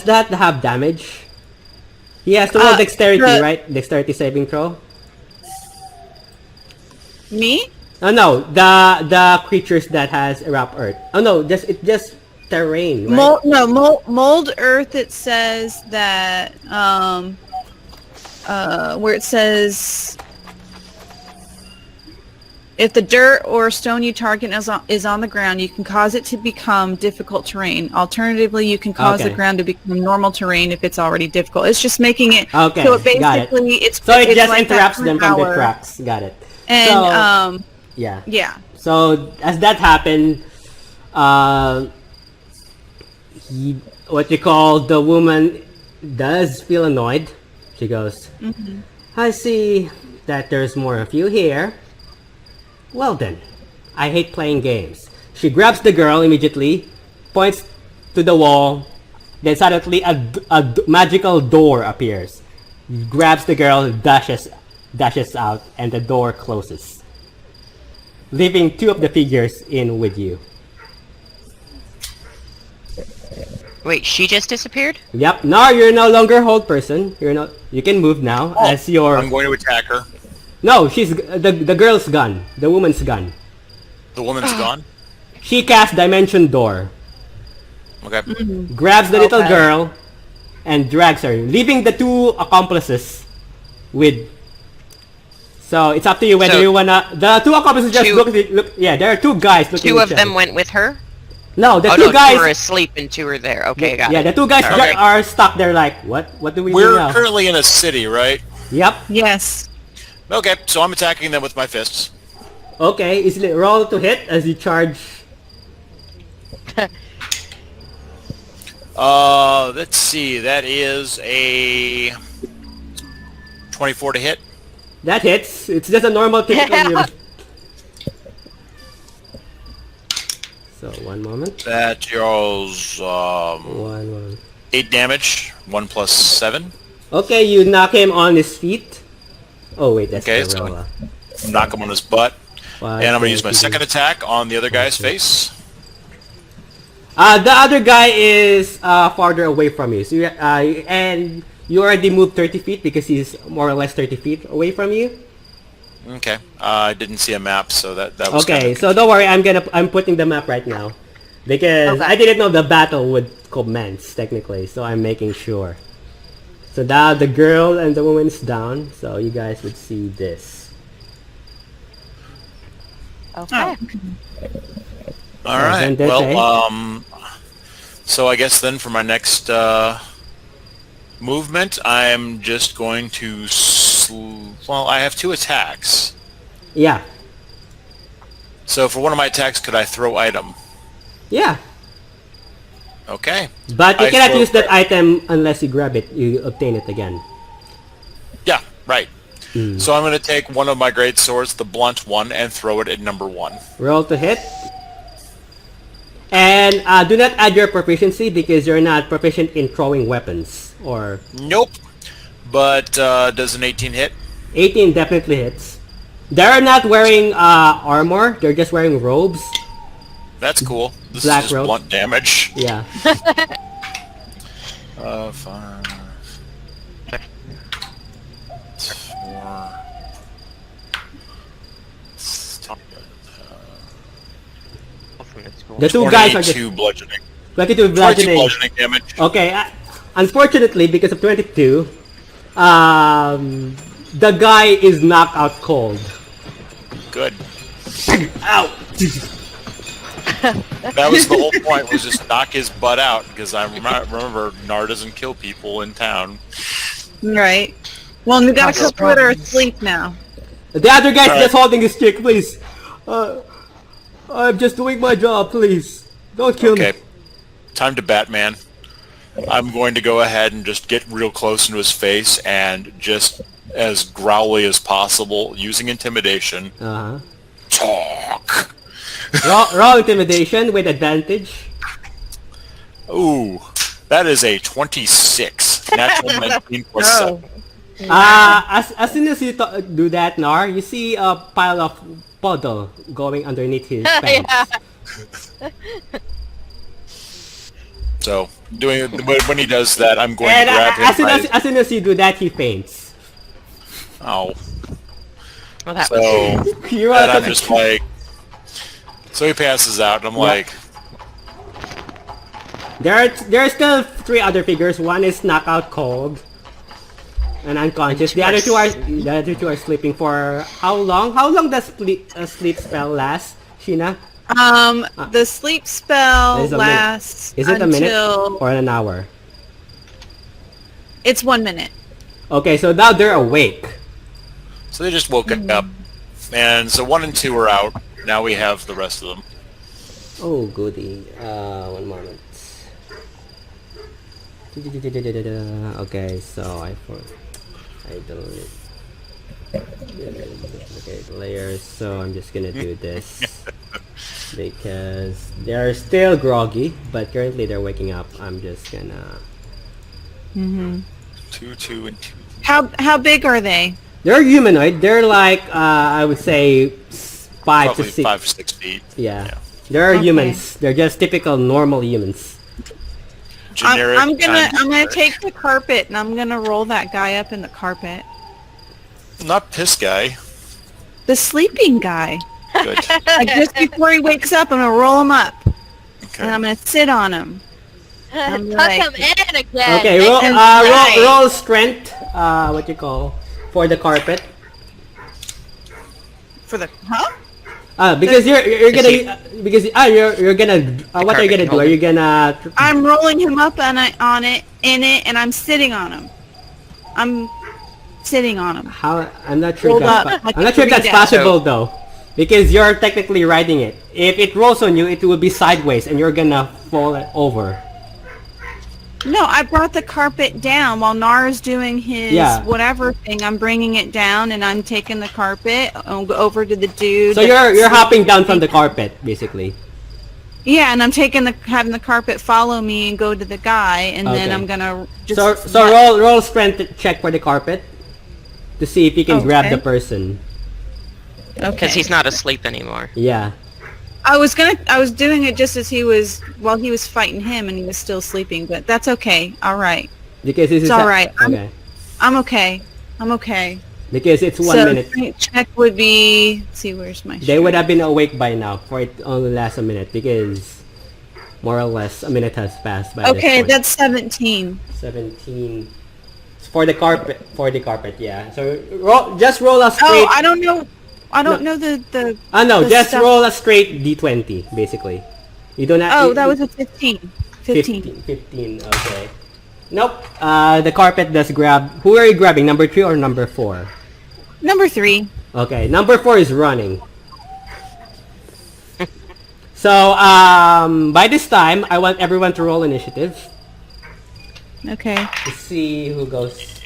that have damage? He has to roll dexterity, right? Dexterity saving throw. Me? Oh no, the creatures that has erupt earth. Oh no, it's just terrain, right? Mold earth. It says that where it says if the dirt or stone you target is on the ground, you can cause it to become difficult terrain. Alternatively, you can cause the Okay. ground to become normal terrain if it's already difficult. It's just making it Okay, so it got it. basically it's So it it's just like that interrupts for them an from their hour. tracks. Got it. And So, yeah. yeah. So as that happened, what you call the woman does feel annoyed. She goes, I see that there's more of you here. Well then, I hate playing games. She grabs the girl immediately, points to the wall, then suddenly a magical door appears. Grabs the girl, dashes out, and the door closes, leaving two of the figures in with you. Wait, she just disappeared? Yep. Now you're no longer hold person. You can move now as your. I'm going to attack her. No, she's the girl's gone. The woman's gone. The woman's gone. She casts dimension door, Okay. grabs the little Okay. girl, and drags her, leaving the two accomplices with. So it's up to you whether So, you wanna. The two accomplices just two- look. Yeah, there are two guys looking. Two at of each them other. went with her? No, the Oh two no, guys. two were asleep and two were there. Okay, got Yeah, it. the two guys Okay. are stuck there. Like, what? What do we do We're now? currently in a city, right? Yep. Yes. Okay, so I'm attacking them with my fists. Okay, easily roll to hit as you charge. Let's see. That is a 24 to hit. That hits. It's just a normal typical. So 1 moment. That deals 1. 8 damage. 1 plus 7. Okay, you knock him on his feet. Oh wait, that's Okay, the so- roll. Knock him on his butt. Five, And I'm going to use my 10, second attack on the other guy's face. The other guy is farther away from you. So and you already moved 30 feet because he's more or less 30 feet away from you. Okay. I didn't see a map, so that was Okay, kinda- so don't worry. I'm putting the map right now because Okay. I didn't know the battle would commence technically. So I'm making sure. So now the girl and the woman is down, so you guys would see this. Okay. All right. then that's Well, so I guess then for my next movement, I'm just going to. Well, I have 2 attacks. Yeah. So for one of my attacks, could I throw item? Yeah. Okay. But you I cannot throw use that right- item unless you grab it. You obtain it again. Yeah, right. So I'm going to take one of my great swords, the blunt one, and throw it at number 1. Roll to hit. And do not add your proficiency because you're not proficient in throwing weapons. Or Nope. But does an 18 hit? 18 definitely hits. They're not wearing armor. They're just wearing robes. That's cool. This Black is just robe. blunt damage. Yeah. 5, 4. From the school. The 2 guys are just 22 bludgeoning. 22 22 bludgeoning. bludgeoning damage. Okay, unfortunately, because of 22, the guy is knocked out cold. Good. Ow! That was the whole point, was just knock his butt out, because I remember Nar doesn't kill people in town. Right. Well, we got a How's couple that are problems? asleep now. The other guy's Alright. just holding his chick, please. I'm just doing my job, please. Don't kill Okay. me. Time to Batman. I'm going to go ahead and just get real close into his face and just as growly as possible, using intimidation, Uh-huh. talk. Roll intimidation with advantage. Ooh, that is a 26. Natural 19 plus 7. As soon as you do that, Nar, you see a pile of puddle going underneath his pants. Yeah. So, when he does that, I'm going And to grab him. as soon as you do that, he faints. Oh. Well, that So, was You're and welcome. I'm just like... So he passes out, and I'm like... There are still 3 other figures. One is knockout cold and unconscious. The other two are sleeping for how long? How long does sleep spell last, Sheena? The sleep spell Is a minute. lasts Is it a minute until or an hour? it's 1 minute. Okay, so now they're awake. So they just woke up. And so 1 and 2 are out. Now we have the rest of them. Oh, goody. One moment. Okay, so I delete. Okay, layers. So I'm just gonna do this because they're still groggy, but currently they're waking up. I'm just gonna. 2, 2, and 2. How big are they? They're humanoid. They're like I would say 5 to Probably 6. 5 or 6 feet. Yeah. They're Okay. humans. They're just typical normal humans. Generic. I'm gonna generic. take the carpet and I'm gonna roll that guy up in the carpet. Not piss guy. The sleeping guy. Good. Like just before he wakes up, I'm gonna roll him up Okay. and I'm gonna sit on him. I'm Tuck like- him in again. Okay, Make roll, him nice. roll strength. What you call for the carpet. For the huh? Because you're gonna you're gonna what are you gonna do? Are you gonna I'm rolling him up on it, in it, and I'm sitting on him. I'm sitting on him. how? I'm not sure. Rolled That's up, like I'm not sure if a that's three-deck. possible though, because you're technically riding it. If it rolls on you, it will be sideways, and you're gonna fall over. No, I brought the carpet down while Nar's doing his Yeah. whatever thing. I'm bringing it down and I'm taking the carpet over to the dude. So you're hopping down from the carpet, basically. Yeah, and I'm having the carpet follow me and go to the guy, and then Okay. I'm gonna just. So roll strength check for the carpet to see if you can grab Okay. the person. Okay. because he's not asleep anymore. Yeah. I was doing it just as while he was fighting him, and he was still sleeping. But that's okay. All right. Because this is It's all right. Okay. I'm okay. I'm okay. Because it's 1 so minute. strength check would be. Let's see, where's my? They would have been awake by now, for it only lasts a minute because more or less a minute has passed by this Okay, point. that's 17. 17. For the carpet. For the carpet, yeah. So just roll a straight. Oh, I don't know. I don't know the. No, the just stuff. roll a straight d20, basically. You don't have. Oh, that was a 15. 15. 15, okay. Nope. The carpet does grab. Who are you grabbing? Number 3 or number 4? Number 3. Okay, number 4 is running. So, by this time, I want everyone to roll initiative Okay. to see who goes.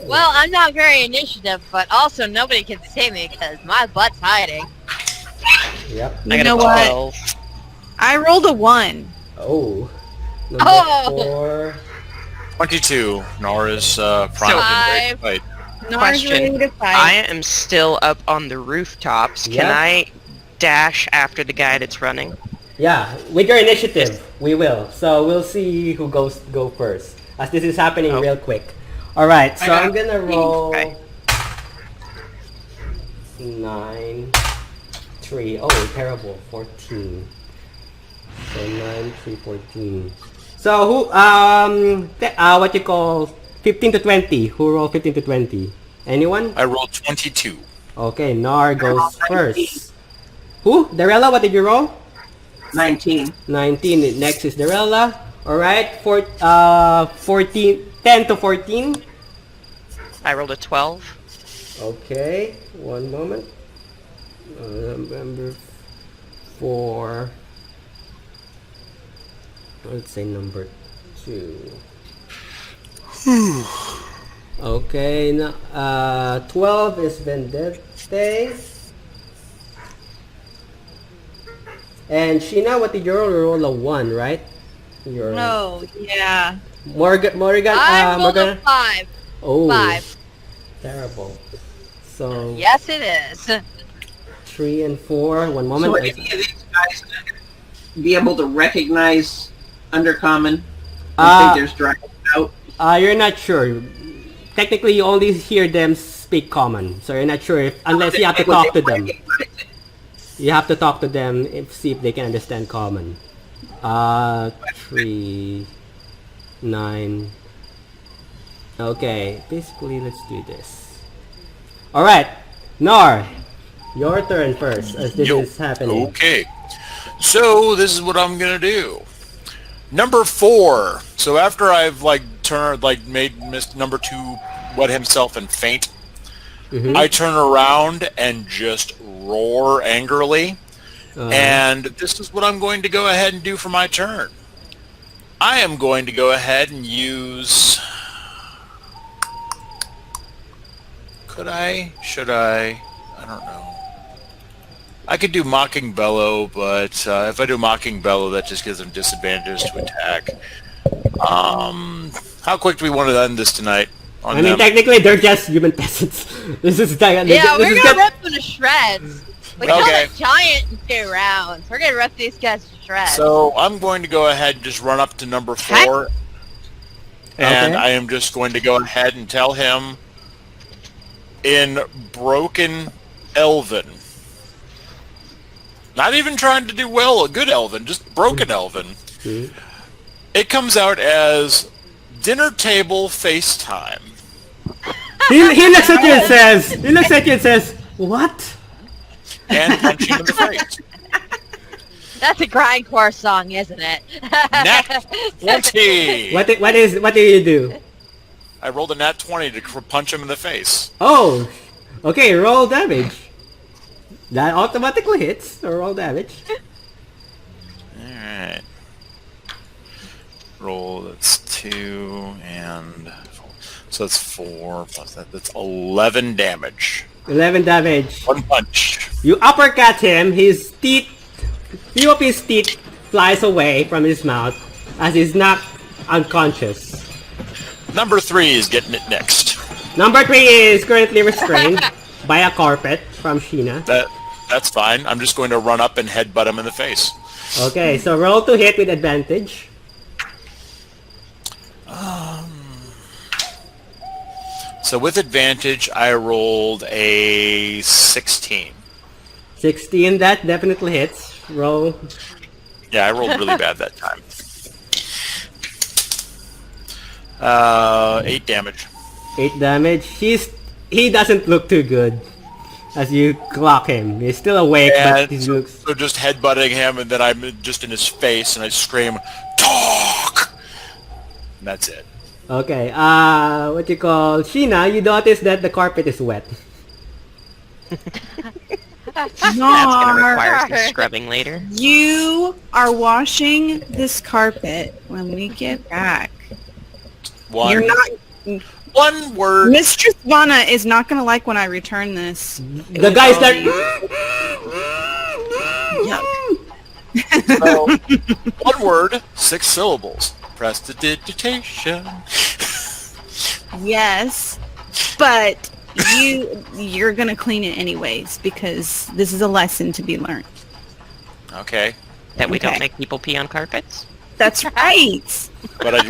Well, I'm not very initiative, but also nobody can see me because my butt's hiding. Yep. I You got know a what? 12. I rolled a 1. Oh. Number Oh. 4. 22. Nora's primed and ready to fight. Nara's ready to fight. I am still up on the rooftops. Can Yeah. I dash after the guy that's running? Yeah, with your initiative, we will. So we'll see who go first, as this is happening real quick. All right, so I'm gonna roll Okay. 9, 3. Oh, terrible. 14. So 9, 3, 14. So who what you call 15 to 20? Who roll 15 to 20? Anyone? I rolled 22. Okay, Nar goes first. Who? Darella, what did you roll? 19. 19. Next is Darella. Alright, 14, 10 to 14. I rolled a 12. Okay, one moment. Number 4. Let's say number 2. Okay, 12 is Vendette. And Sheena, what did you roll? You roll a 1, right? Your No, yeah. Morgan, I rolled Morgan. a 5. Oh, 5. terrible. So Yes, it is. 3 and 4. One moment. So any of these guys be able to recognize Undercommon? I think there's dragons out. You're not sure. Technically, you only hear them speak common, so you're not sure if unless you have to talk to them. You have to talk to them see if they can understand common. 3, 9. Okay, basically, let's do this. All right, Nar, your turn first, as this is happening. Okay. So this is what I'm gonna do. Number 4. So after I've made number 2 wet himself and faint, I turn around and just roar angrily. And this is what I'm going to go ahead and do for my turn. I am going to go ahead and use... Could I? Should I? I don't know. I could do Mocking Bellow, but if I do Mocking Bellow, that just gives them disadvantage to attack. How quick do we want to end this tonight? On I mean, them? technically, they're just human peasants. This is Yeah, we're gonna rip them to shreds. We killed Okay. a giant in 2 rounds. We're gonna rip these guys to shreds. So I'm going to go ahead and just run up to number 4, and Okay. I am just going to go ahead and tell him in broken Elven. Not even trying to do a good Elven, just broken Elven. It comes out as dinner table FaceTime. He looks at you and says, "What?" And punch him in the face. That's a grindcore song, isn't it? Nat 20! What do you do? I rolled a nat 20 to punch him in the face. Oh, okay. Roll damage. That automatically hits. So roll damage. Alright. Roll, that's 2, and... So that's 4 plus that. That's 11 damage. 11 damage. 1 punch. You uppercut him. His teeth, few of his teeth flies away from his mouth as he's knocked unconscious. Number 3 is getting it next. Number 3 is currently restrained by a carpet from Sheena. That's fine. I'm just going to run up and headbutt him in the face. Okay, so roll to hit with advantage. So with advantage, I rolled a 16. 16, that definitely hits. Roll. Yeah, I rolled really bad that time. 8 damage. 8 damage. He doesn't look too good as you clock him. He's still awake, but And he so, looks... so just headbutting him, and then I'm just in his face, and I scream, "Talk!" And that's it. Okay, what you call... Sheena, you notice that the carpet is wet. That's gonna require some scrubbing later. You are washing this carpet when we get back. You're not... One word. Mistress Vana is not going to like when I return this. The guys that... Yuck. So, one word, 6 syllables. Prestidigitation. Yes, but you're going to clean it anyways because this is a lesson to be learned. Okay, That we Okay. don't make people pee on carpets? That's right. but I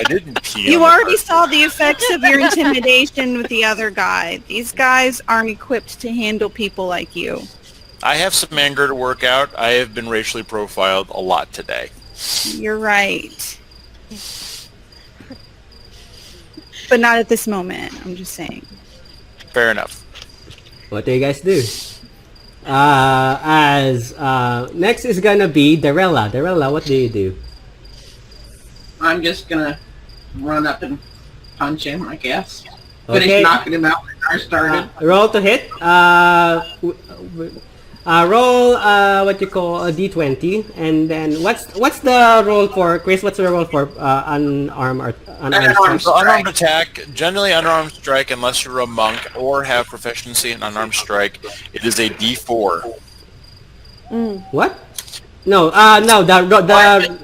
didn't pee. You on the already carpet. saw the effects of your intimidation with the other guy. These guys aren't equipped to handle people like you. I have some anger to work out. I have been racially profiled a lot today. You're right. But not at this moment, I'm just saying. Fair enough. What do you guys do? Next is gonna be Darella. Darella, what do you do? I'm just gonna run up and punch him, I guess. Okay. Finish knocking him out when I started. Roll to hit. Roll what you call a d20, and then what's the roll for Chris? What's the roll for unarmed Unarmed. So unarmed attack, generally unarmed strike, unless you're a monk or have proficiency in unarmed strike, it is a D4. What? No, no. The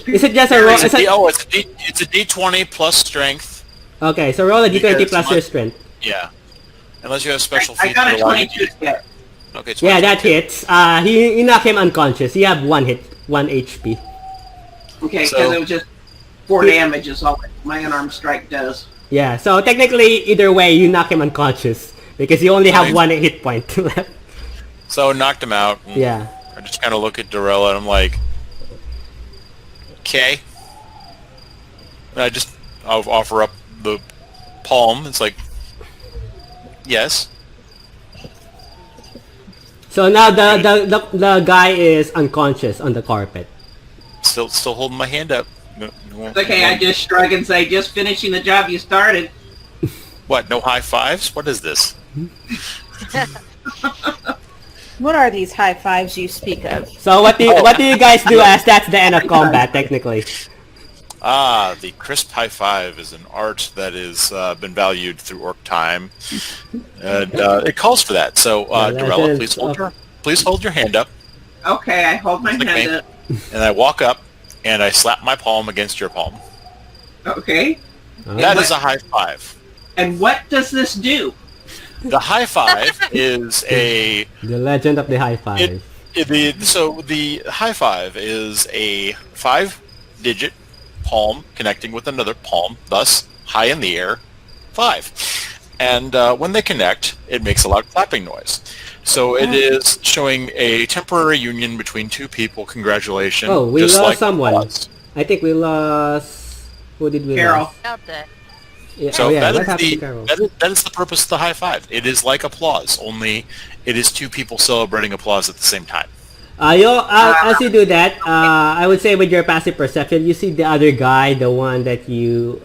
is it just a roll? It's a D20 plus strength. Okay, so roll a d20 Because plus my- your strength. Yeah. Unless you have special I feats got that a allow you 22 to- hit. Okay, Yeah, 22. that hits. He knocked him unconscious. You have 1 hit, 1 HP. Okay, because So- it was just 4 damage is all my unarmed strike does. Yeah, so technically, either way, you knock him unconscious because you only have Nice. 1 hit point left. So knocked him out. and Yeah. I just kind of look at Darella and I'm like, okay. And I'll offer up the palm. It's like, yes. So now the guy is unconscious on the carpet. Still holding my hand up. It's okay, I just shrug and say, just finishing the job you started. What? No high fives? What is this? What are these high fives you speak of? So what do you guys do as that's the end of combat technically? Ah, the crisp high five is an art that has been valued through orc time, and it calls for that. So, Darella, please hold your hand up, Okay, I hold my Just like hand me. up. and I walk up and I slap my palm against your palm. Okay. That is a high five. And what does this do? The high five is a The legend of the high five. so the high five is a 5-digit palm connecting with another palm, thus high in the air, 5. And when they connect, it makes a loud clapping noise. So it is showing a temporary union between two people. Congratulations. Oh, we just lost like someone. applause. I think we lost. Who did we Carol. lose? Out there. Yeah, So oh yeah, that what is happened the to Carol? that is the purpose of the high five. It is like applause, only it is two people celebrating applause at the same time. As you do that, I would say with your passive perception, you see the other guy, the one that you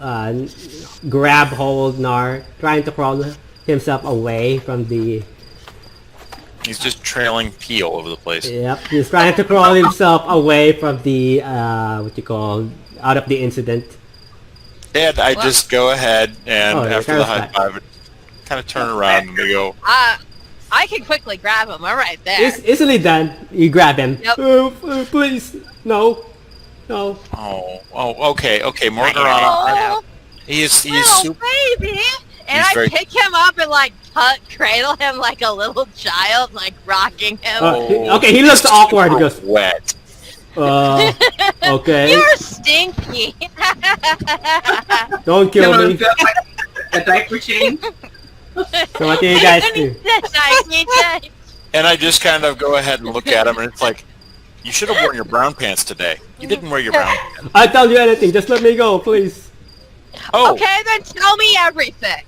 grab hold, trying to crawl himself away from the... He's just trailing pee all over the place. Yep, he's trying to crawl himself away from the, out of the incident. And I just go ahead and Oh, yeah, after the Carol's high back. five, kind of turn around and we go, I can quickly grab him. I'm right there. It's easily done. You grab him. Yep. Please, no. okay, Morgarana. Oh, He's little super. baby. And He's I very- pick him up and like cradle him like a little child, like rocking him. Okay, he looks awkward. He goes, wet. okay. You're stinky. Don't kill Killing me. him just like a diaper change. So what do you guys do? And I just kind of go ahead and look at him, and it's like, you should have worn your brown pants today. You didn't wear your brown pants. I'll tell you anything. Just let me go, please. Oh, Okay, then tell me everything.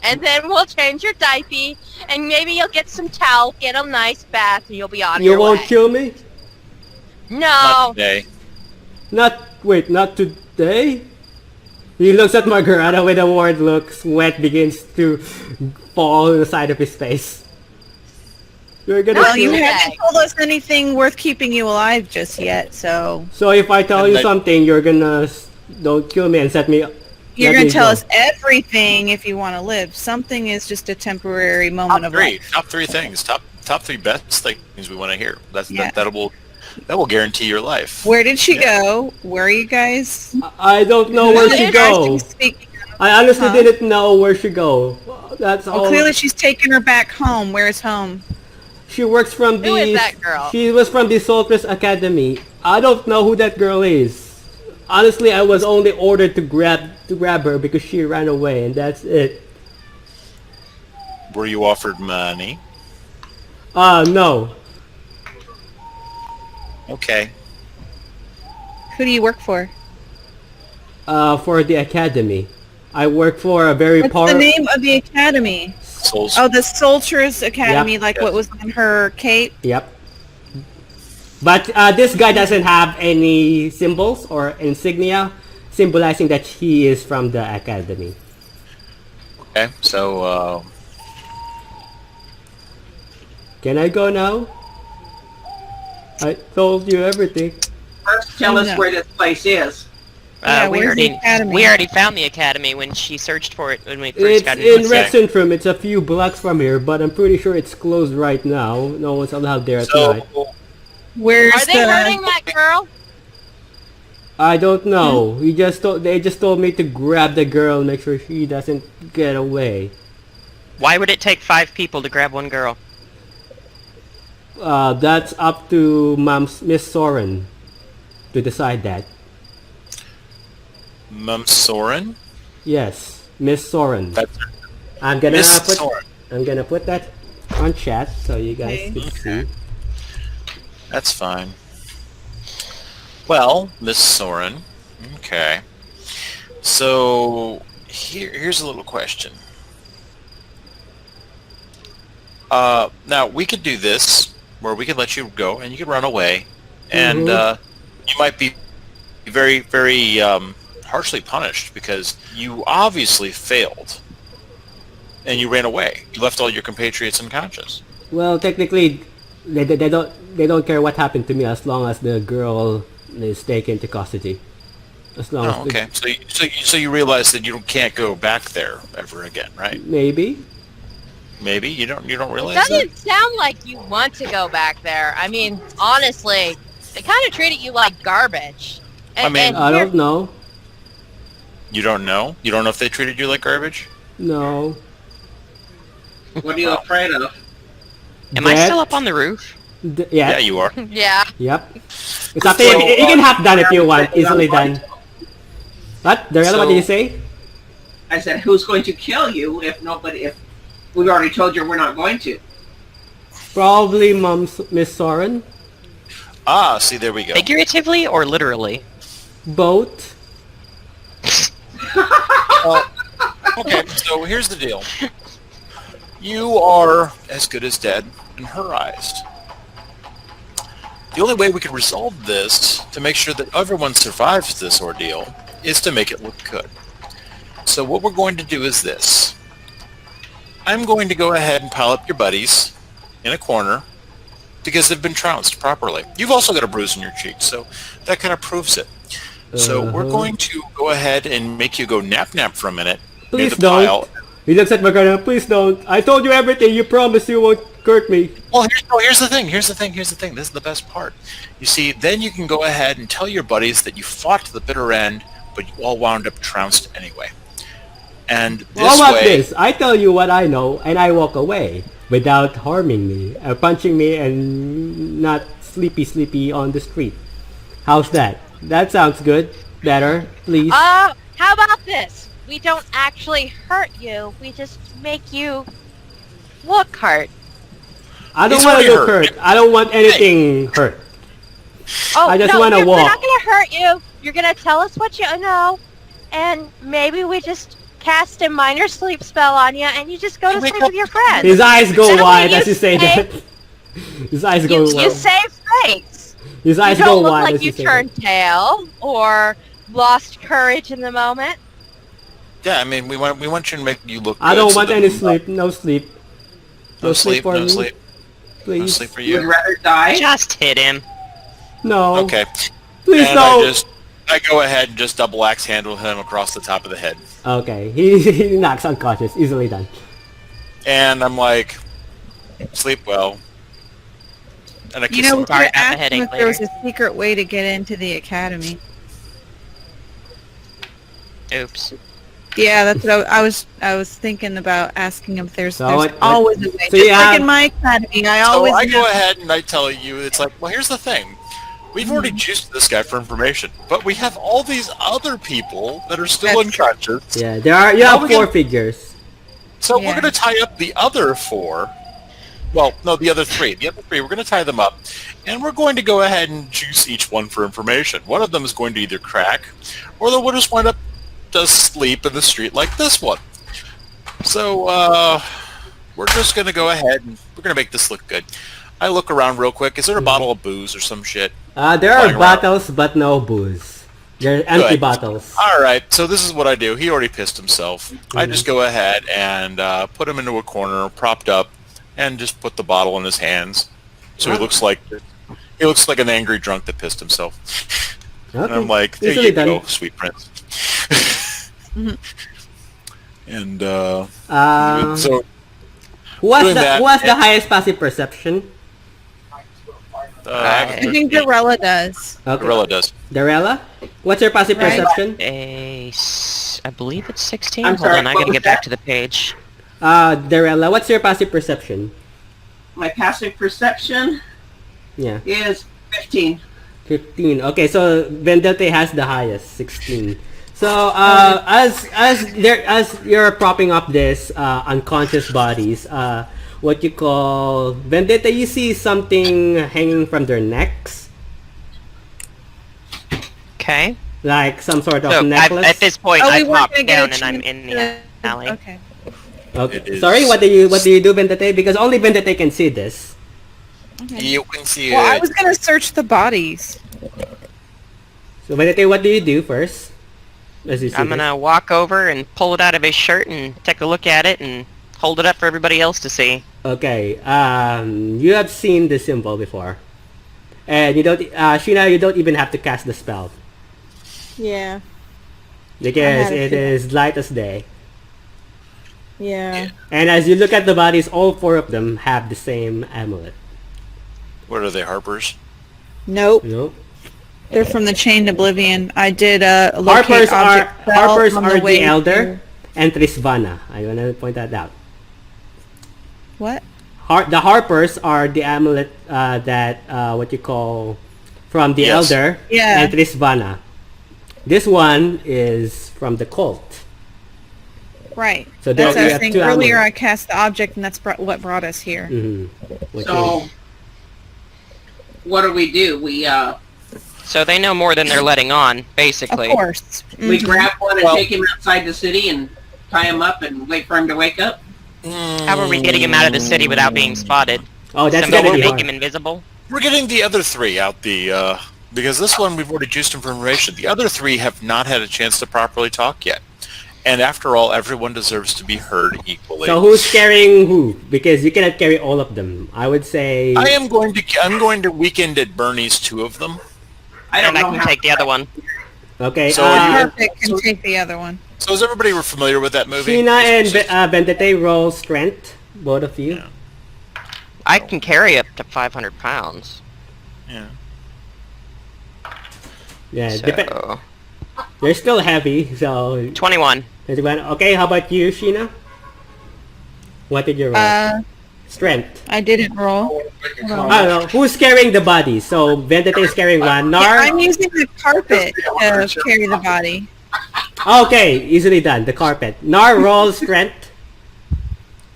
And then we'll change your diaper, and maybe you'll get some towel, get a nice bath, and you'll be on You your won't way. kill me? not No. today. Not today? He looks at Margarita with a worried look. Sweat begins to fall on the side of his face. You're gonna Well, kill you me? haven't told us anything worth keeping you alive just yet, so So if I tell And you I- something, you're gonna don't kill me and set me. you're let gonna me tell go. us everything if you want to live. Something is just a temporary moment of life. Top three things. Top three best things we want to hear. Yeah. That will guarantee your life. Where did she go? Where are you guys? I don't know where she go. Speaking of, I honestly Huh? didn't know where she go. That's all. well, clearly she's taking her back home. Where's home? She works from the. Who is that girl? She was from the Solstice Academy. I don't know who that girl is. Honestly, I was only ordered to grab her because she ran away, and that's it. Were you offered money? No. Okay. Who do you work for? For the academy. I work for a very What's the powerful. name of the academy? Souls. Oh, the Soldiers Academy, Yep. like what was on her cape. Yep. But this guy doesn't have any symbols or insignia symbolizing that he is from the academy. Okay. So Can I go now? I told you everything. First, tell us No. where this place is. Yeah, we where's the already academy? we already found the academy when she searched for it when we first It's got in into it. Rexxentrum. It's a few blocks from here, but I'm pretty sure it's closed right now. No one's allowed there at so night. Where's Are they hurting that girl? I don't know. They just told me to grab the girl, make sure she doesn't get away. Why would it take 5 people to grab one girl? That's up to Miss Soren to decide that. Mum Soren. Yes, Miss Soren. That's I'm gonna Miss put Soren. I'm gonna put that on chat so you guys Okay. can Okay. see. That's fine. Well, Miss Soren. Okay. So here's a little question. Now we could do this where we could let you go and you could run away, and you might be very, very harshly punished because you obviously failed and you ran away. You left all your compatriots unconscious. Well, technically, they don't care what happened to me as long as the girl is taken into custody. As long Oh, as the- okay. So you realize that you can't go back there ever again, right? maybe. Maybe you don't It realize that. doesn't sound like you want to go back there. I mean, honestly, they kind of treated you like garbage. And, I mean- and I here- don't know. You don't know? You don't know if they treated you like garbage? No. What are you afraid of? Am I still That- up on the roof? Yeah. Yeah, you are. Yeah. Yep. It's up to you. You can have done if you want. Easily done. What? Darrell, what did you say? I said, who's going to kill you if we already told you we're not going to? Probably Miss Soren. Ah, see, there we go. Figuratively or literally? Both. Okay, so here's the deal. You are as good as dead in her eyes. The only way we can resolve this to make sure that everyone survives this ordeal is to make it look good. So what we're going to do is this. I'm going to go ahead and pile up your buddies in a corner because they've been trounced properly. You've also got a bruise in your cheek, so that kind of proves it. So we're going to go ahead and make you go nap for a minute near Please the don't. pile. He looks at Magana. Please don't. I told you everything. You promised you won't hurt me. Well, here's the thing. This is the best part. You see, then you can go ahead and tell your buddies that you fought to the bitter end, but you all wound up trounced anyway. And this How about way, this? I tell you what I know, and I walk away without harming me, punching me, and not sleepy on the street. How's that? That sounds good. Better, please. How about this? We don't actually hurt you. We just make you look hurt. I don't He's want to already look hurt. hurt. I don't want anything hurt. Oh, I just no, wanna we're walk. not gonna hurt you. You're gonna tell us what you know, and maybe we just cast a minor sleep spell on you, and you just go to Wake sleep up. with your friends. His eyes go That way wide you as you say save- that. His eyes go You wide. save face. His You eyes go don't look wide like as you you say turned tail or lost courage in the moment. Yeah, I mean, we want you to make you look. I good don't so want that any we- sleep. No sleep. No sleep. for No me, sleep. No Please. sleep for You would you. rather die? Just hit him. No. Okay. Please And no. I go ahead and just double axe handle him across the top of the head, Okay. He knocks unconscious. Easily done. and I'm like, sleep well. And I kiss You know, him. we could Sorry, have I have a asked him headache if there was later. a secret way to get into the academy. Oops. Yeah, that's what I was thinking about asking him if there's So what- always a way. so Just you like have- in my academy, I So always I go know- ahead and I tell you, it's like, well, here's the thing. We've already juiced this guy for information, but we have all these other people that are still That's- unconscious. Yeah, you How have we 4 gonna- figures. So Yeah. we're going to tie up the other 4. Well, no, the other 3. The other 3, we're going to tie them up, and we're going to go ahead and juice each one for information. One of them is going to either crack, or they'll just wind up just sleep in the street like this one. So, we're just going to go ahead and we're going to make this look good. I look around real quick. Is there a bottle of booze or some shit? There are Flying around. bottles, but no booze. They're empty Good. bottles. All right, so this is what I do. He already pissed himself. I just go ahead and put him into a corner, propped up, and just put the bottle in his hands. So he looks like an angry drunk that pissed himself. Okay. And I'm like, there Easily you done. go, sweet prince. And so Who has doing the that, who has the and- highest passive perception? I think Gorilla does. Okay. Gorilla does. Darella? What's your passive Right. perception? I believe it's 16. I'm Hold sorry, on, I what gotta was get back that? to the page. Darella, what's your passive perception? My passive perception Yeah, is 15. 15. Okay, so Vendette has the highest, 16. So as you're propping up this unconscious bodies, what you call Vendetta, you see something hanging from their necks, Okay. like some sort of So necklace. at this point, Oh, we I weren't popped gonna get a down and I'm chance in the to- alley. Okay. Okay. It is- Sorry, what do you do, Vendette? Because only Vendette can see this. You can see Well, I it. was gonna search the bodies. So Vendette, what do you do first? As you see I'm gonna walk over and pull it out of his shirt and take a look at it and hold it up for everybody else to see. this? Okay. You have seen the symbol before, and you don't. Sheena, you don't even have to cast the spell Yeah. because had a it feeling. is light as day. Yeah. And as you look at the bodies, all 4 of them have the same amulet. What are they, Harpers? Nope. You know? They're from the Chained Oblivion. I did locate Harpers are object spell Harpers on are the way elder and Trisvana. I want to point that out. to- What? The Harpers are the amulet that what you call from the Yes. elder Yeah. and Trisvana. This one is from the cult. Right. So That's there what I you was have saying. 2 Earlier I amulets. cast the object and that's what brought us here. So, what do? We So they know more than they're letting on, Of basically. course. we Mhm. grab one and Well- take him outside the city and tie him up and wait for him to wake up? How are we getting him out of the city without being spotted? Oh, that's Somebody gonna be make hard. him invisible? We're getting the other 3 out the because this one we've already juiced him for information. The other 3 have not had a chance to properly talk yet. And after all, everyone deserves to be heard equally. So who's carrying who? Because you cannot carry all of them. I would say. I'm going to weekend at Bernie's 2 of them. I don't And I know can how. take the other one. Okay. So are you- Perfect. Can take the other one. So is everybody familiar with that movie? Sheena and Vendette roll strength, both of you. Yeah. I can carry up to 500 pounds. Yeah. Yeah, So, they're still heavy, so 21. okay. How about you, Sheena? What did you roll? Strength. I didn't roll. I don't know. Who's carrying the body? So Vendetta is carrying one. Yeah, Nar. I'm using the carpet to carry the body. Okay, easily done. The carpet. Nar rolls strength.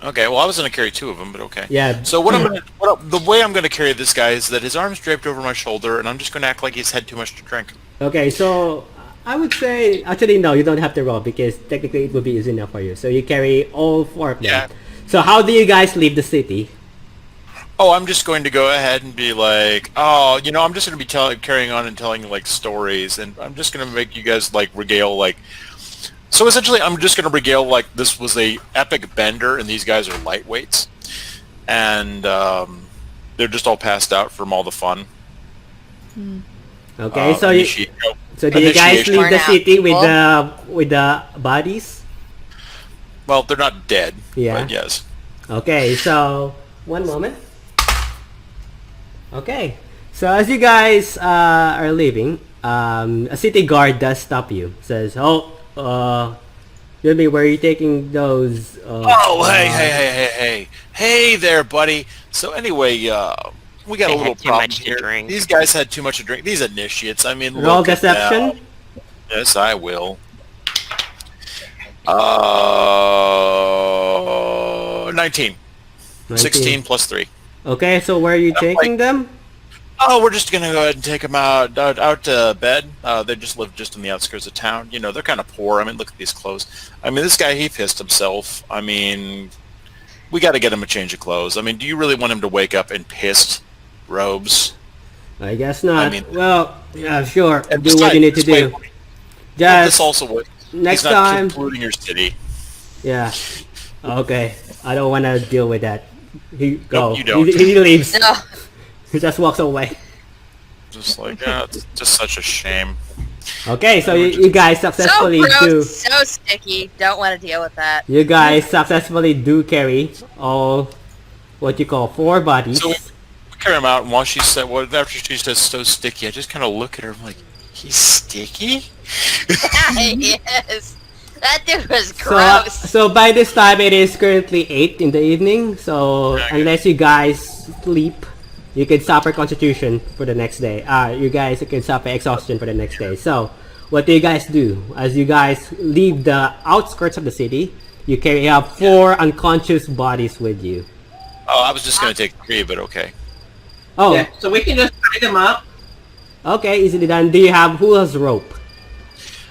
Okay, well I was going to carry 2 of them, but okay. Yeah. So the way I'm going to carry this guy is that his arm's draped over my shoulder, and I'm just going to act like he's had too much to drink. Okay, so I would say actually no, you don't have to roll because technically it would be easy enough for you. So you carry all 4 of them. Yeah. So how do you guys leave the city? Oh, I'm just going to go ahead and be like, oh, you know, I'm just going to be carrying on and telling like stories, and I'm just going to make you guys like regale like. So essentially, I'm just going to regale like this was a epic bender, and these guys are lightweights, and they're just all passed out from all the fun. Okay, so do you guys initiation. leave the Torn city out with the bodies? Well, they're not dead. Yeah. But yes. Okay, so one moment. Okay, so as you guys are leaving, a city guard does stop you. Says, "Oh, Jimmy, where are you taking those?" Oh, hey there, buddy. So anyway, we got They a little had too problem much to here. drink. These guys had too much to drink. These initiates. I mean, Roll look at deception. them. Yes, I will. 19. 16 plus 3. Okay, so where are you taking them? Oh, we're just gonna go ahead and take them out to bed. They just live just in the outskirts of town. You know, they're kind of poor. I mean, look at these clothes. I mean, this guy, he pissed himself. I mean, we got to get him a change of clothes. I mean, do you really want him to wake up in pissed robes? I guess not. I mean- well, yeah, sure. And Do what you need to do. Well, Just this also would. next He's not time. polluting your city. Yeah. Okay. I don't want to deal with that. He Nope, you don't. He leaves. No. He just walks away. Just like, it's just such a shame. Okay, so you guys So successfully gross, do. so sticky. Don't want to deal with that. You guys successfully do carry all what you call 4 bodies. So we carry him out, and while she said, well, after she says so sticky, I just kind of look at her. I'm like, he's sticky? Yes. That dude was So, gross. so by this time it is currently 8 in the evening. So Okay. unless you guys sleep, you can suffer constitution for the next day. You guys can suffer exhaustion for the next day. So what do you guys do? As you guys leave the outskirts of the city, you carry up 4 unconscious bodies with you. Oh, I was just going to take 3, but okay. Oh, Yeah, so we can just tie them up. okay, easily done. Do you have who has rope?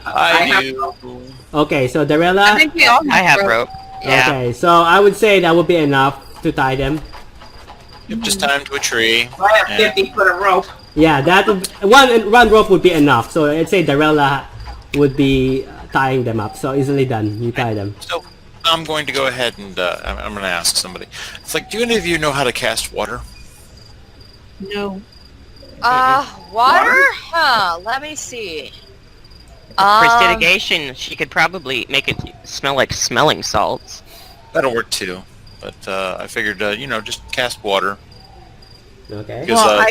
I have do. Okay, so I Darella. think we all I have rope. rope. Yeah. Okay, so I would say that would be enough to tie them. Yep, just tie him to a tree. I have and- 50 foot of rope. Yeah, that would, one rope would be enough. So I'd say Darella would be tying them up. So easily done. You tie them. So I'm going to go ahead and I'm going to ask somebody. It's like, do any of you know how to cast water? No. Water? Huh, let me see. Prestidigitation, she could probably make it smell like smelling salts. That'll work too. But I figured, just cast water. Okay. Because, Well,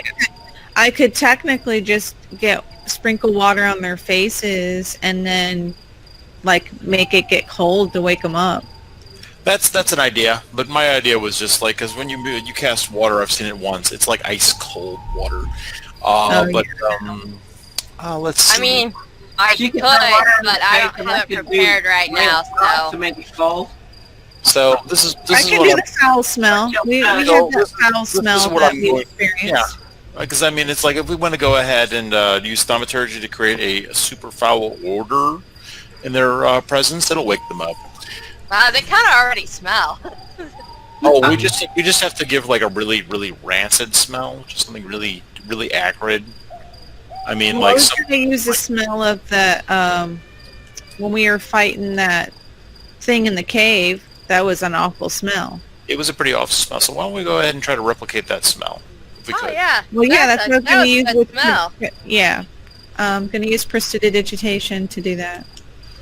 I could technically just sprinkle water on their faces and then like make it get cold to wake them up. That's an idea. But my idea was just like, because when you cast water, I've seen it once. It's like ice cold water. Let's see. I mean, I She could, can throw water in but the I face don't and have I it could prepared do right now, to so... make it cold. So this is I can do what the foul smell. We have So that foul this is smell what that I'm we going- experienced. because I mean, it's like if we want to go ahead and use thaumaturgy to create a super foul odor in their presence, it'll wake them up. They kind of already smell. Oh, we just have to give like a really really rancid smell, just something really really acrid. I mean, Well, I like was some, going to use the smell of the, when we were fighting that thing in the cave, that was an awful smell. it was a pretty awful smell. So why don't we go ahead and try to replicate that smell, if we Oh, could? yeah. Well, yeah, that's what I was going to use. That was a good smell. Yeah. I'm going to use prestidigitation to do that.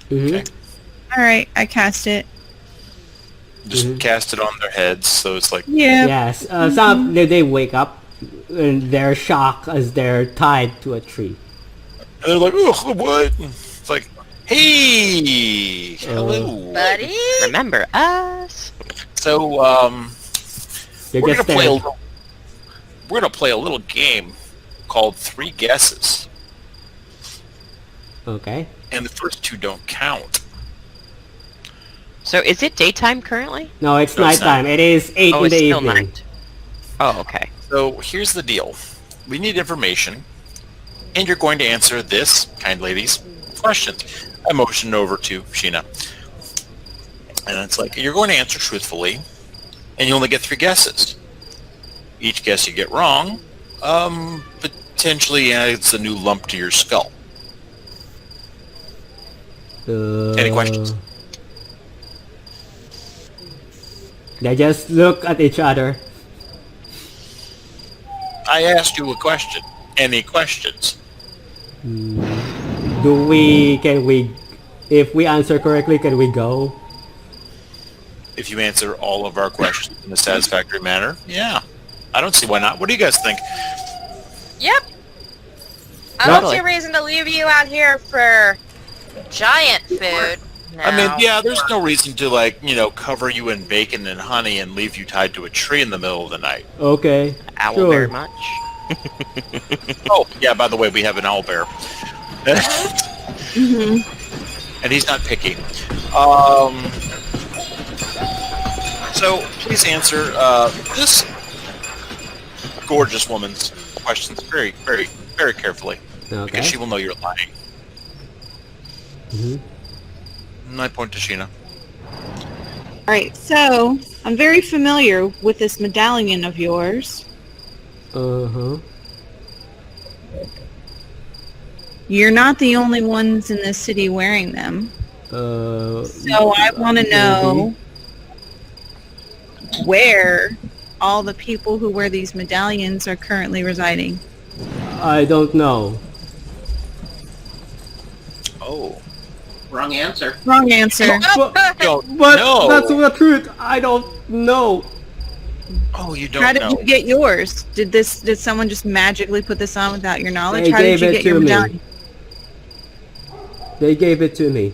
Mm-hmm. All right, I cast it. Just cast it on their heads, so it's like Yeah. Yes. Some they wake up and they're shocked as they're tied to a tree. and they're like, oh, what? It's like, hey, hello. Buddy? Remember us? So They're we're just gonna play there. we're gonna play a little game called 3 Guesses, Okay. and the first 2 don't count. So is it daytime currently? No, it's No, it's nighttime. It is 8 Oh, in it's the still evening. night. Oh, okay. So here's the deal: we need information, and you're going to answer this, kind ladies, questions. I motioned over to Sheena. And it's like, you're going to answer truthfully, and you only get 3 guesses. Each guess you get wrong, potentially adds a new lump to your skull. Any questions? They just look at each other. I asked you a question. Any questions? Can we, if we answer correctly, can we go? If you answer all of our questions in a satisfactory manner, yeah. I don't see why not. What do you guys think? Yep. I don't see a reason to leave you out here for giant food. No. I mean, yeah, there's no reason to, like, cover you in bacon and honey and leave you tied to a tree in the middle of the night. Okay. Owl sure. very much. Oh, yeah, by the way, we have an owl bear. And he's not picky. So, please answer this gorgeous woman's questions very, very, very carefully. Okay. Because she will know you're lying. Mm-hmm. And I point to Sheena. Alright, so I'm very familiar with this medallion of yours. Uh-huh. You're not the only ones in this city wearing them. So I want to know where all the people who wear these medallions are currently residing. I don't know. Oh. Wrong answer. Wrong answer. But Don't that's the truth. I don't know. Oh, you don't How did know. you get yours? Did someone just magically put this on without your knowledge? They How did gave you it get your to me. medallion? They gave it to me.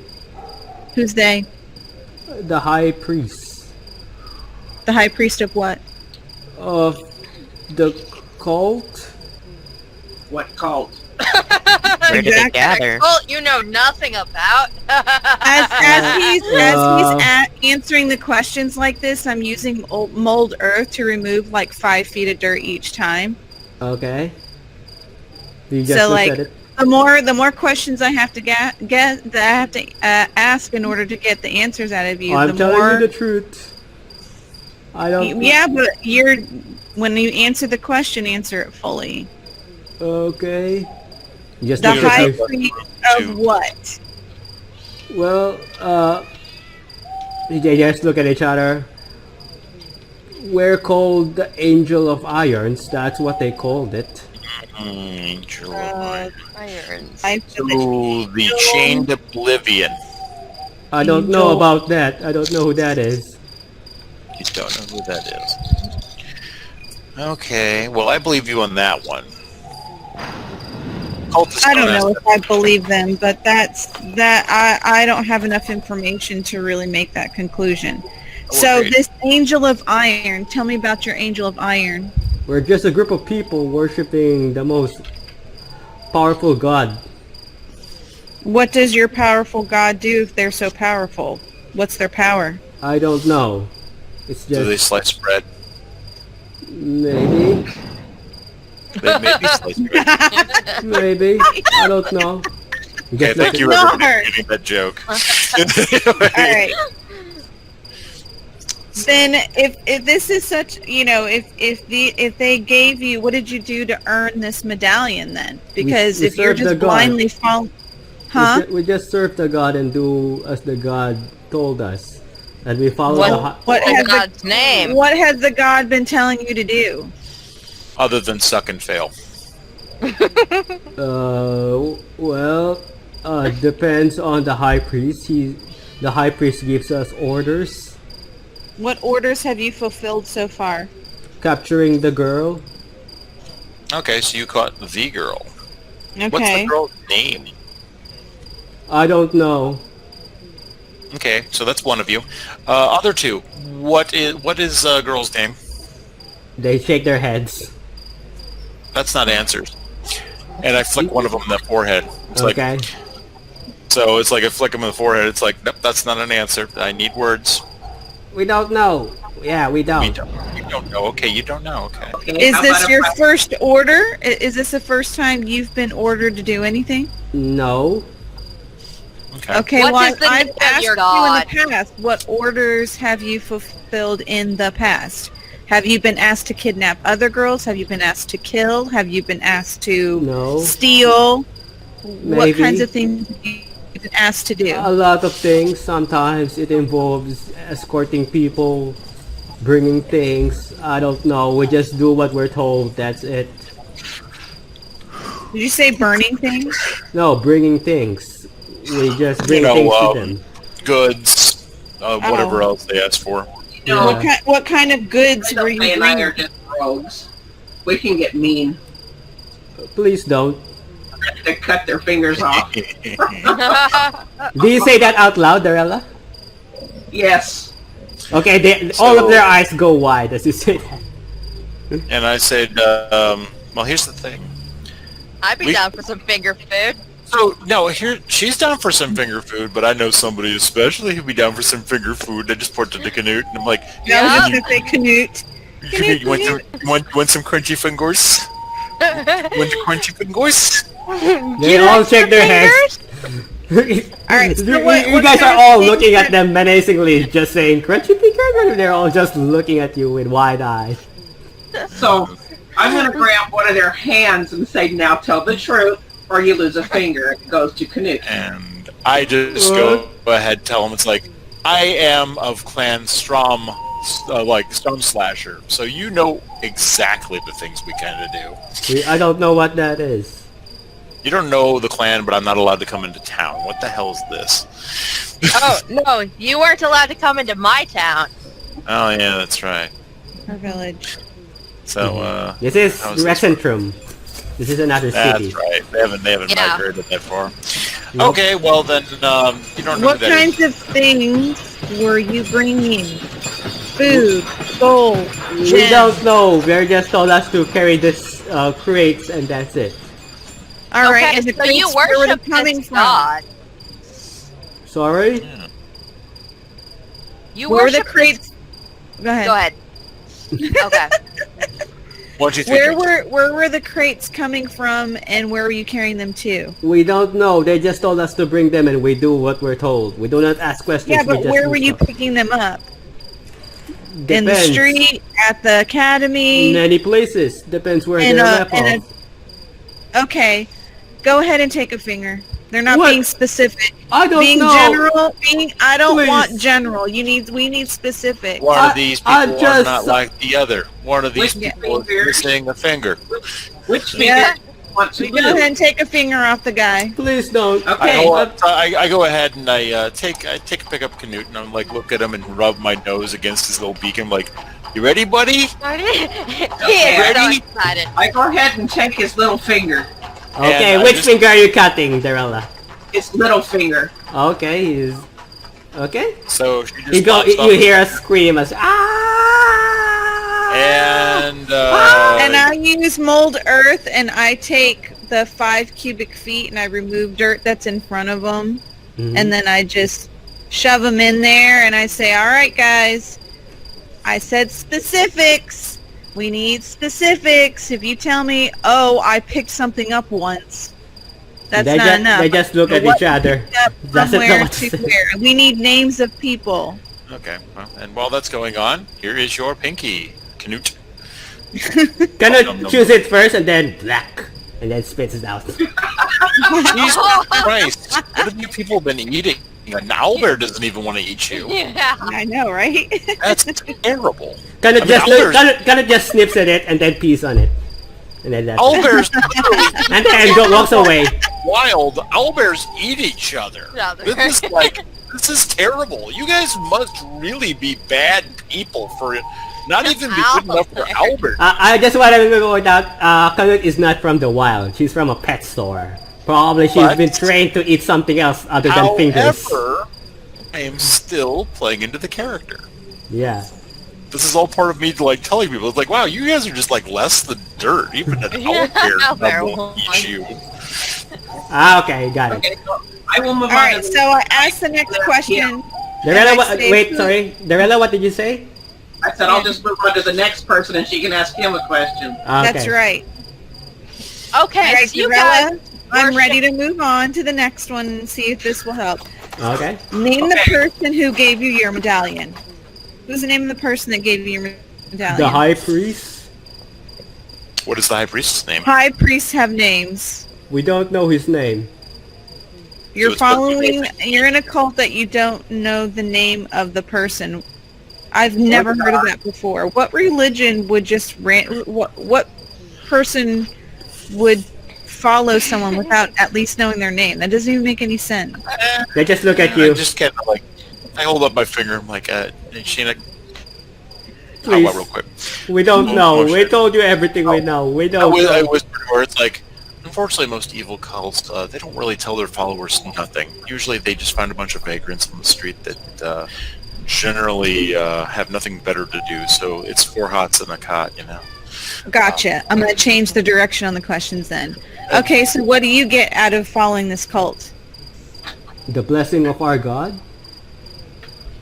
Who's they? The high priest The high priest of what? of the cult. What cult? Where did they gather? Cult you know nothing about. As he's answering the questions like this, I'm using mold earth to remove like 5 feet of dirt each time. Okay. You just So, looked like, at it. The more questions I have to get that I have to ask in order to get the answers out of you, I'm the telling more. you the truth. I don't. Yeah, but when you answer the question, answer it fully. Okay. You just The look at high your- priest of what? Well, they just look at each other. We're called the Angel of Irons. That's what they called it. Angel. Irons. Ooh, the Chained Oblivion. I don't know Angel. about that. I don't know who that is. You don't know who that is. Okay, well, I believe you on that one. Cultists I don't know ask if I believe them, but I don't have enough information to really make that conclusion. So Okay. this Angel of Iron, tell me about your Angel of Iron. We're just a group of people worshiping the most powerful god. What does your powerful god do if they're so powerful? What's their power? I don't know. It's Do they just slice bread? maybe, They maybe slice bread. maybe. I don't know. Okay, Just thank look you No. everybody for getting that joke. All right. Then if this is such, if they gave you, what did you do to earn this medallion then? Because we if you're served the just god. blindly following, huh? We just serve the god and do as the god told us, and we follow the. What In has God's name. What has the god been telling you to do? Other than suck and fail. Well, depends on the high priest. The high priest gives us orders. What orders have you fulfilled so far? Capturing the girl. Okay, so you caught the girl. Okay. What's the girl's name? I don't know. Okay, so that's one of you. Other two. What is girl's name? They shake their heads. That's not answers. And I flick one of them in the forehead. It's Okay. like, so it's like I flick him in the forehead. It's like, nope, that's not an answer. I need words. We don't know. Yeah, we You don't. don't know. Okay, you don't know. Okay. Okay, Is how this about your if I- first order? Is this the first time you've been ordered to do anything? No. Okay, What well, is the I've name of asked your you god? in the past, what orders have you fulfilled in the past? Have you been asked to kidnap other girls? Have you been asked to kill? Have you been asked to No. steal? What Maybe. kinds of things have you been asked to do? A lot of things. Sometimes it involves escorting people, bringing things. I don't know. We just do what we're told. That's it. Did you say burning things? No, bringing things. We just bring You know, things to them. goods, whatever Oh. else they ask for. You know, Yeah. What kind of goods were you Faye and I are bringing? just rogues. We can get mean. Please don't. They cut their fingers off. Do you say that out loud, Darella? Yes. Okay, all of their eyes go wide as you say that. And I said, well, here's the thing. I'd be We- down for some finger food. So, no, here, she's down for some finger food, but I know somebody especially who'd be down for some finger food. I just pointed to Canute, and I'm like, I was just gonna say Canute. Canute, you want some crunchy fingers? Want some crunchy fingers? They all shake their heads. Alright, so you what guys kind are of all things looking at are- them menacingly, just saying crunchy fingers. They're all just looking at you with wide eyes. So I'm going to grab one of their hands and say, now tell the truth or you lose a finger. It goes to Canute. And I just go ahead, tell them it's like, I am of Clan Strom, Stone Slasher, so you know exactly the things we kind of do. I don't know what that is. You don't know the clan, but I'm not allowed to come into town. What the hell is this? Oh, no, you weren't allowed to come into my town. Oh yeah, that's right. Our village. So This is How is this Rexxentrum. This is another city. that's right. They haven't Yeah. migrated that far. Nope. Okay, well then you don't know What who that is. kinds of things were you bringing? Food, gold, We gems. don't know. They're just told us to carry this crates and that's it. All right, Okay, and the so you crates, where were they worship coming this from? god. Sorry? You Where were the worship crates? Go ahead. Go ahead. Okay. What do you think? Where were the crates coming from, and where were you carrying them to? We don't know. They just told us to bring them and we do what we're told. We do not ask questions. Yeah, we but just where do were you stuff. picking them up? In the Depends. street, at the academy, Many places. Depends where in they're a, left in off. a. Okay, go ahead and take a finger. They're not What? being specific. I don't Being know. general, I don't Please. want general. We need specific. One I- of these I people are just- not like the other. One of these Which people is finger? missing a finger. Which Yeah. finger do you want to Go ahead lose? and take a finger off the guy. Please don't. Okay. I go ahead and I pick up Canute and I'm like look at him and rub my nose against his little beak. I'm like, you ready, buddy? He is so Ready? excited. I go ahead and take his little finger. Okay, And I which just- finger are you cutting, Darella? His little finger. Okay, he's... Okay. So she just You go. pops up You hear a scream as ah. and And I use mold earth, and I take the 5 cubic feet, and I remove dirt that's in front of them, Mhm. and then I just shove them in there, and I say, "All right, guys, I said specifics. We need specifics. If you tell me, oh, I picked something up once, that's They not just, enough. They just look But at what each other. Up Doesn't from know where what to to say. where. We need names of people." okay. Well, and while that's going on, here is your pinky, Canute. Gonna Nom, nom, choose it first and then black, and then spits it out. Jesus Christ! What have you people been eating? An owlbear doesn't even want to eat you. Yeah. I know, right? That's terrible. Gonna I mean, just owlbears- gonna just snips at it and then pees on it, and then that's it. Owlbears literally And then walks away. wild. Owlbears eat each other. No, This is terrible. You guys must really be bad people for it. Not even be good enough for owlbears. I just wanted to point out, Canute is not from the wild. She's from a pet store. Probably she's But- been trained to eat something else other than fingers. However, I am still playing into the character. Yeah. This is all part of me like telling people. It's like, wow, you guys are just like less than dirt. Even an Yeah, owlbear owlbear won't won't. eat you. Okay, got it. Okay, so I will move All on right, to so I asked the next question. Darella, Next day wait, food. sorry. Darella, what did you say? I said I'll just move on to the next person and she can ask him a question. Okay. That's right. Okay, All right, so you Zarella, guys I'm worship- ready to move on to the next one and see if this will help. Okay. Name the person who gave you your medallion. Who's the name of the person that gave you your medallion? The High Priest. What is the high priest's name? High priests have names. We don't know his name. You're it's supposed to be following. You're in a cult that you don't know the name of the person. I've never heard of that before. What religion would just what person would follow someone without at least knowing their name? That doesn't even make any sense. They just look at I you. just kind of like, I hold up my finger. I'm like, Sheena, how Please. about real quick? We don't know. Oh, We shit. told you everything we know. We I don't I know. whispered where it's like, unfortunately, most evil cults, they don't really tell their followers nothing. Usually, they just find a bunch of vagrants on the street that generally have nothing better to do. So it's 4 hots and a cot, you know. Gotcha. I'm going to change the direction on the questions then. Okay, so what do you get out of following this cult? The blessing of our God,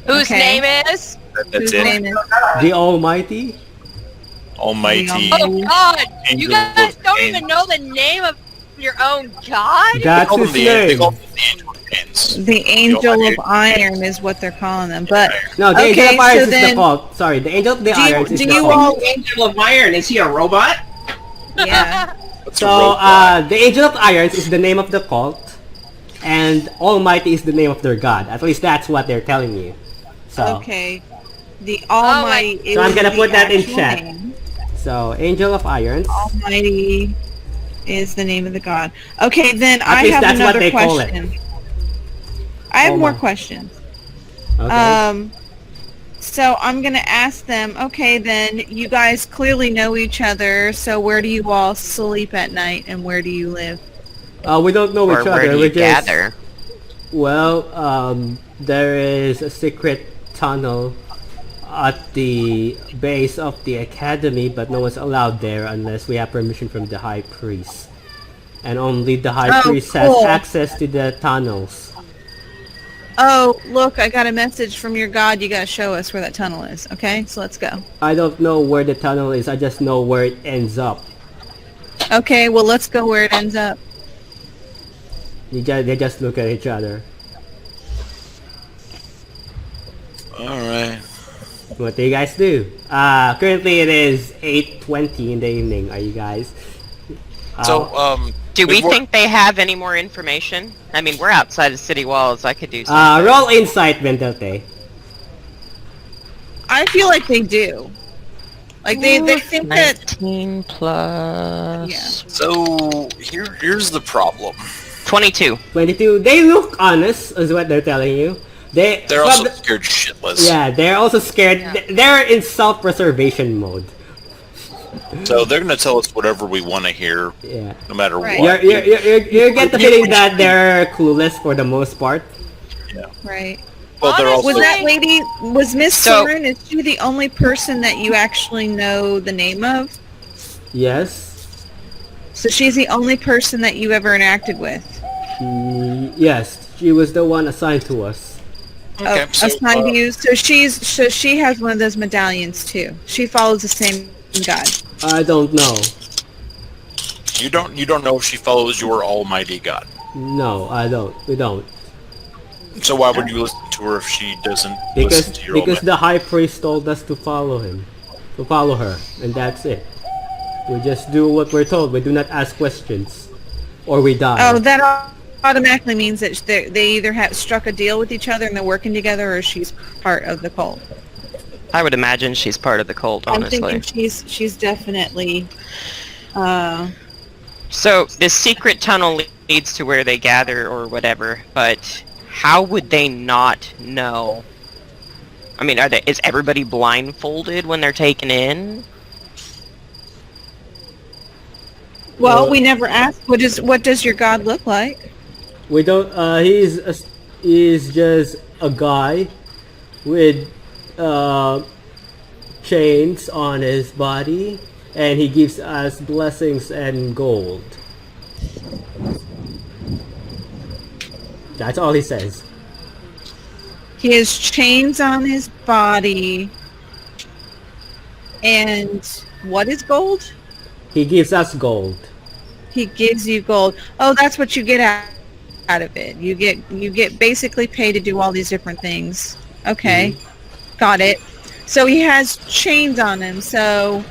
Whose Okay. name is? That's Whose it. name is? the Almighty. Almighty. Oh God! You Angel guys of don't Pain. even know the name of your own god? That's They call his them they name. call them the Angel of Pains. The Angel Almighty. of Iron is what they're calling them. But No, the Angel Okay, of Irons so is the then- cult. Sorry, the Angel of the Irons is do the you cult. all? Angel of Iron, is he a robot? Yeah. That's a So, robot. the Angel of Irons is the name of the cult, and Almighty is the name of their god. At least that's what they're telling you. So, Okay. The Almighty is So I'm gonna the put that in actual chat. name. so Angel of Irons. Almighty is the name of the god. Okay, then I least have that's what another they call it. question. I have more Almighty. questions. Okay. So I'm gonna ask them. Okay, then you guys clearly know each other. So where do you all sleep at night, and where do you live? We don't know Or each where other. do We you just gather? there is a secret tunnel at the base of the academy, but no one's allowed there unless we have permission from the high priest. And only the high Oh, priest cool. has access to the tunnels. Oh, look, I got a message from your god. You gotta show us where that tunnel is. Okay, so let's go. I don't know where the tunnel is, I just know where it ends up. Okay, well let's go where it ends up. They just look at each other. Alright. What do you guys do? Currently it is 8:20 in the evening. Are you guys? Do we before- think they have any more information? I mean, we're outside of city walls. I could do something. Roll insight, Vendelte. I feel like they do. Like they think that 19 plus... Yeah. So here's the problem. 22. 22. They look honest, is what they're telling you. They're also scared shitless. Yeah, they're also scared. They're in self-preservation mode. So they're gonna tell us whatever we want to hear, Yeah. no matter Right. what. You get the feeling that they're clueless for the most part. right. Well, they're also Was that lady, was Miss So- Soren, is she the only person that you actually know the name of? Yes. So she's the only person that you ever interacted with? Yes, she was the one assigned to us. okay. So, Assigned to you? So she has one of those medallions too. She follows the same god. I don't know. you don't know if she follows your almighty God. No, I don't. We don't. So why would you listen to her if she doesn't Because listen to your because almighty? the high priest told us to follow him, to follow her, and that's it. We just do what we're told. We do not ask questions, or we die. Oh, that automatically means that they either have struck a deal with each other and they're working together, or she's part of the cult. I would imagine she's part of the cult, honestly. I'm thinking she's definitely. So, the secret tunnel leads to where they gather or whatever, but how would they not know? I mean, is everybody blindfolded when they're taken in? Well, we never asked. What does your god look like? We don't. He's just a guy with chains on his body, and he gives us blessings and gold. That's all he says. He has chains on his body. And what is gold? He gives us gold. He gives you gold. Oh, that's what you get out of it. You get basically paid to do all these different things. Okay, got it. So he has chains on him. So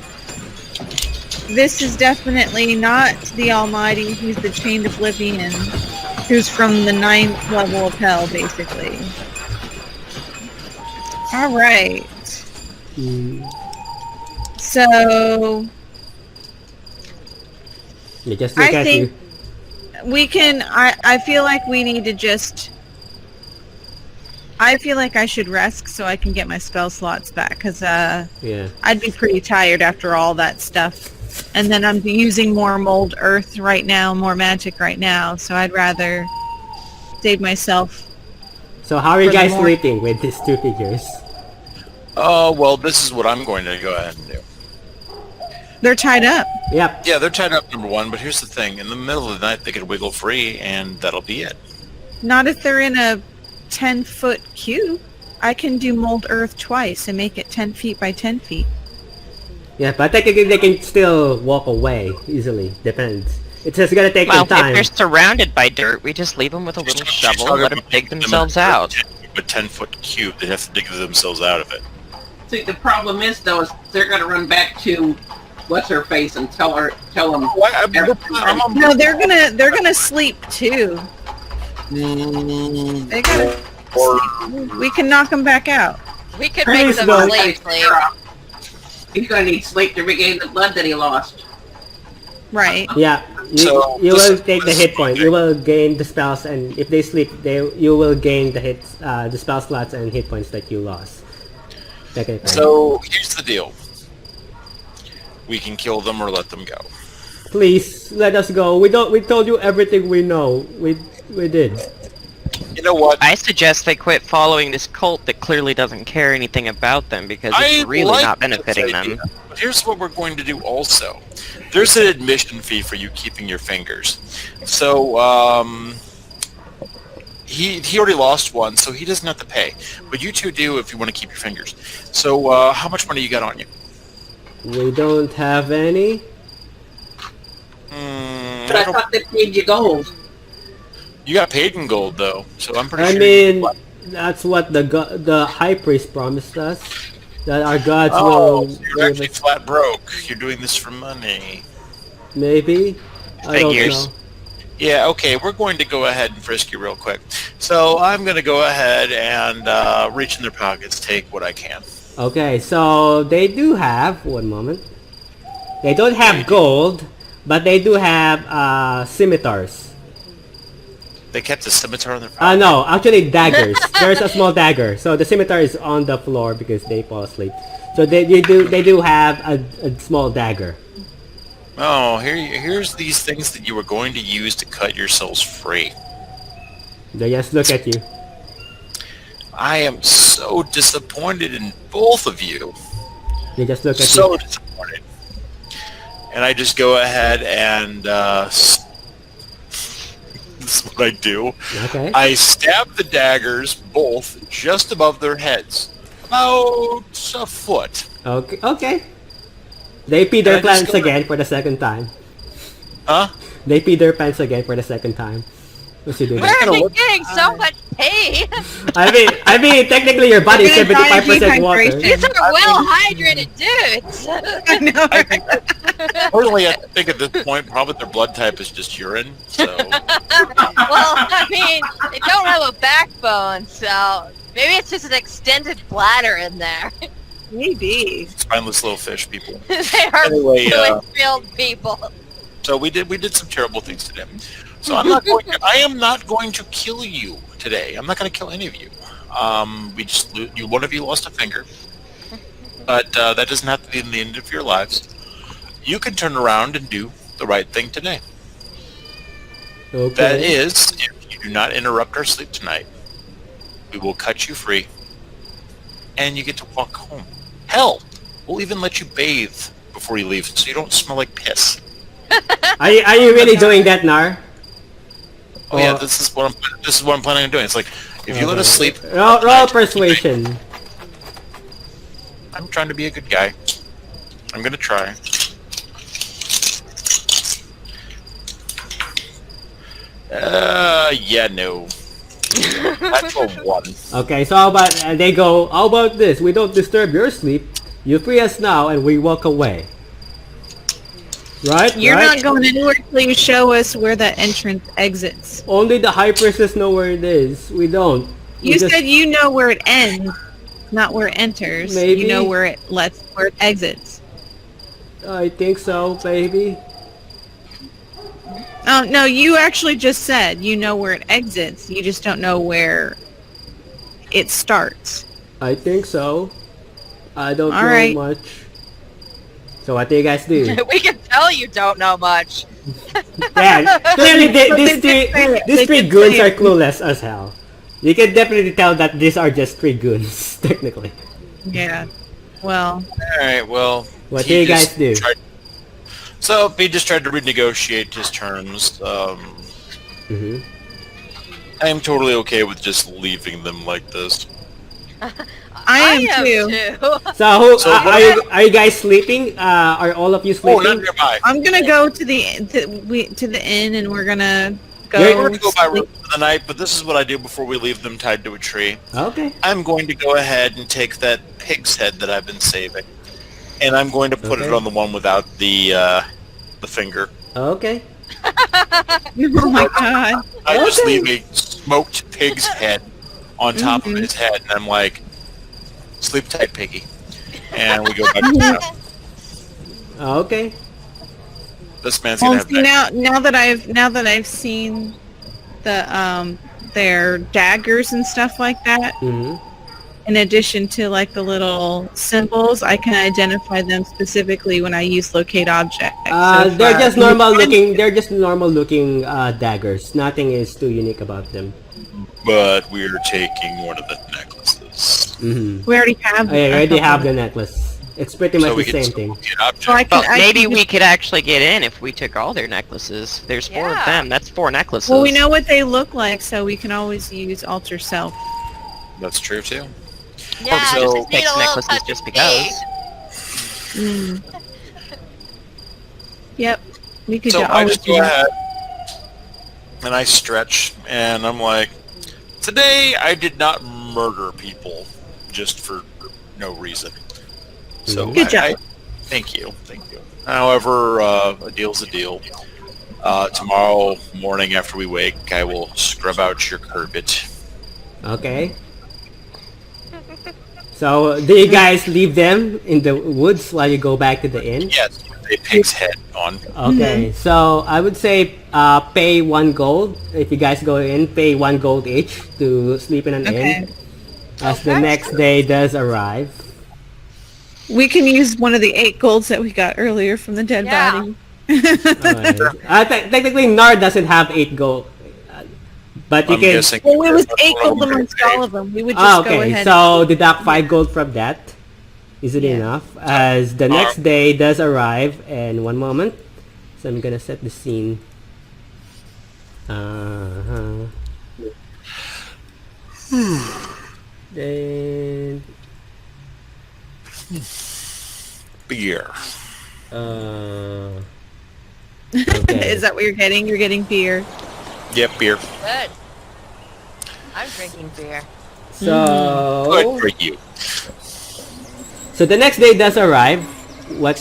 this is definitely not the Almighty. He's the Chained Oblivion, who's from the 9th level of hell, basically. All right. So You just look I at think you. we can. I feel like we need to just. I feel like I should rest so I can get my spell slots back, because Yeah. I'd be pretty tired after all that stuff. And then I'm using more mold earth right now, more magic right now, so I'd rather save myself. So how are you For the guys more- sleeping with these two figures? Oh, well, this is what I'm going to go ahead and do. They're tied up. Yep. Yeah, they're tied up, number one, but here's the thing. In the middle of the night, they could wiggle free, and that'll be it. Not if they're in a 10-foot cube. I can do mold earth twice and make it 10 feet by 10 feet. Yeah, but technically they can still walk away easily. Depends. It's just gonna take Well, them if time. they're surrounded by dirt, we just leave them with a little shovel and let them dig themselves out. A 10-foot cube, they have to dig themselves out of it. See, the problem is, though, is they're going to run back to what's-her-face and tell them... No, they're gonna sleep too. They gotta. We can knock them back out. We could Please make them don't. sleep. He's going to need sleep to regain the blood that he lost. Right. Yeah. So, You this will is- take the hit point. You will gain the spells, and if they sleep, you will gain the spell slots and hit points that you lost. Technically. So, here's the deal. We can kill them or let them go. Please let us go. We told you everything we know. We did. You know what? I suggest they quit following this cult that clearly doesn't care anything about them because it's I really like not this benefiting them. idea. But here's what we're going to do also. There's an admission fee for you keeping your fingers. So, he already lost one, so he doesn't have to pay. But you two do if you want to keep your fingers. So, how much money you got on you? We don't have any. But I thought they paid you gold. You got paid in gold, though, so I'm pretty I sure. mean, that's what the high priest promised us. That our gods Oh, will so you're give actually us. flat broke. You're doing this for money. Maybe. I don't Figures. know. Yeah, okay, we're going to go ahead and frisk you real quick. So I'm going to go ahead and reach in their pockets, take what I can. Okay, so they do have, one moment. They don't have gold, but they do have scimitars. They kept a scimitar in their pocket. No, actually daggers. There's a small dagger. So the scimitar is on the floor because they fall asleep. So they do have a small dagger. Oh, here's these things that you were going to use to cut yourselves free. They just look at you. I am so disappointed in both of you. They just look at So you. disappointed. And I just go ahead and this is what I do. Okay. I stab the daggers both just above their heads. About a foot. Okay. Okay. They pee their And I just pants go- again for the second time. Huh? They pee their pants again for the second time. What's he do Where that? are they getting so much pay? I mean, technically your body's You're gonna die of 75% water. dehydration. These are well-hydrated dudes. I know. I think, personally, I think at this point, probably their blood type is just urine. So Well, I mean, they don't have a backbone, so maybe it's just an extended bladder in there. Maybe. spineless little fish people. They are Anyway, fluid-filled people. So we did some terrible things to them. So I am not going to kill you today. I'm not going to kill any of you. One of you lost a finger, but that doesn't have to be the end of your lives. You can turn around and do the right thing today. Okay. That is, if you do not interrupt our sleep tonight, we will cut you free, and you get to walk home. Hell, we'll even let you bathe before you leave, so you don't smell like piss. Are you really doing that, Nar? Oh yeah, Or- this is what I'm planning on doing. It's like if you let us sleep. Roll persuasion. I'm trying to be a good guy. I'm gonna try. Yeah, no. That's a 1. Okay, so how about they go? How about this? We don't disturb your sleep. You free us now, and we walk away. Right? You're right? not going anywhere till you show us where that entrance exits. Only the high priestess know where it is. We don't. You said you know where it ends, not where it enters. Maybe. You know where it exits. I think so, baby. Oh no, you actually just said you know where it exits. You just don't know where it starts. I think so. I don't All know right. much. So what do you guys do? We can tell you don't know much. Yeah, clearly But they did say it. these They three did goons say are it. clueless as hell. You can definitely tell that these are just 3 goons, technically. Yeah. Well, Alright, well... What he do you just guys do? So, he just tried to renegotiate his terms. Mm-hmm. I am totally okay with just leaving them like this. I am too. So, who, So are you guys sleeping? Are all of you Oh, sleeping? not nearby. I'm gonna go to the inn and we're gonna go. We're going to go by sleep. room for the night, but this is what I do before we leave them tied to a tree. Okay. I'm going to go ahead and take that pig's head that I've been saving, and I'm going to put it Okay. on the one without the finger. Okay. Oh my god. I just Okay. leave a smoked pig's head on top of his head, and I'm like, "Sleep tight, piggy," and we go back to the house. Okay. This man's gonna Well, have see, neck. now that I've seen the their daggers and stuff like that, Mm-hmm. in addition to like the little symbols, I can identify them specifically when I use locate object. So if, They're just normal looking. They're just normal looking daggers. Nothing is too unique about them. But we're taking one of the necklaces. Mm-hmm. We already have. I a already couple. have the necklace. It's pretty much So we the can same still thing. locate object. So I can, Well, I maybe can we could actually get in if we took all their necklaces. There's 4 of Yeah. them. That's 4 necklaces. Well, we know what they look like, so we can always use alter self. That's true too. Yeah, so- just need Takes a little necklaces touch just of because. pig. Yep. We could So I always just go do that. ahead and I stretch, and I'm like, today I did not murder people just for no reason. So Good job. thank you. However, a deal's a deal. Tomorrow morning after we wake, I will scrub out your carpet. Okay. So, do you guys leave them in the woods while you go back to the inn? Yes, with a pig's head on. Okay, so I would say pay 1 gold. If you guys go in, pay 1 gold each to sleep in an Okay. inn. As the next day does arrive. We can use one of the 8 golds that we got earlier from the dead Yeah. body. Technically, Nar doesn't have 8 gold. But you I'm can... guessing. Well, it was that's 8 what gold I'm gonna amongst pay. all of them. We would just go okay, ahead. so deduct 5 gold from that. Is it enough? As the next day does arrive, and 1 moment. So I'm gonna set the scene. Then... Beer. Okay. Is that what you're getting? You're getting beer. Yep, beer. Good. I'm drinking beer. So... Good for you. So the next day does arrive. What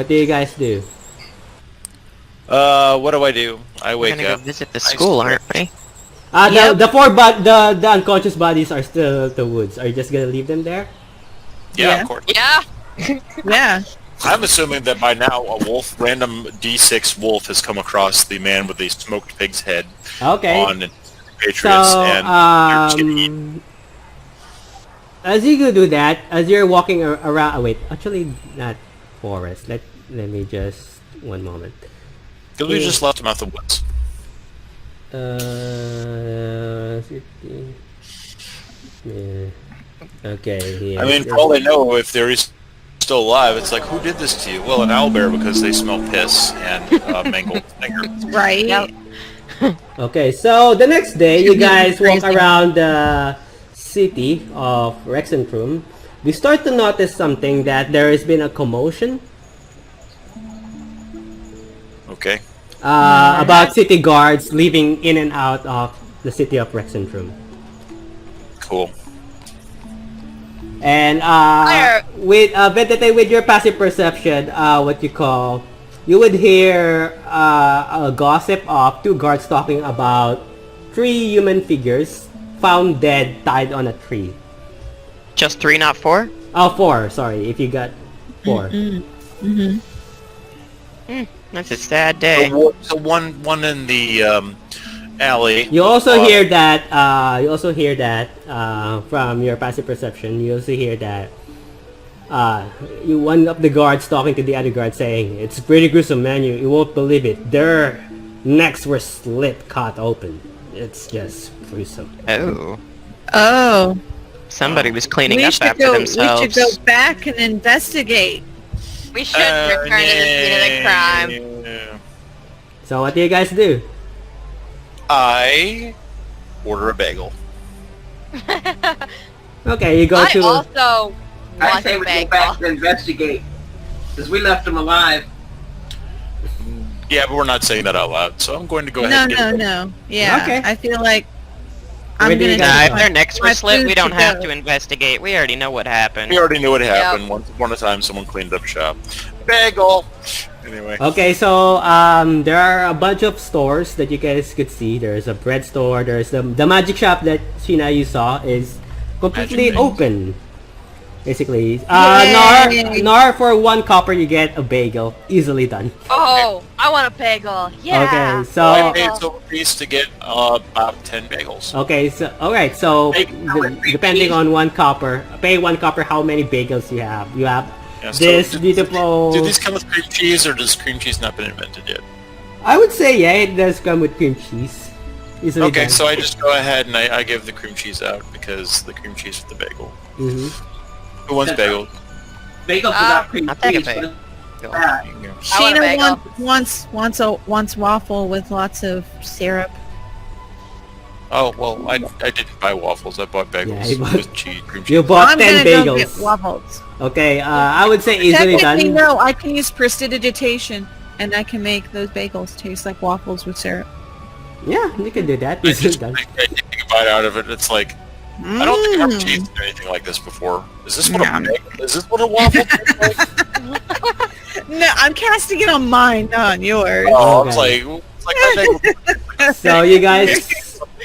do you guys do? What do I do? I We're wake gonna go up. visit the I school, stretch. aren't we? Yep. The unconscious bodies are still the woods. Are you just gonna leave them there? Yeah, Yeah. of course. Yeah. Yeah. I'm assuming that by now a wolf, random D6 wolf, has come across the man with the smoked pig's head Okay. on Patriots, So, and they're kitty. as you go do that, as you're walking around, wait, actually not forest. Let me just 1 moment. Because we just left him out the woods. 15. Yeah. Okay. Here. I mean, for all they know, if they're still alive, it's like, who did this to you? Well, an owlbear, because they smell piss and mangled finger. Right. Yep. Okay, so the next day, you guys walk around the city of Rexxentrum. You start to notice something, that there has been a commotion. Okay. about city guards living in and out of the city of Rexxentrum. Cool. And with your passive perception, you would hear a gossip of 2 guards talking about 3 human figures found dead tied on a tree. Just 3, not 4? Oh, 4. Sorry, if you got 4. That's a sad day. So one in the alley. You also hear that. From your passive perception. You also hear that. One of the guards talking to the other guard saying, "It's pretty gruesome, man. You won't believe it. Their necks were cut open. It's just gruesome." Oh. Somebody was cleaning We up should after go. themselves. We should go back and investigate. We should return to the scene of the crime. So what do you guys do? I order a bagel. Okay, you go I to. also I want say a we go bagel. back to investigate. Because we left him alive. Yeah, but we're not saying that out loud, so I'm going to go ahead and No. Yeah. Okay. I feel like Where I'm do you gonna. guys Nah, take if my- their necks were my slit, we food don't to have go. to investigate. We already know what happened. We already knew what happened. Yep. One time someone cleaned up shop. Bagel! Anyway. Okay, so there are a bunch of stores that you guys could see. There's a bread store. There's the magic shop that Sheena you saw is completely Magic things. open. Basically, Yay! Nar for 1 copper you get a bagel, easily done. Oh, I want a bagel. Yeah. Okay, so I paid silver piece to get about 10 bagels. okay, so alright, so Bagel. depending on 1 copper, pay 1 copper how many bagels you have. You have Yeah, so this do- beautiful. Do these come with cream cheese, or does cream cheese not been invented yet? I would say yeah, it does come with cream cheese. Easily Okay, done. so I just go ahead and I give the cream cheese out because the cream cheese with the bagel. Mhm. Who wants bagel? Bagels without cream I'll take a cheese. bagel. but bad. There you go. I want a bagel. Sheena wants waffle with lots of syrup. Oh, well, I didn't buy waffles. I bought bagels Yeah, he bought- with cheese, cream cheese. You bought I'm 10 gonna go get bagels. waffles. Okay, I would say easily Technically, done. no. I can use prestidigitation, and I can make those bagels taste like waffles with syrup. Yeah, you can do that. I Easily just done. I take a bite out of it. It's like I don't think I've tasted anything like this before. Is this what a waffle tastes like? No, I'm casting it on mine, not on yours. Oh, Okay. it's like my bagel. So you guys eat.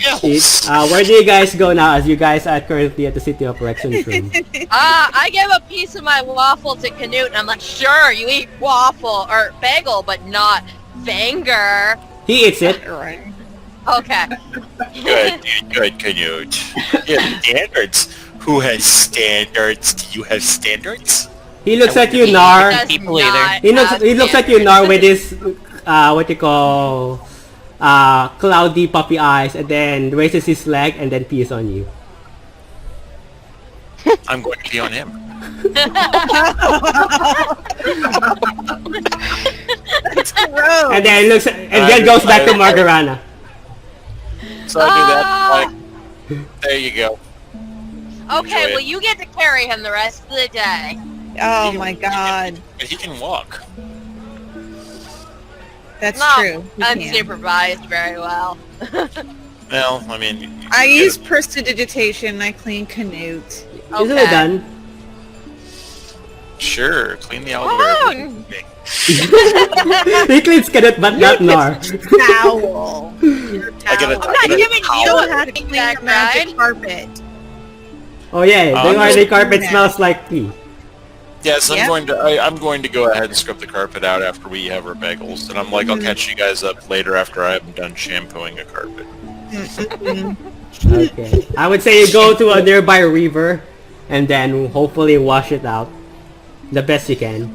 Else. Where do you guys go now? As you guys are currently at the city of Rexxentrum. I give a piece of my waffle to Canute, and I'm like, sure, you eat waffle or bagel, but not finger. He eats it. Right. Okay. Good, Canute. You have standards. Who has standards? Do you have standards? He looks at you, He Nar. does People not He looks. have He looks at you, standards. Nar, with his what you call cloudy puppy eyes, and then raises his leg and then pees on you. I'm going to pee on him. It's gross. And then looks and then goes back to Margarana. So I do that. Like, there you go. Okay, Enjoy it. well, you get to carry him the rest of the day. Oh my god. But he can walk. That's Not true. You can. unsupervised very well. Well, I mean, I use prestidigitation. I clean Canute. Easily Okay. done. Sure, clean the Oh, elevator. He cleans Cadet, but not Nar. Towel. I get a I'm not giving towel. you how to clean That your magic right? carpet. Oh yeah, the carpet smells like pee. Yes, Yep. I'm going to go ahead and scrub the carpet out after we have our bagels, and I'm like, I'll catch you guys up later after I'm done shampooing a carpet. Okay. I would say you go to a nearby river and then hopefully wash it out the best you can.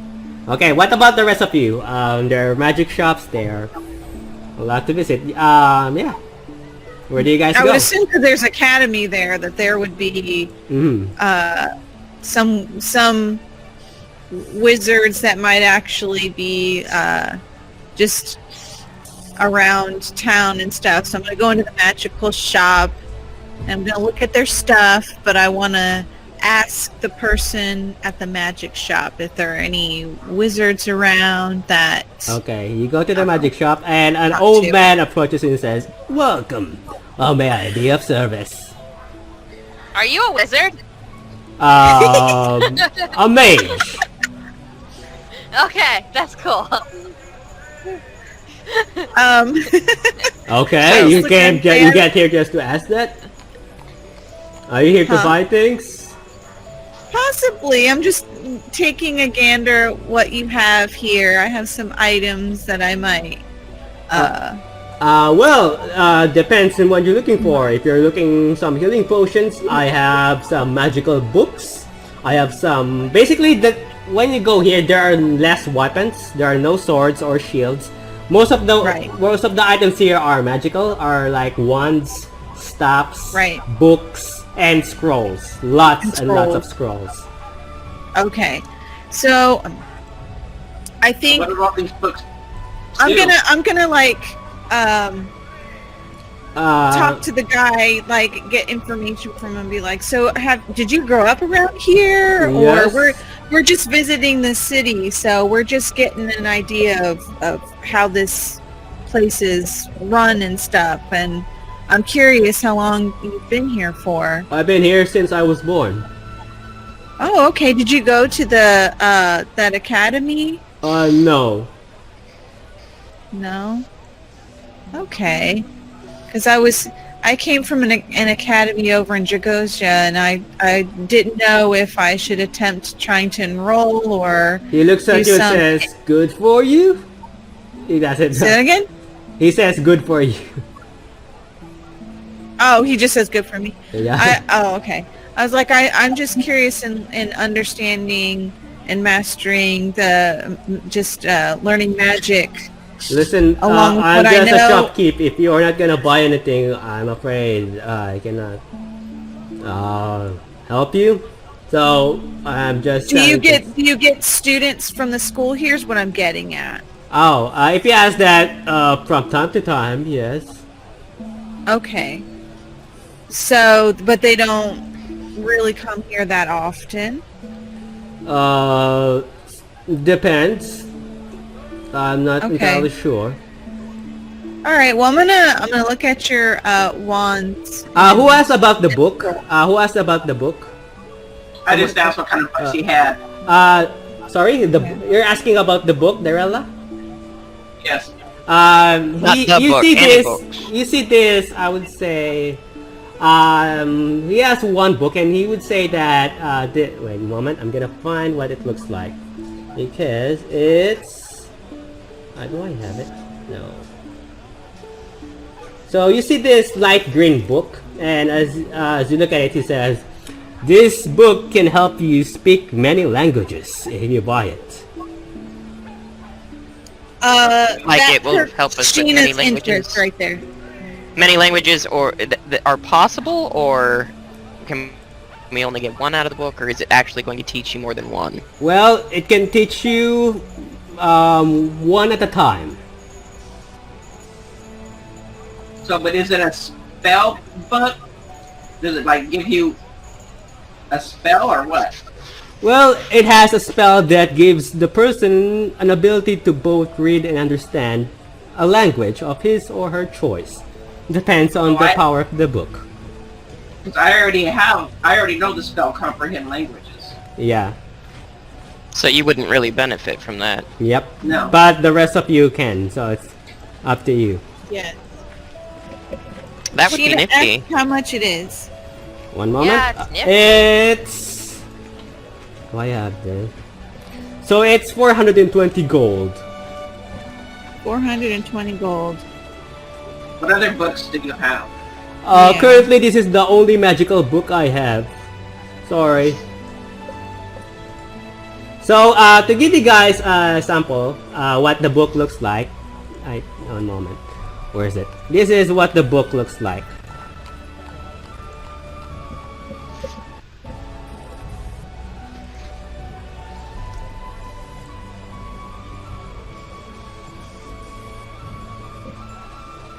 Okay, what about the rest of you? There are magic shops there. A lot to visit. Yeah. Where do you guys I go? would assume that there's academy there, that there would be some wizards that might actually be just around town and stuff. So I'm gonna go into the magical shop and I'm gonna look at their stuff, but I want to ask the person at the magic shop if there are any wizards around that... Okay, you go to the magic shop, and an Not old to. man approaches you and says, "Welcome. How may I be of service?" Are you a wizard? A mage. Okay, that's cool. Okay, So, you look can at you there. get here just to ask that. Are you here to Huh. buy things? Possibly. I'm just taking a gander at what you have here. I have some items that I might... Depends on what you're looking for. If you're looking some healing potions, I have some magical books. I have some... Basically, when you go here, there are less weapons. There are no swords or shields. Most of the items here are magical, are like wands, staffs, Right. books, and scrolls. Lots and lots of scrolls. Okay. So, I think What are all these books? I'm do? gonna like talk to the guy, like get information from him, be like, so did you grow up around here, Yes. or we're just visiting the city, so we're just getting an idea of how this place is run and stuff, and I'm curious how long you've been here for. I've been here since I was born. Oh, okay. Did you go to the that academy? No. No. Okay. Because I came from an academy over in Jagosia, and I didn't know if I should attempt trying to enroll or... He looks at do you and some- says, "Good for you." He doesn't. Say that again? He says, "Good for you." Oh, he just says good for me. Yeah. Okay. I was like, I'm just curious in understanding and mastering the learning magic. Listen, Along with I'm what I just a know- shopkeep. If you're not gonna buy anything, I'm afraid I cannot help you. So I'm just. Do you get students from the school? Here's what I'm getting at. Oh, if you ask that from time to time, yes. Okay. So, but they don't really come here that often. Depends. I'm not Okay. entirely sure. All right. Well, I'm gonna look at your wands. Who asked about the book? Who asked about the book? I just asked what kind of books he had. Sorry, you're asking about the book, Darella? Yes. Not the you book, see any this? books. You see this? I would say, he has one book, and he would say that. Wait a moment, I'm gonna find what it looks like, because it's. Do I have it? No. So you see this light green book, and as you look at it, he says, "This book can help you speak many languages if you buy it." It will help us with many Sheena's languages. interest right there. Many languages or are possible, or can we only get one out of the book, or is it actually going to teach you more than one? Well, it can teach you one at a time. So, but is it a spell book? Does it like give you a spell or what? Well, it has a spell that gives the person an ability to both read and understand a language of his or her choice. Depends on the power of the book. 'Cause I already know the spell comprehend languages. Yeah. So you wouldn't really benefit from that. Yep. No. But the rest of you can, so it's up to you. Yeah. That would be Sheena, nifty. ask how much it is. One moment. Yeah, it's nifty. It's... Oh, I have this. So it's 420 gold. 420 gold. What other books do you have? Yeah. Currently, this is the only magical book I have. Sorry. So, to give you guys a sample, what the book looks like. One moment. Where is it? This is what the book looks like.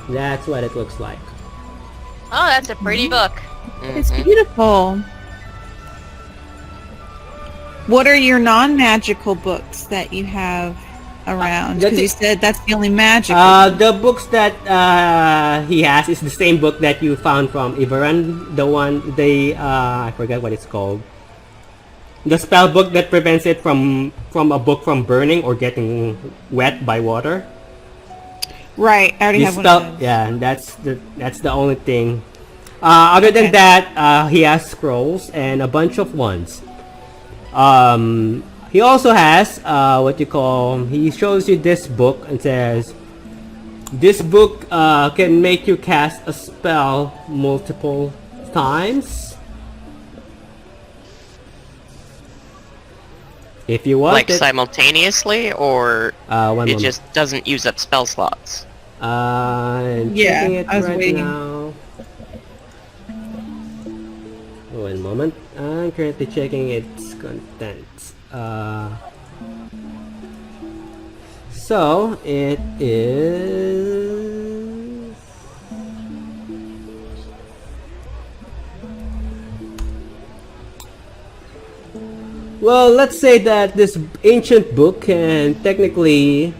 That's what it looks like. Oh, that's a pretty book. It's Mhm. beautiful. What are your non-magical books that you have around? that's Because you it. said that's the only magical. The books that he has is the same book that you found from Ivaran. I forget what it's called. The spell book that prevents it from a book from burning or getting wet by water. Right, I already You have one spell, of those. yeah, that's the only thing. Other than Okay. that, he has scrolls and a bunch of wands. He also has he shows you this book and says, this book can make you cast a spell multiple times. If you want Like it. simultaneously, or One it moment. just doesn't use up spell slots? I'm Yeah, checking it I was right waiting. now. One moment. I'm currently checking its contents. So it is. Well, let's say that this ancient book can technically.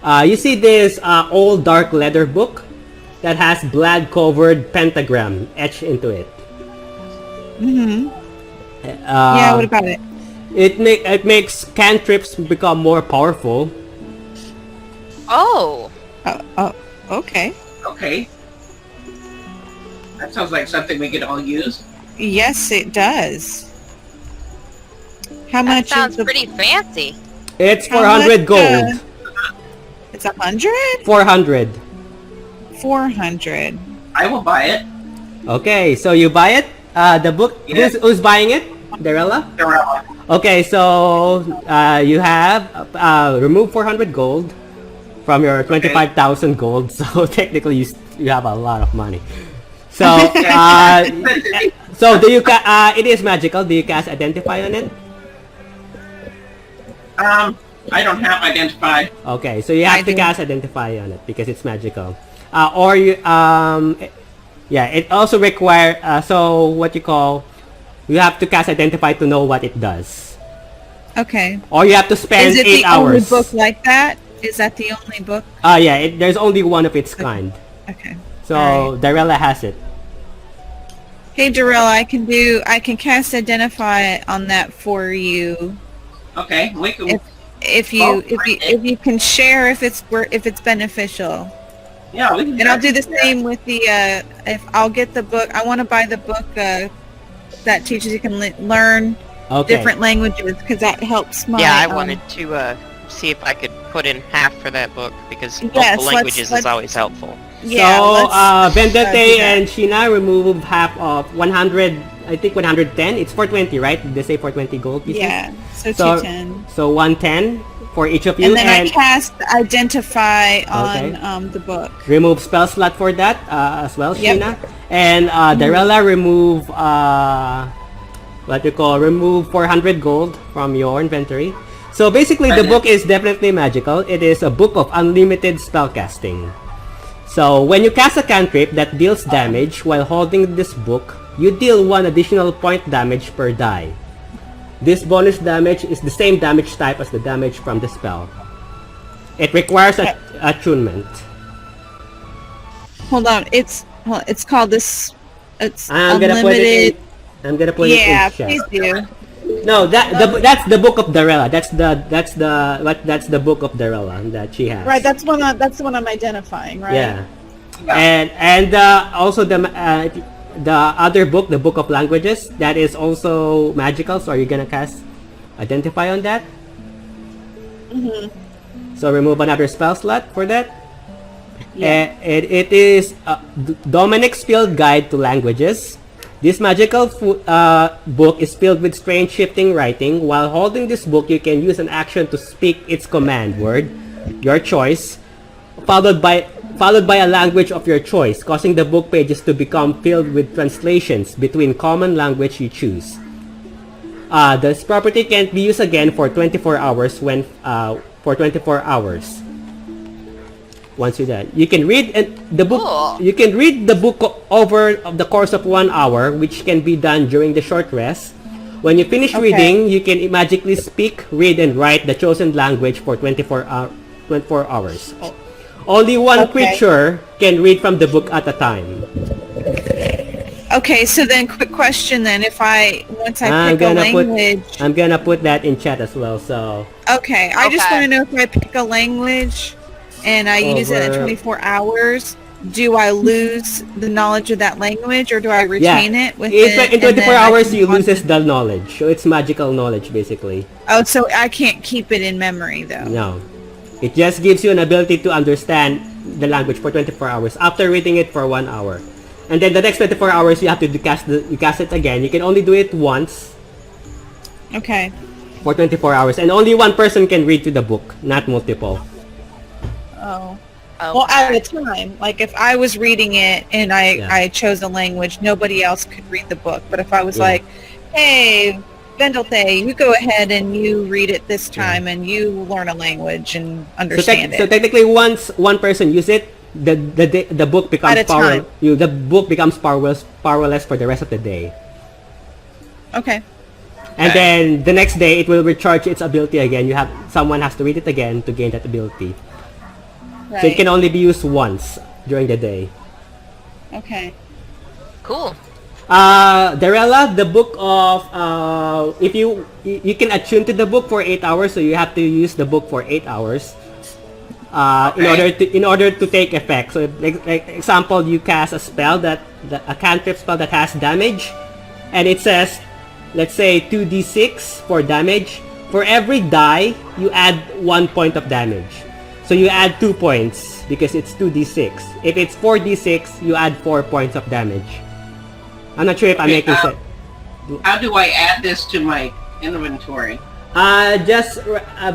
You see this old dark leather book that has blood-covered pentagram etched into it. Mm-hmm. Yeah, what about it? It makes cantrips become more powerful. Oh, Oh, okay. Okay. That sounds like something we could all use. Yes, it does. How that much sounds is the... pretty fancy. It's How 400 much, gold. It's 100? 400. 400. I will buy it. Okay, so you buy it. The book. Yeah. Who's buying it? Darella. Darella. Okay, so you have remove 400 gold from your 25,000 gold. So technically, you have a lot of money. So so do you it is magical. Do you cast identify on it? I don't have identify. Okay, so you have I to do. cast identify on it because it's magical. Or you yeah, it also require so what you call, you have to cast identify to know what it does. Okay. Or you have to spend Is it 8 the hours. only book like that? Is that the only book? Yeah, there's only one of its kind. Okay. So Alright. Darella has it. Hey, Darrell, I can cast identify on that for you. Okay, we can. If you can share if it's beneficial. Yeah, we can. And I'll do the same with the if I'll get the book. I want to buy the book that teaches you can learn Okay. different languages because that helps my. Yeah, I wanted to see if I could put in half for that book, because multiple Yes, languages let's- is always helpful. Yeah. So let's do Vendette that. and Sheena remove half of 100. I think 110. It's 420, right? Did they say 420 gold pieces? Yeah. So So 210. so 110 for each of you, And then I cast identify on Okay. the book. remove spell slot for that as well, Yep. Sheena. And Darella remove remove 400 gold from your inventory. So basically, the book is definitely magical. It is a book of unlimited spellcasting. So when you cast a cantrip that deals damage while holding this book, you deal 1 additional point damage per die. This bonus damage is the same damage type as the damage from the spell. It requires attunement. Hold on. It's called this. It's I'm gonna put unlimited. it in. I'm gonna put Yeah, it in chat. please do. No, that's the book of Darella. That's the book of Darella that she has. Right. That's the one I'm identifying. Right. Yeah. And also the other book, the Book of Languages, that is also magical. So are you gonna cast identify on that? Mhm. So remove another spell slot for that. Yeah. It is Dominic's Field Guide to Languages. This magical book is filled with strange shifting writing. While holding this book, you can use an action to speak its command word, your choice, followed by a language of your choice, causing the book pages to become filled with translations between common language you choose. This property can't be used again for 24 hours for 24 hours. Once you're done, you can read the book. Cool. You can read the book over the course of 1 hour, which can be done during the short rest, When you finish Okay. reading, you can magically speak, read, and write the chosen language for 24 hours. Only one Okay. creature can read from the book at a time. Okay, so then quick question then, if once I I'm pick a gonna language... I'm gonna put that in chat as well, so... Okay, I just Okay. want to know if I pick a language and I use it at Over- 24 hours, do I lose the knowledge of that language or do I Yeah, retain it with in, it? in and 24 then I hours can you go on- loses the knowledge, so it's magical knowledge basically. Oh, so I can't keep it in memory though. No. It just gives you an ability to understand the language for 24 hours after reading it for 1 hour. And then the next 24 hours you have to cast it again. You can only do it once Okay. for 24 hours, and only one person can read through the book, not multiple. Oh. Okay. Well, at a time, like if I was reading it and Yeah. I chose a language, nobody else could read the book. But if I was Yeah. like, hey, Vendelthe, you go ahead and you read it this time and you learn a language and understand So it. technically, once one person use it, the book becomes At a time. The book becomes powerless for the rest of the day. Okay. And then the next day, it will recharge its ability again. Someone has to read it again to gain that ability. Right. So it can only be used once during the day. Okay. Cool. Darella, the book of if you can attune to the book for 8 hours, so you have to use the book for 8 hours. In order to take effect. So like example, you cast a spell a cantrip spell that has damage, and it says, let's say 2d6 for damage. For every die, you add 1 point of damage. So you add 2 points because it's 2d6. If it's 4d6, you add 4 points of damage. I'm not sure if I'm making sense. How do I add this to my inventory? Just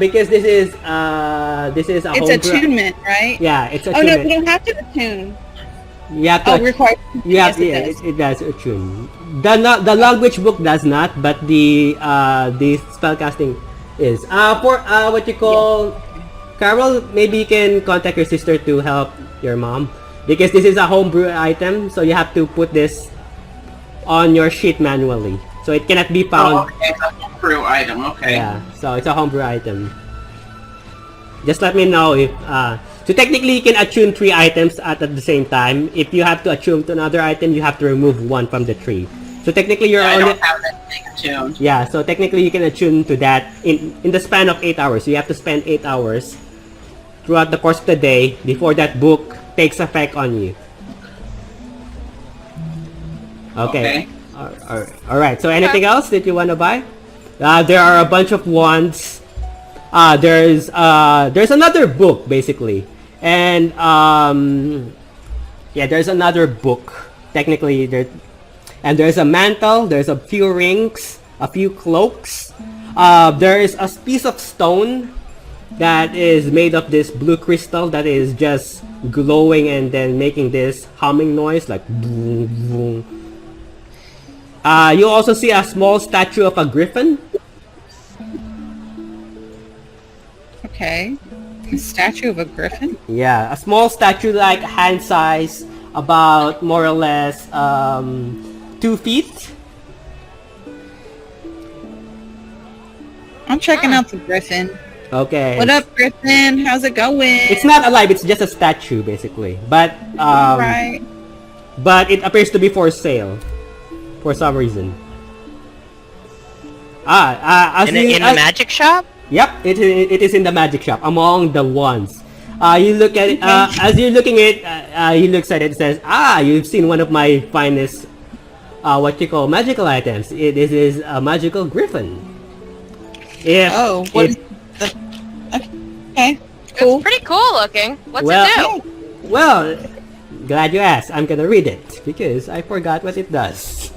because this is a It's homebrew- attunement, right? Yeah, it's Oh no, attunement. you don't have to attune. You have to Oh, required. Yeah, Yes, it yeah, does. it does attune. The language book does not, but the spellcasting is. For what you call, Carol, maybe you can contact your sister to help your mom, because this is a homebrew item, so you have to put this on your sheet manually, so it cannot be Oh, found. okay, it's a homebrew item. Okay. Yeah, so it's a homebrew item. Just let me know if so technically you can attune 3 items at the same time. If you have to attune to another item, you have to remove 1 from the tree. So technically you're I only don't have that thing attuned. yeah, so technically you can attune to that in the span of 8 hours. So you have to spend 8 hours throughout the course of the day before that book takes effect on you. Okay. All right. So anything else that you want to buy? There are a bunch of wands. There's another book basically, and yeah, there's another book technically there, and there's a mantle. There's a few rings, a few cloaks. There is a piece of stone that is made of this blue crystal that is just glowing and then making this humming noise like boom, boom. You also see a small statue of a griffin. Okay. A statue of a griffin? Yeah, a small statue like hand size, about more or less 2 feet. I'm checking out the griffin. Okay. What up, griffin? How's it going? It's not alive, it's just a statue basically. But right. but it appears to be for sale for some reason. As In you, the magic shop? Yep, it is in the magic shop among the ones. You look at it, as you're looking at it, he looks at it and says, you've seen one of my finest, what you call magical items. This is a magical griffin. If, Oh, what if- is the... Okay. Cool. It's pretty cool looking. What's Well- it do? Well, glad you asked. I'm gonna read it because I forgot what it does.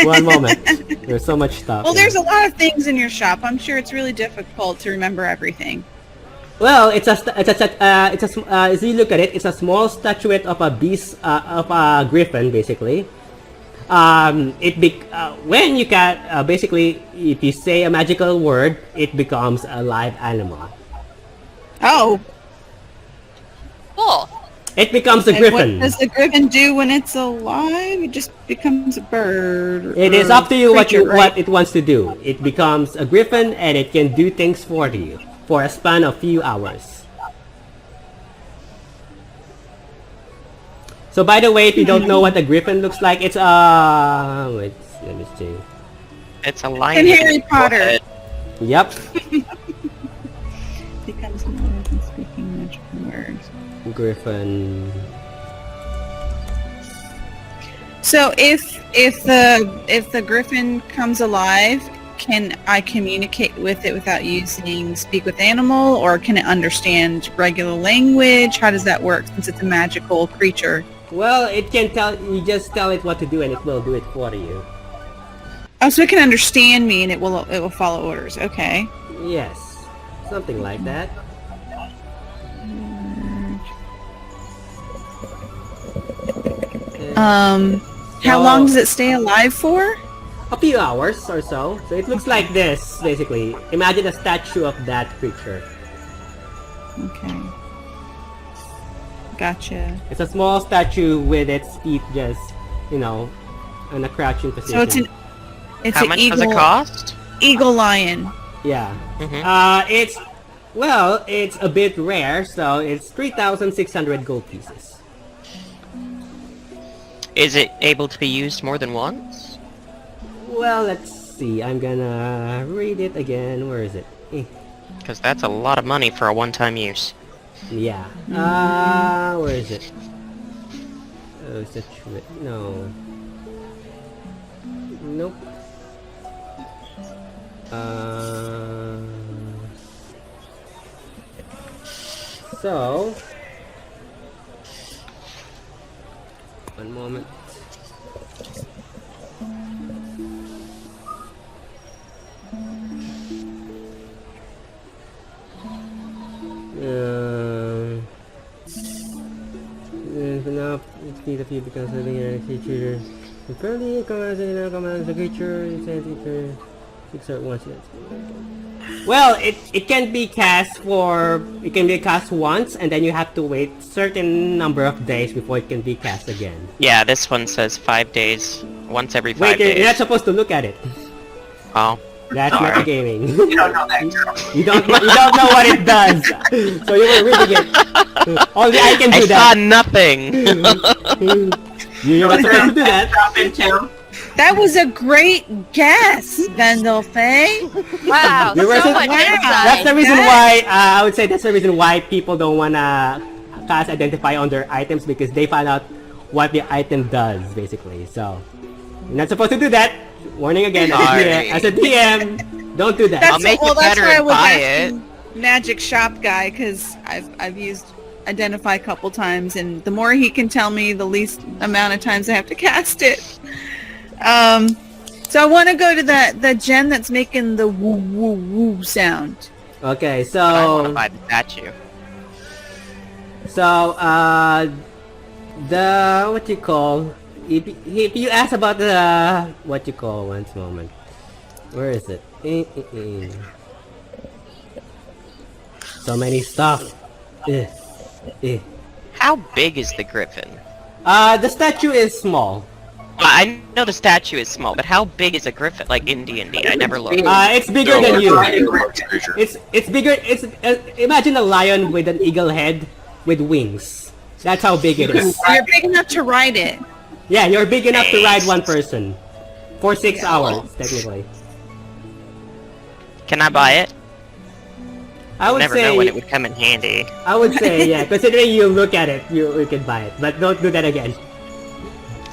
One moment. There's so much stuff. Well, here. there's a lot of things in your shop. I'm sure it's really difficult to remember everything. Well, as you look at it, it's a small statuette of a beast, of a griffin, basically. When you can, basically, if you say a magical word, it becomes a live animal. Oh. Cool. It becomes a And griffin. what does the griffin do when it's alive? It just becomes a bird. It is or up to you creature, what it wants to do. It becomes a griffin and it can do things for you for a span of few hours. So by the way, if you don't know what a griffin looks like, it's wait, let me see. It's a lion. And with Harry a Potter. forehead. Yep, Becomes alive and speaking magical words. griffin. So if the griffin comes alive, can I communicate with it without using speak with animal, or can it understand regular language? How does that work since it's a magical creature? Well, it can tell. You just tell it what to do, and it will do it for you. Oh, so it can understand me and it will follow orders. Okay. Yes, something like that. How long does it stay alive for? A few hours or so. So it looks like this, basically. Imagine a statue of that creature. Okay. Gotcha. It's a small statue with its feet just, in a crouching position. So it's How an much eagle, does it cost? eagle lion. Yeah. Mhm. It's a bit rare, so it's 3,600 gold pieces. Is it able to be used more than once? Well, let's see. I'm gonna read it again. Where is it? Because that's a lot of money for a one-time use. Yeah. Where is it? Oh, such no. Nope. So one moment. Enough. It's need a few because of the creature. Apparently, commands the creature. It says it six or once. Well, it can be cast once, and then you have to wait certain number of days before it can be cast again. Yeah, this one says 5 days. Once every 5 Wait, days. you're not supposed to look at it. Oh. That's Sorry. metagaming. You don't know that, girl. You don't know what it does. So you were reading it. Only I can do I saw that. nothing. You're not supposed to do that. Drop in town. That was a great guess, Vendel Faye. Wow, You so were so- much That's the insight. reason why I would say that's the reason why people don't wanna cast identify on their items, because they find out what the item does basically. So you're not supposed to do that. Warning again, as a DM, don't do that. I'll make it that's better why I and was buy asking Magic Shop Guy, because I've used Identify a couple times, and the more he can tell me, the least amount of times I have to cast it. So I want to go to the gen that's making the woo woo woo sound. Okay, I want to so buy the statue. the what you call, if you ask about the what you call, once moment, where is it? So many stuff. How big is the griffin? The statue is small. Well, I know the statue is small, but how big is a griffin, like in D&D? I never looked. It's bigger than you. Creature. It's bigger. It's imagine a lion with an eagle head with wings. That's how big it is. You're big enough to ride it. Yeah, you're big enough to ride one person for 6 hours technically. Can I buy it? I would Never say. know when it would come in handy. I would say yeah. Considering you look at it, you can buy it, but don't do that again.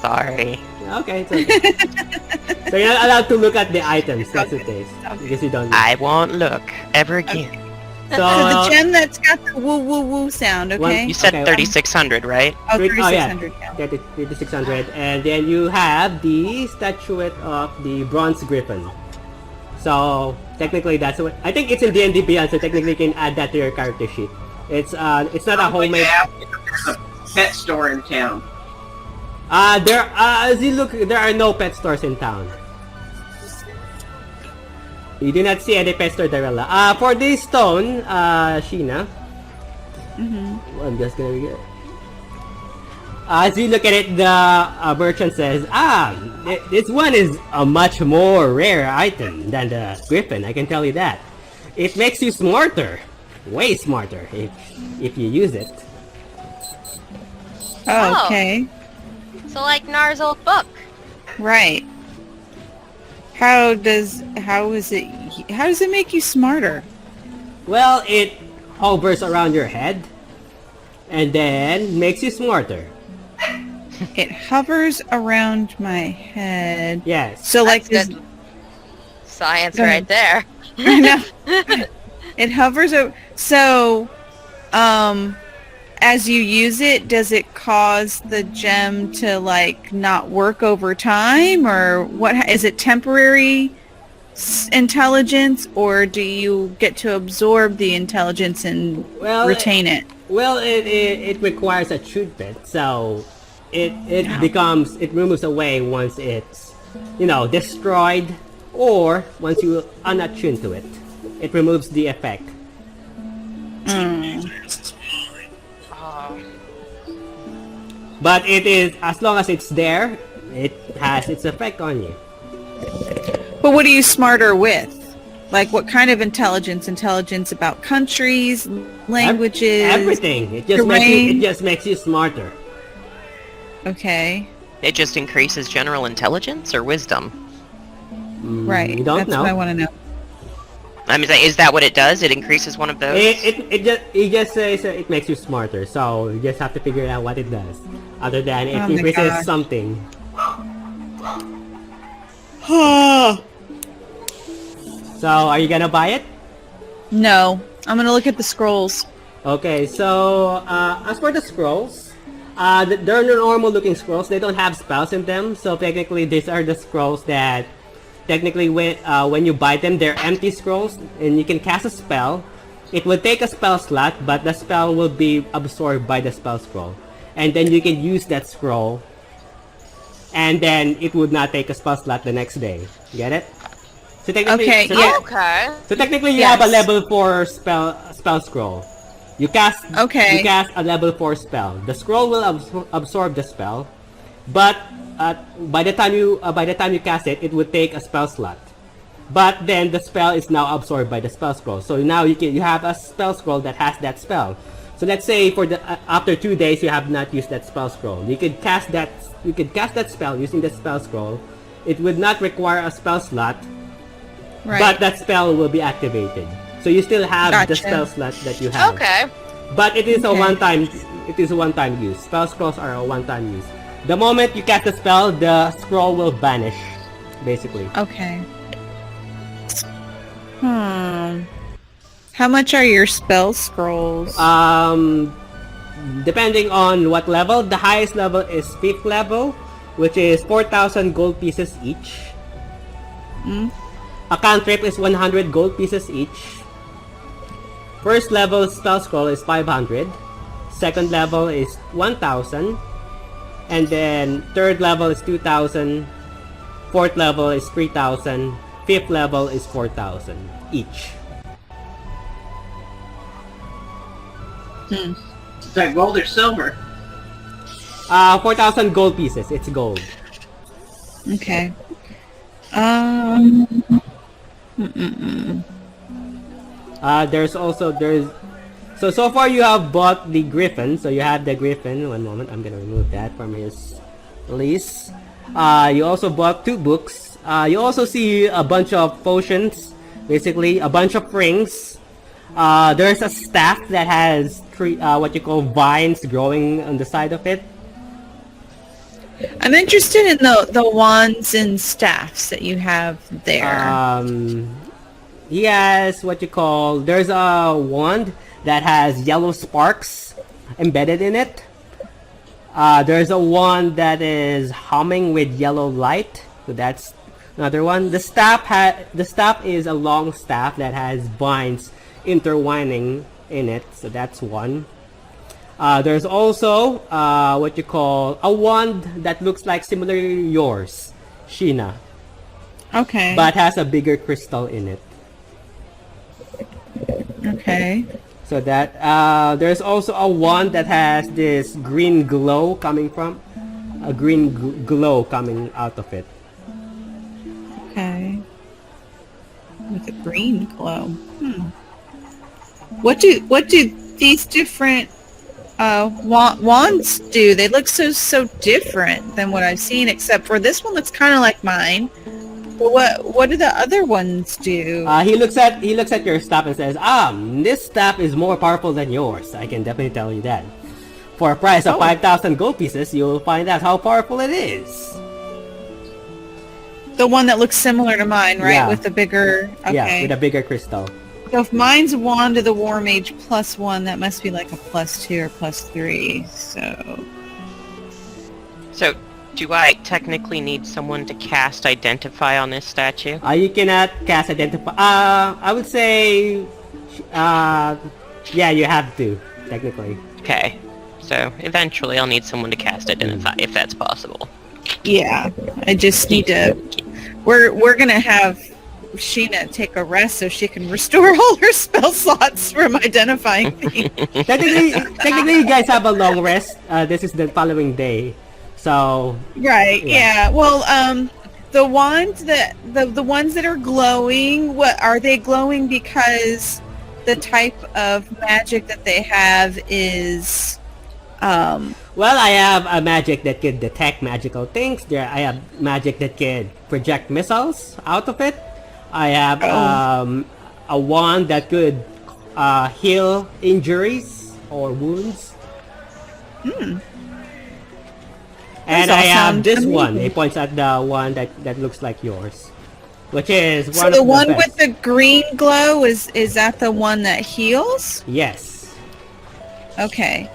Sorry. Okay, it's okay. So you're not allowed to look at the items. That's the case because you don't. I won't look ever again. So the gen that's got the woo woo woo sound, okay? You said Okay. 3,600, right? Oh, Oh, yeah. 3,600. Yeah. 3600, and then you have the statuette of the bronze griffin. So technically, that's what I think it's in D&D Beyond. So technically, you can add that to your character sheet. It's not a homemade. Yeah, there's a pet store in town. As you look, there are no pet stores in town. You do not see any pet store, Darella. For this stone, Sheena. I'm just gonna get. As you look at it, the merchant says, this one is a much more rare item than the griffin, I can tell you that. It makes you smarter. Way smarter if you use it. Oh, okay. So like Nar's old book. Right. How does it make you smarter? Well, it hovers around your head and then makes you smarter. It hovers around my head. Yes. So like That's this, good science Go ahead. right there. I know. It hovers over. So, as you use it, does it cause the gem to like not work over time, or what? Is it temporary intelligence, or do you get to absorb the intelligence and retain it? Well, it requires a treatment, so it moves away once it's destroyed, or once you are not tuned to it. It removes the effect. But it is, as long as it's there, it has its effect on you. But what are you smarter with? Like what kind of intelligence? Intelligence about countries, languages, everything. It just makes you smarter. Okay. It just increases general intelligence or wisdom? Right. You don't That's know. what I want to know. I mean, is that what it does? It increases one of those? It just says it makes you smarter, so you just have to figure out what it does. Other than it increases gosh. something. So, are you gonna buy it? No. I'm going to look at the scrolls. Okay, so as for the scrolls, they're normal looking scrolls. They don't have spells in them, so technically these are the scrolls that technically when you buy them, they're empty scrolls and you can cast a spell. It will take a spell slot, but the spell will be absorbed by the spell scroll. And then you can use that scroll, and then it would not take a spell slot the next day. Get it? So technically, Okay, so, yeah. Okay. so technically you Yes. have a level 4 spell scroll. You cast a level 4 spell. The scroll will absorb the spell, but by the time you cast it, it would take a spell slot. But then the spell is now absorbed by the spell scroll. So now you have a spell scroll that has that spell. So let's say after 2 days you have not used that spell scroll. You could cast that spell using the spell scroll. It would not require a spell slot, Right. but that spell will be activated. So you still have the Gotcha. spell slot that you have. Okay. But it is a Okay. one-time use. Spell scrolls are a one-time use. The moment you cast a spell, the scroll will vanish, basically. Okay. How much are your spell scrolls? Depending on what level, the highest level is 5th level, which is 4,000 gold pieces each. A cantrip is 100 gold pieces each. First level spell scroll is 500. Second level is 1,000. And then third level is 2,000. Fourth level is 3,000. Fifth level is 4,000 each. Is that gold or silver? 4,000 gold pieces. It's gold. Okay. So far you have bought the griffin. So you have the griffin. One moment, I'm gonna remove that from his list. You also bought 2 books. You also see a bunch of potions, basically a bunch of rings. There's a staff that has what you call vines growing on the side of it. I'm interested in the wands and staffs that you have there. He has what you call, there's a wand that has yellow sparks embedded in it. There's a wand that is humming with yellow light, so that's another one. The staff is a long staff that has vines intertwining in it, so that's one. There's also what you call a wand that looks like similar to yours, Sheena, Okay. but has a bigger crystal in it. Okay. So that there's also a wand that has this green glow coming from, a green glow coming out of it. Okay. With a green glow. What do these different wands do? They look so different than what I've seen, except for this one looks kind of like mine. But what do the other ones do? He looks at your staff and says, this staff is more powerful than yours. I can definitely tell you that. For a price of 5,000 gold pieces, you will find out how powerful it is. The one that looks similar to mine, right? Yeah. With the bigger... Okay. Yeah, with a bigger crystal. So if mine's Wand of the War Mage +1, that must be like a +2 or +3, So, do I technically need someone to cast Identify on this statue? You cannot cast Identify. I would say... yeah, you have to, technically. Okay. So, eventually I'll need someone to cast Identify, if that's possible. Yeah, I just need to... We're gonna have Sheena take a rest so she can restore all her spell slots from identifying things. Technically, you guys have a long rest. This is the following day. So... Right, yeah. Well, the wands that... The ones that are glowing, what are they glowing because the type of magic that they have is... Well, I have a magic that can detect magical things. I have magic that can project missiles out of it. I have a wand that could heal injuries or wounds. And I have this one. He points at the one that looks like yours, which is one so of the the one best. with the green glow is that the one that heals? Yes. Okay.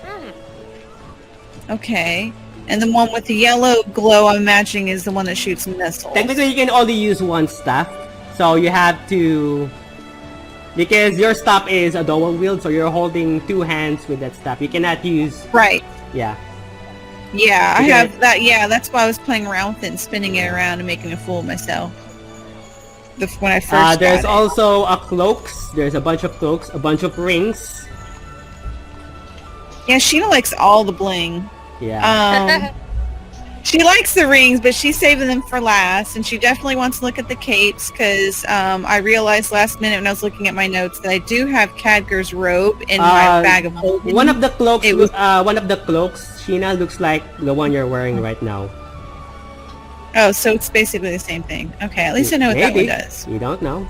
Okay. And the one with the yellow glow, I'm imagining, is the one that shoots missiles. Technically, you can only use one staff, so you have to... Because your staff is a dual wield, so you're holding two hands with that staff. You cannot use... Right. Yeah. Yeah, I Okay. have that. Yeah, that's why I was playing around with it and spinning it around and making a fool of myself. When I first There's got it. also a cloaks. There's a bunch of cloaks, a bunch of rings. Yeah, Sheena likes all the bling. Yeah. She likes the rings, but she's saving them for last, and she definitely wants to look at the capes, because I realized last minute when I was looking at my notes that I do have Khadgar's robe in my bag of holding. one of the cloaks, It was- Sheena, looks like the one you're wearing right now. Oh, so it's basically the same thing. Okay, at least I know what that one Maybe. does. You don't know.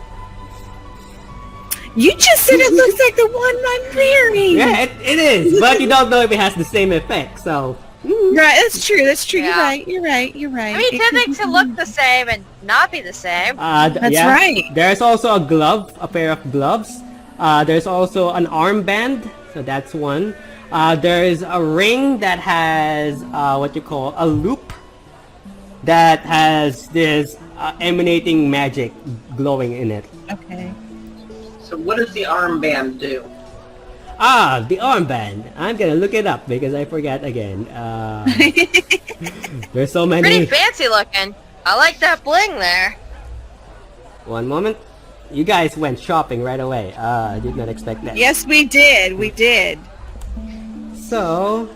You just said it looks like the one I'm wearing! Yeah, it is, but you don't know if it has the same effect, so... Right, that's true, Yeah. You're right. I mean, technically to look the same and not be the same. That's yeah. right. There's also a pair of gloves. There's also an armband, so that's one. There's a ring that has what you call a loop that has this emanating magic glowing in it. Okay. So what does the armband do? The armband. I'm gonna look it up because I forgot again. There's so many. Pretty fancy looking. I like that bling there. One moment. You guys went shopping right away. I did not expect that. Yes, we did. We did. So,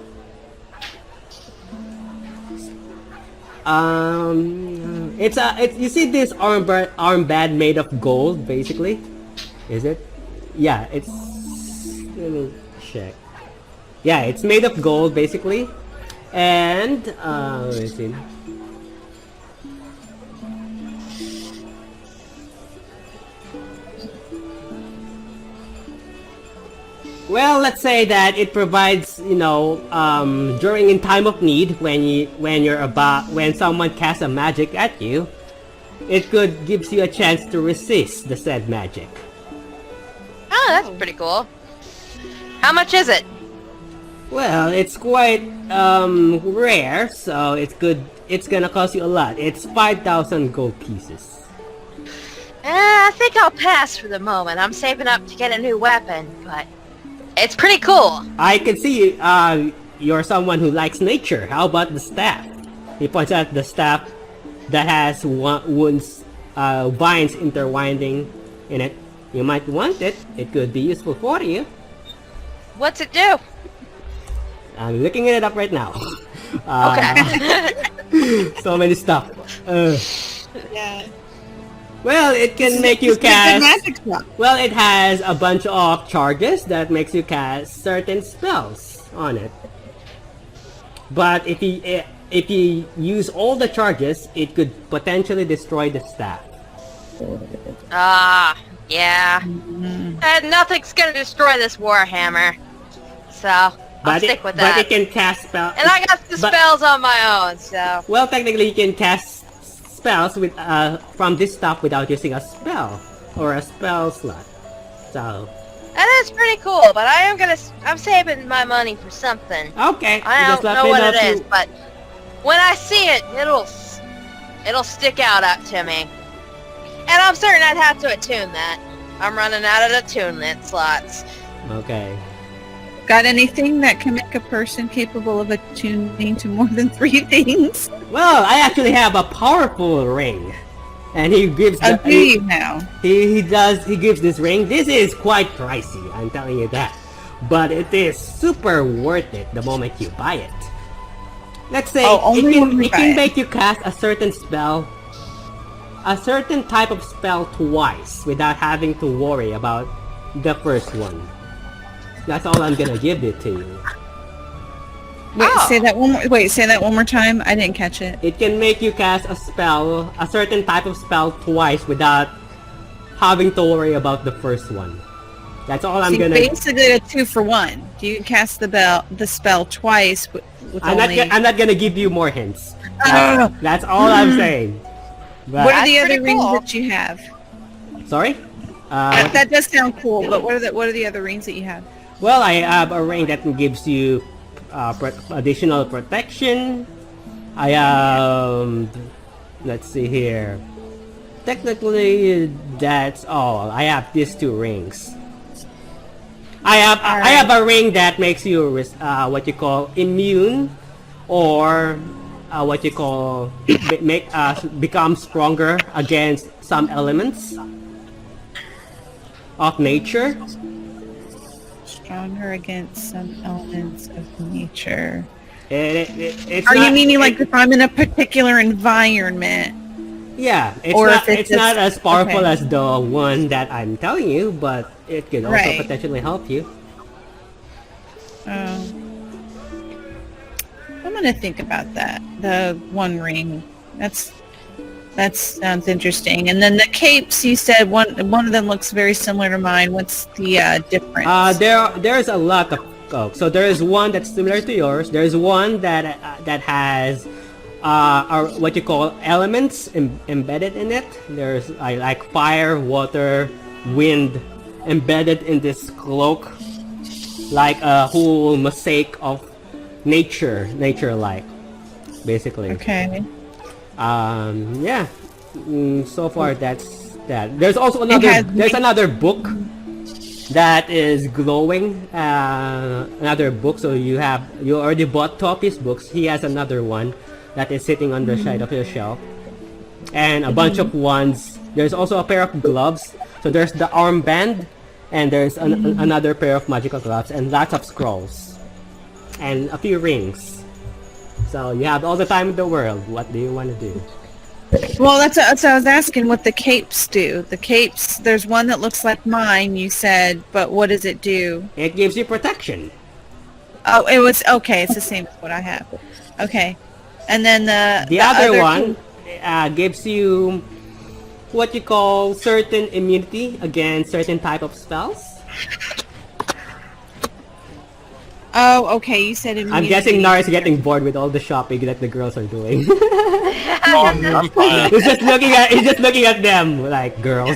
you see this armband made of gold, basically. Is it? Yeah, it's. Let me check. Yeah, it's made of gold, basically, and let me see. Well, let's say that it provides, during in time of need, when someone casts a magic at you, it gives you a chance to resist the said magic. Oh, that's pretty cool. How much is it? Well, it's quite rare, so it's gonna cost you a lot. It's 5,000 gold pieces. I think I'll pass for the moment. I'm saving up to get a new weapon, but it's pretty cool. I can see you're someone who likes nature. How about the staff? He points out the staff that has vines intertwining in it. You might want it. It could be useful for you. What's it do? I'm looking it up right now. Okay. So many stuff. Yeah. Well, it can make you It's good cast. magic stuff. Well, it has a bunch of charges that makes you cast certain spells on it. But if you use all the charges, it could potentially destroy the staff. Yeah. Nothing's gonna destroy this Warhammer. So, I'll stick with that. But it can cast spells. And I got the spells on my own, so... Well, technically, you can cast spells with from this stuff without using a spell or a spell slot. So. That is pretty cool, but I'm saving my money for something. Okay. I don't know what it is, but when I see it, it'll stick out up to me. And I'm certain I'd have to attune that. I'm running out of attunement slots. Okay. Got anything that can make a person capable of attuning to more than 3 things? Well, I actually have a powerful ring, and he gives. Oh, do you now? He gives this ring. This is quite pricey, I'm telling you that, but it is super worth it the moment you buy it. Let's say it can make you cast a certain spell, a certain type of spell twice without having to worry about the first one. That's all I'm gonna give it to you. Wait, say that one more time. I didn't catch it. It can make you cast a spell, a certain type of spell twice without having to worry about the first one. That's all I'm gonna. Basically, a 2 for 1. You can cast the spell twice with I'm not gonna give you more hints. That's all I'm saying. But what are the other rings that you have? Sorry? That does sound cool, but what are the other rings that you have? Well, I have a ring that gives you additional protection. I have, let's see here. Technically, that's all. I have these 2 rings. I have a ring that makes you what you call immune, or what you call become stronger against some elements of nature. Stronger against some elements of nature. It's Are you meaning like if I'm in a particular environment? Yeah, it's not as powerful as the one that I'm telling you, but it can also potentially help you. I'm gonna think about that. The one ring. That sounds interesting. And then the capes, you said one of them looks very similar to mine. What's the difference? There's a lot of so there is one that's similar to yours. There's one that has what you call elements embedded in it. There's like fire, water, wind embedded in this cloak, like a whole mosaic of nature-like, basically. Okay. Yeah. So far that's that. There's also another book that is glowing. Another book. So you already bought Topi's books. He has another one that is sitting on the side of your shelf, and a bunch of ones. There's also a pair of gloves. So there's the armband, and there's another pair of magical gloves, and lots of scrolls, and a few rings. So you have all the time in the world. What do you want to do? Well, that's what I was asking. What the capes do? The capes. There's one that looks like mine. You said, but what does it do? It gives you protection. Oh, it was okay. It's the same as what I have. Okay, and then the other one gives you what you call certain immunity against certain type of spells. Oh, okay. You said immunity. I'm guessing Nar is getting bored with all the shopping that the girls are doing. I'm fine. He's just looking at them like girls.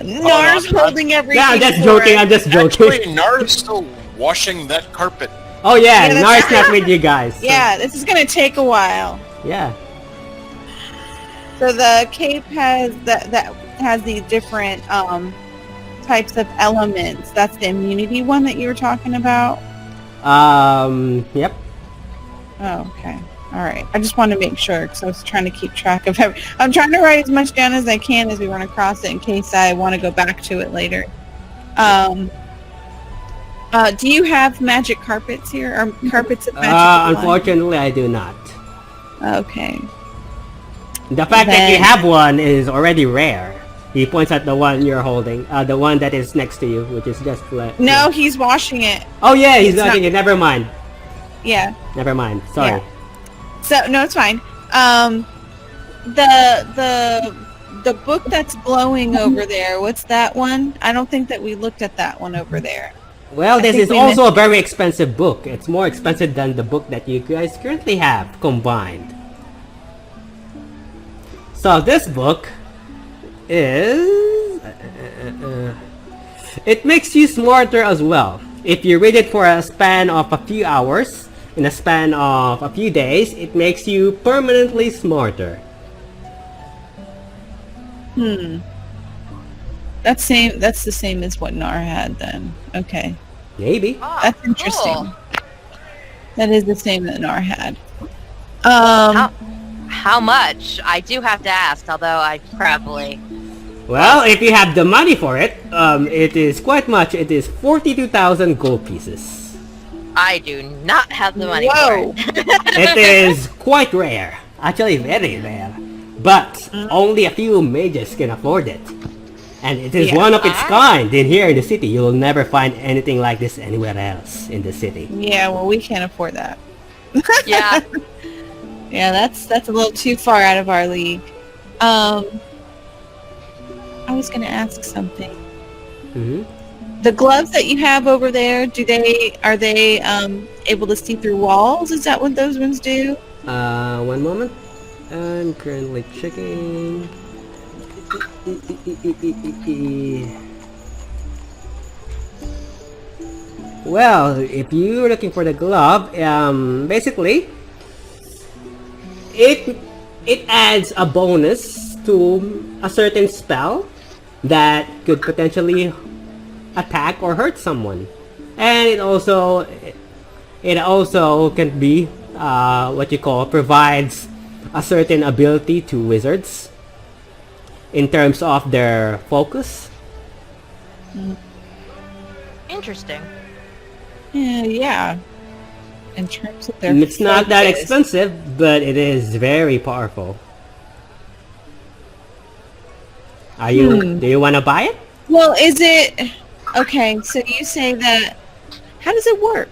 Nar's holding everything. Yeah, I'm just joking. Actually, Nar's still washing that carpet. Oh yeah, Nar's not with you guys. So. Yeah, this is gonna take a while. Yeah. So the cape has that has these different types of elements. That's the immunity one that you were talking about. Yep. Oh, okay. All right. I just wanted to make sure because I was trying to keep track of I'm trying to write as much down as I can as we run across it in case I want to go back to it later. Do you have magic carpets here? Or carpets of magic blood? Unfortunately, I do not. Okay. The fact that you Then- have one is already rare. He points at the one you're holding, the one that is next to you, which is just like... No, he's washing it. Oh yeah, he's It's not- washing it. Never mind. Yeah. Never mind. Sorry. So no, it's fine. The book that's glowing over there. What's that one? I don't think that we looked at that one over there. Well, I this think is we also a very expensive book. It's more expensive than the book that you guys currently have combined. So this book is... it makes you smarter as well. If you read it for a span of a few hours, in a span of a few days, it makes you permanently smarter. That's the same as what Nar had then. Okay. Maybe. Oh, That's interesting. cool. That is the same that Nar had. How much? I do have to ask, although I probably... Well, if you have the money for it, it is quite much. It is 42,000 gold pieces. I do not have the money Whoa. for it. It is quite rare. Actually, very rare. But only a few mages can afford it. And it is Yeah. one of its kind in here in the city. You will never find anything like this anywhere else in the city. Yeah, well, we can't afford that. Yeah. Yeah, that's a little too far out of our league. I was gonna ask something. Hmm. The gloves that you have over there, are they able to see through walls? Is that what those ones do? One moment. I'm currently checking. Well, if you're looking for the glove, basically, it adds a bonus to a certain spell that could potentially attack or hurt someone, and it also can be what you call provides a certain ability to wizards in terms of their focus. Interesting. Yeah. In terms of their It's not that focus. expensive, but it is very powerful. Are you? Do you want to buy it? Well, is it okay? So you say that. How does it work?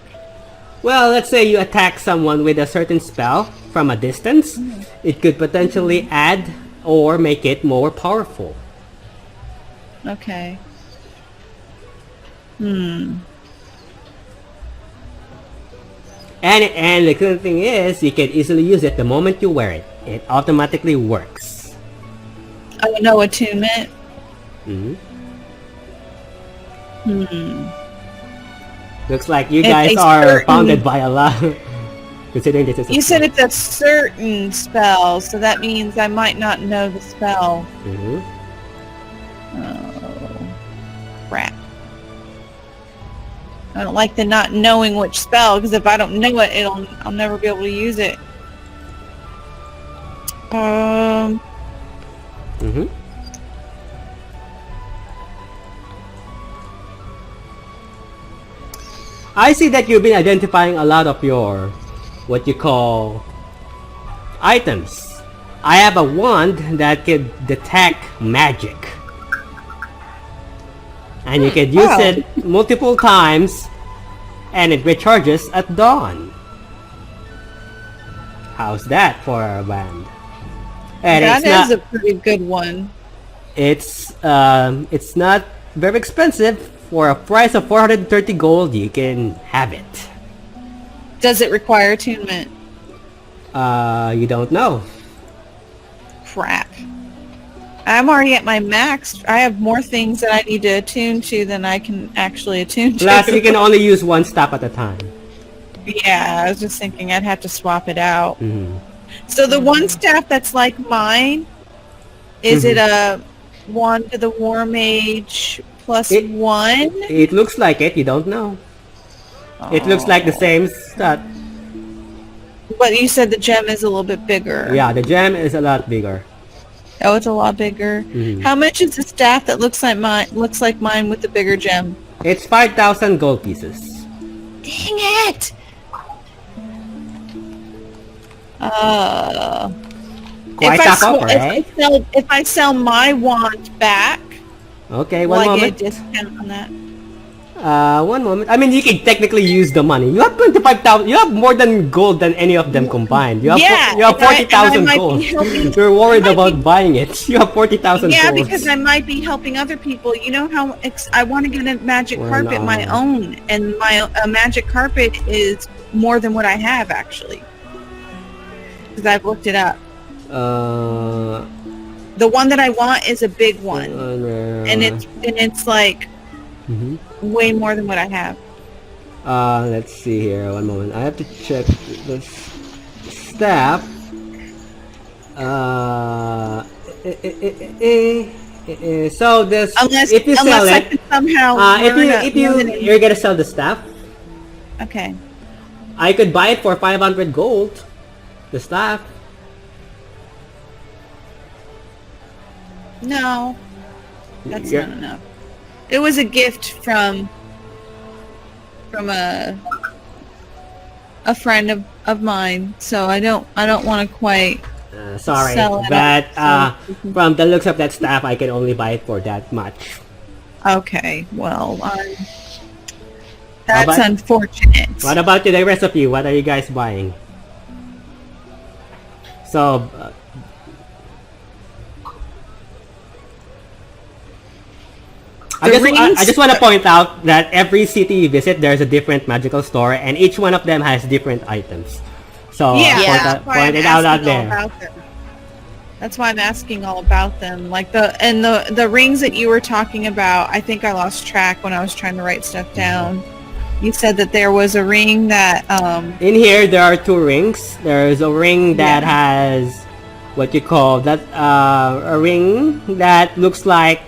Well, let's say you attack someone with a certain spell from a distance. It could potentially add or make it more powerful. Okay. And the good thing is, you can easily use it the moment you wear it. It automatically works. Oh, no attunement. Mhm. Looks like you guys It's are certain- founded by a lot. Considering this is a You said it's a certain spell, so that means I might not know the spell. Mhm. Oh, crap. I don't like the not knowing which spell, because if I don't know it, I'll never be able to use it. Mhm. I see that you've been identifying a lot of your, what you call, items. I have a wand that can detect magic. And you can use Wow. it multiple times, and it recharges at dawn. How's that for a wand? And That it's is a pretty good one. it's not very expensive. For a price of 430 gold, you can have it. Does it require attunement? You don't know. Crap. I'm already at my max. I have more things that I need to attune to than I can actually attune to. Plus, you can only use one staff at a time. Yeah, I was just thinking I'd have to swap it out. Mhm. So the one staff that's like mine, is it a wand to the war mage plus It- 1? It looks like it. You don't know. It looks like the same stat. But you said the gem is a little bit bigger. Yeah, the gem is a lot bigger. Oh, it's a lot bigger. Mhm. How much is the staff that looks like mine with the bigger gem? It's 5,000 gold pieces. Dang it! Quite tough offer, eh? If I sell my wand back, Okay, will one I moment. get a discount on that? One moment. I mean, you can technically use the money. You have 25,000. You have more than gold than any of them combined. You have you have and I 40,000 might be gold. helping- You're worried about buying it. You have 40,000 Yeah, gold. because I might be helping other people. You know how I want to get a magic Well, carpet my no. own, and a magic carpet is more than what I have actually. Because I've looked it up. The one that I want is a big one, and it's like Mhm. way more than what I have. Let's see here. One moment. I have to check the staff. So this, if you sell I it, can somehow you're gonna sell the staff. Okay. I could buy it for 500 gold. The staff. No, that's Yeah. not enough. It was a gift from a friend of mine, so I don't want to quite. Sorry, Sell it but up, so we can- from the looks of that staff, I can only buy it for that much. Okay, well, How that's about- unfortunate. What about the rest of you? What are you guys buying? So, I just want to point out that every city you visit, there's a different magical store, and each one of them has different items. So, Yeah, point it out there. That's why I'm asking all about them. Like the rings that you were talking about, I think I lost track when I was trying to write stuff down. You said that there was a ring that In here, there are two rings. There's a ring that has what you call that a ring that looks like,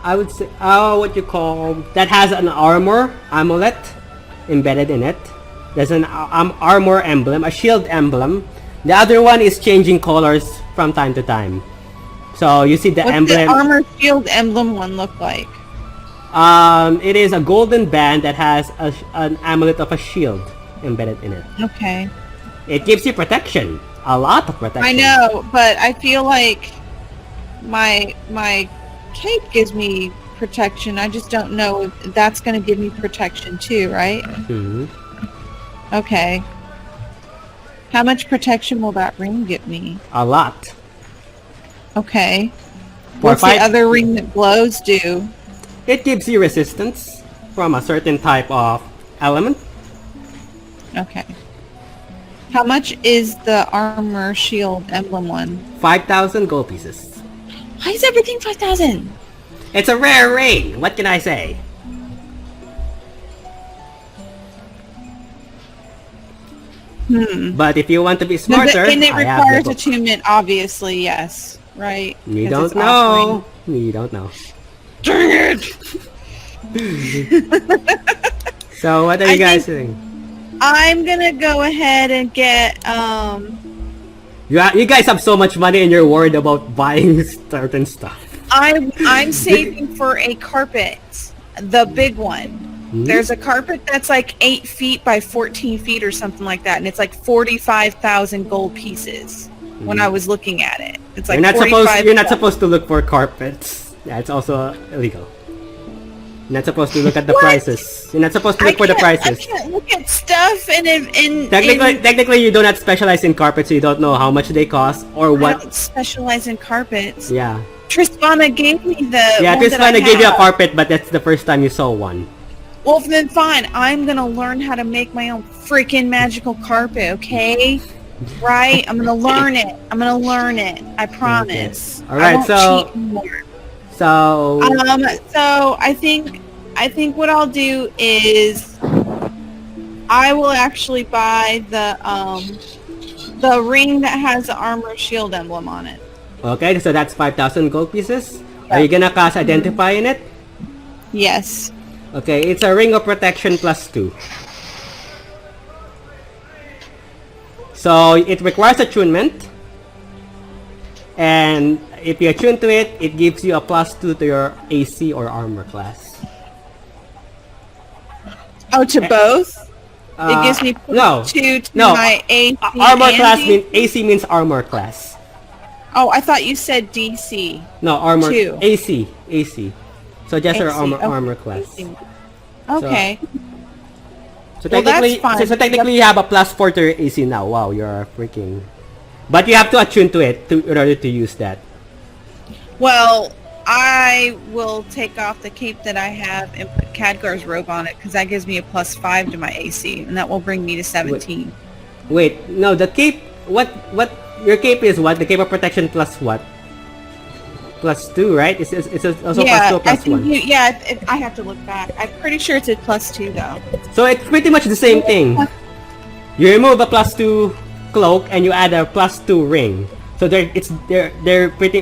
I would say, what you call, that has an armor amulet embedded in it. There's an armor emblem, a shield emblem. The other one is changing colors from time to time. So you see the what's emblem. the armor shield emblem one look like? It is a golden band that has an amulet of a shield embedded in it. Okay. It gives you protection, a lot of protection. I know, but I feel like my cape gives me protection. I just don't know if that's going to give me protection too, right? Mhm. Okay. How much protection will that ring give me? A lot. Okay. For What's the five- other ring that glows do? It gives you resistance from a certain type of element. Okay. How much is the armor shield emblem one? 5,000 gold pieces. Why is everything 5,000? It's a rare ring. What can I say? But if you want to be smarter, And it I have the requires book. attunement, obviously, yes. Right? You 'Cause don't it's offering. know. You don't know. Dang it! So what are you guys doing? I'm gonna go ahead and get, You guys have so much money and you're worried about buying certain stuff. I'm saving for a carpet. The big one. There's a carpet that's like 8 feet by 14 feet or something like that, and it's like 45,000 gold pieces. When I was looking at it, it's like You're not 45,000. supposed to look for carpets. Yeah, it's also illegal. You're not supposed to look at the What? prices. You're not supposed to look for the prices. I can't look at stuff and Technically, you do not specialize in carpets, so you don't know how much they cost or I what. don't specialize in carpets. Yeah, Tristana gave me the yeah. one This that one I to give you a have. carpet, but that's the first time you saw one. Well, then fine. I'm gonna learn how to make my own freaking magical carpet. Okay, right? I'm gonna learn it. I promise. All right, I won't so- cheat anymore. So So I think what I'll do is I will actually buy the ring that has the armor shield emblem on it. okay, so that's 5,000 gold pieces. Are you gonna cast identify in it? Yes. Okay, it's a ring of protection +2. So it requires attunement, and if you attune to it, it gives you a +2 to your AC or armor class. Oh, to both? It gives me no, +2 to no. my AC. Armor and class DC? AC means armor class. Oh, I thought you said DC. No, armor 2. AC. So just our AC, armor okay. armor class. Okay. So Well, that's technically, fine. so technically you have a +4 to your AC now. Wow, you're freaking. But you have to attune to it in order to use that. Well, I will take off the cape that I have and put Khadgar's robe on it because that gives me a +5 to my AC, and that will bring me to 17. Wait, no, the cape. What? Your cape is what? The cape of protection plus what? +2, right? It's also Yeah, +2 I plus think 1. I have to look back. I'm pretty sure it's a +2 though. So it's pretty much the same thing. You remove a +2 cloak and you add a +2 ring. So they're pretty.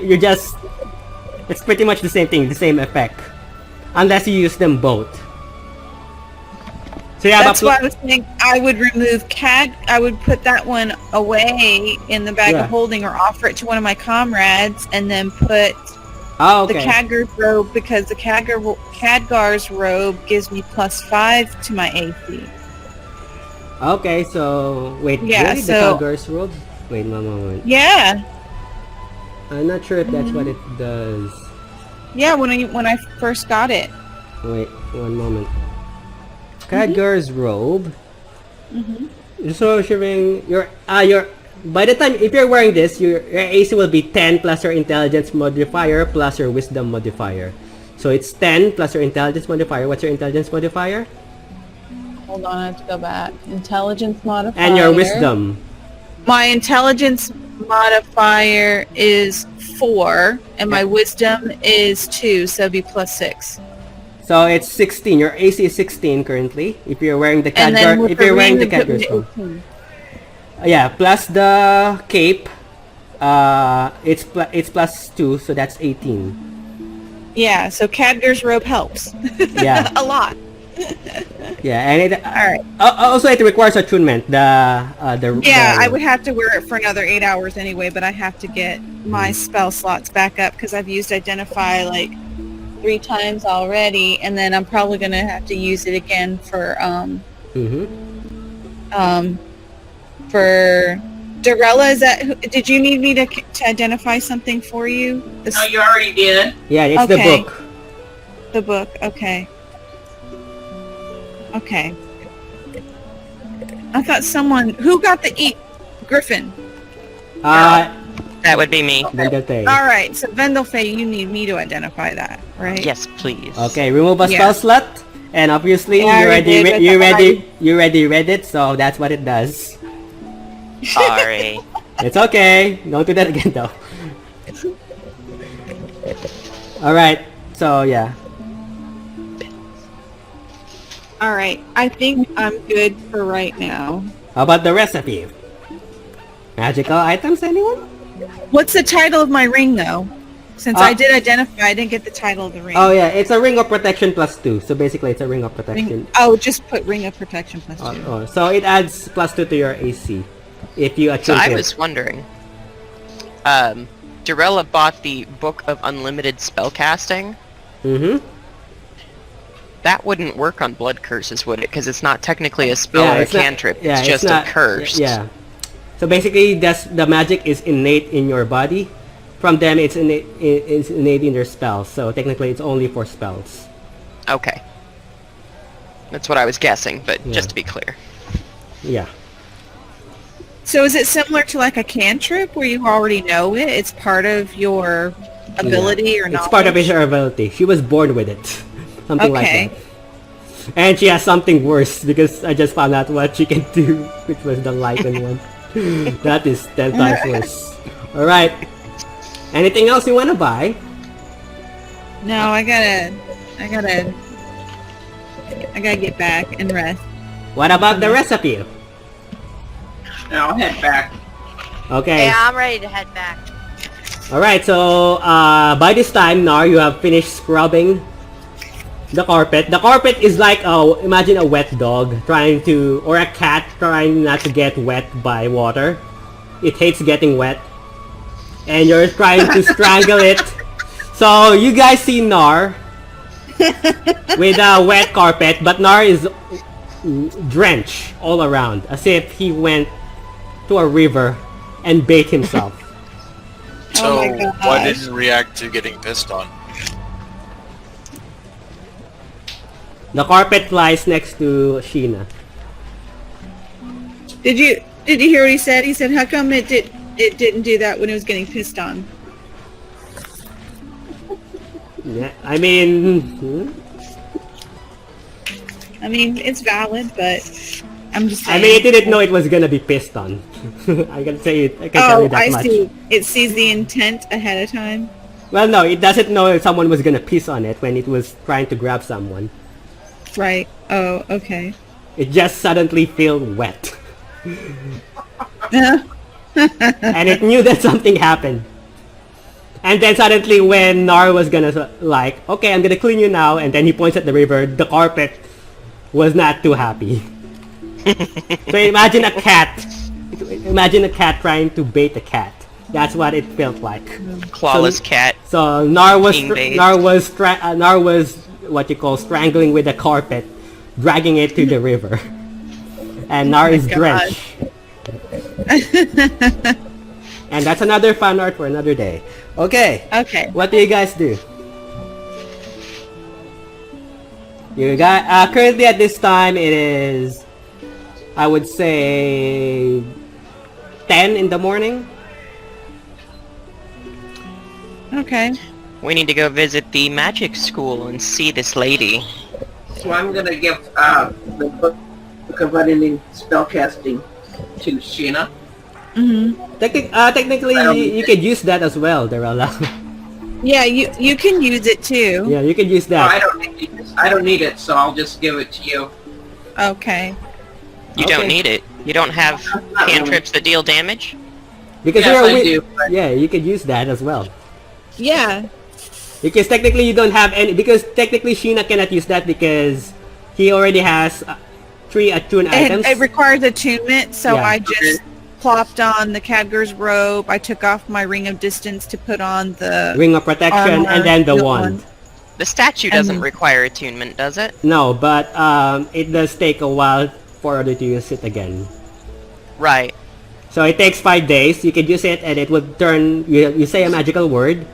It's pretty much the same thing, the same effect, unless you use them both. So you have That's why I was saying I would remove I would put that one away in the bag Yeah. of holding or offer it to one of my comrades and then put Oh, the okay. Khadgar's robe because the Khadgar's robe gives me +5 to my AC. Okay, so wait, Yeah, really? The so- Khadgar's robe? Wait, one moment. Yeah. I'm not sure if that's what it does. Yeah, when I first got it. Wait, one moment. Khadgar's robe. So showing your by the time if you're wearing this, your AC will be 10 plus your intelligence modifier plus your wisdom modifier. So it's 10 plus your intelligence modifier. What's your intelligence modifier? Hold on, I have to go back. Intelligence modifier. And your wisdom. My intelligence modifier is 4, and my wisdom is 2, so it'd be +6. So it's 16. Your AC is 16 currently. If you're wearing the And then Khadgar, with if you're wearing the ring, it would Khadgar's put me robe. to 18. Yeah, plus the cape. It's +2, so that's 18. Yeah, so Khadgar's robe helps. Yeah. A lot. Yeah, and it Alright. also it requires attunement. Yeah, I would have to wear it for another 8 hours anyway, but I have to get my spell slots back up because I've used Identify like 3 times already, and then I'm probably going to have to use it again for for Dorella. Is that? Did you need me to identify something for you? No, you already did. Yeah, it's the Okay. book. The book. Okay. Okay. I thought someone who got the Griffin. That would be me. Vendate. All right. So Vendelfey, you need me to identify that, right? Yes, please. Okay, remove a spell Yeah. slot, and obviously Yeah, I already did with you already read it, so that's what it does. Sorry. It's okay. Don't do that again, though. All right. So yeah. All right. I think I'm good for right now. How about the recipe? Magical items, anyone? What's the title of my ring, though? Since I did identify, I didn't get the title of the ring. Oh yeah, it's a ring of protection +2. So basically, it's a ring of protection. Just put ring of protection +2. So it adds +2 to your AC if you So attune I to it. was wondering, Dorella bought the Book of Unlimited Spellcasting. Mm-hmm. That wouldn't work on blood curses, would it? Because it's not technically a spell or a it's not- cantrip. yeah, it's just not- a curse. Yeah. So basically, the magic is innate in your body. From them, it's innate in their spells. So technically, it's only for spells. Okay. That's what I was guessing, but Yeah. just to be clear. Yeah. So is it similar to like a cantrip where you already know it? It's part of your ability or not? It's part of her ability. She was born with it. Something like Okay. that. And she has something worse because I just found out what she can do, which was the Lycan one. That is 10 times worse. Alright. Anything else you want to buy? No, I gotta get back and rest. What about the recipe? Now I'll head back. Okay. Yeah, I'm ready to head back. Alright, so by this time, Nar, you have finished scrubbing the carpet. The carpet is like, imagine a wet dog or a cat trying not to get wet by water. It hates getting wet. And you're trying to strangle it. So you guys see Nar with a wet carpet, but Nar is drench all around, as if he went to a river and bathed himself. So my gosh. why didn't you react to getting pissed on? The carpet flies next to Sheena. Did you hear what he said? He said, "How come it didn't do that when it was getting pissed on?" Yeah, I mean, I mean, it's valid, but I'm just saying. I mean, it didn't know it was gonna be pissed on. I can say it. I can tell Oh, you that I much. see. It sees the intent ahead of time. Well, no, it doesn't know if someone was gonna piss on it when it was trying to grab someone. Right. Oh, okay. It just suddenly felt wet, and it knew that something happened. And then suddenly, when Nar was gonna like, okay, I'm gonna clean you now, and then he points at the river, the carpet was not too happy. So imagine a cat. Imagine a cat trying to bait a cat. That's what it felt like. Clawless cat. So Nar was Being bathed. Nar was what you call strangling with the carpet, dragging it to the river, and Nar is God. drenched. And that's another fan art for another day. Okay. Okay. What do you guys do? You guys currently at this time it is, I would say, 10 in the morning. Okay. We need to go visit the magic school and see this lady. So I'm going to give the book of unending spellcasting to Sheena. Mm-hmm. Technically, you could use that as well, Darella. Yeah, you can use it too. Yeah, you could use No, I that. don't need it, so I'll just give it to you. Okay. You Okay. don't need it. You don't have Not cantrips that deal damage? Because Yes, you're a I wit- do, but- Yeah, you could use that as well. Yeah. Because technically you don't have any. Because technically Sheena cannot use that because he already has 3 attuned items. It requires attunement, so Yeah. I just plopped on the Cadger's robe. I took off my ring of distance to put on the Ring of protection armor, and then the the wand. The statue And- doesn't require attunement, does it? No, but it does take a while for order to use it again. Right. So it takes 5 days. You can use it, and it would turn. You say a magical word,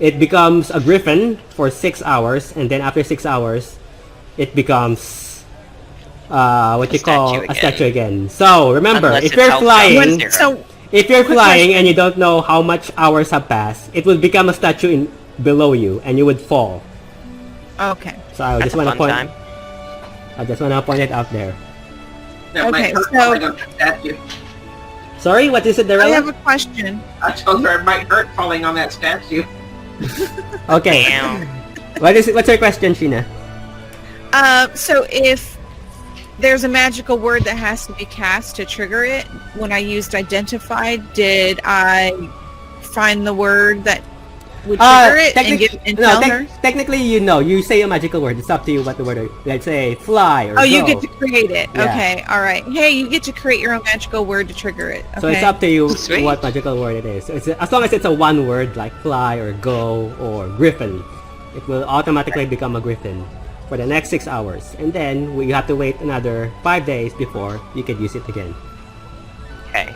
it becomes a griffin for 6 hours, and then after 6 hours, it becomes what you call statue a statue again. again. So remember, Unless if it's you're held flying, down to zero. So if you're Quick flying question. and you don't know how much hours have passed, it will become a statue in below you, and you would fall. okay. So I That's just a want to fun point. time. I just want to point it out there. That Okay, might hurt so- falling on that statue. Sorry, what is it, I have Darella? a question. I told her it might hurt falling on that statue. Okay. Damn. What's your question, Sheena? So if there's a magical word that has to be cast to trigger it, when I used identified, did I find the word that would trigger it and tell her? Technically, you say a magical word. It's up to you what the word is. Let's say fly or Oh, you go. get to create it. Yeah. Okay, all right. Hey, you get to create your own magical word to trigger it. Okay. So it's up to you Sweet. what magical word it is. It's, as long as it's a one word like fly or go or griffin, it will automatically become a griffin for the next 6 hours. And then you have to wait another 5 days before you can use it again. Okay.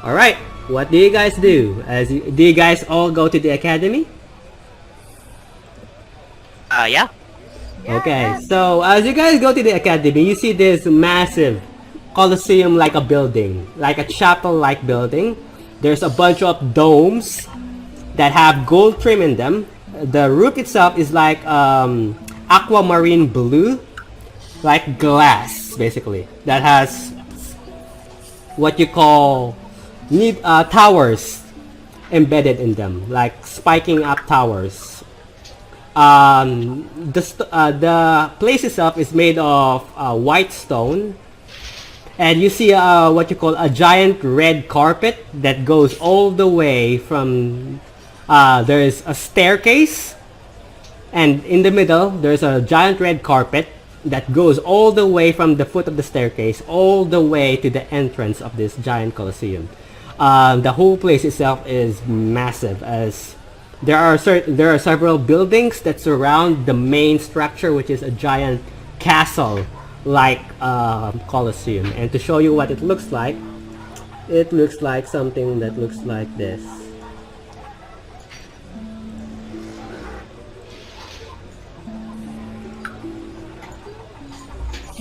Alright, what do you guys do? Do you guys all go to the academy? Yeah. Okay, so as you guys go to the academy, you see this massive coliseum like a building, like a chapel-like building. There's a bunch of domes that have gold trim in them. The roof itself is like aquamarine blue, like glass, basically, that has what you call towers embedded in them, like spiking up towers. The place itself is made of white stone, and you see what you call a giant red carpet that goes all the way from. There is a staircase, and in the middle there's a giant red carpet that goes all the way from the foot of the staircase all the way to the entrance of this giant coliseum. The whole place itself is massive, as there are several buildings that surround the main structure, which is a giant castle like Colosseum. And to show you what it looks like something that looks like this.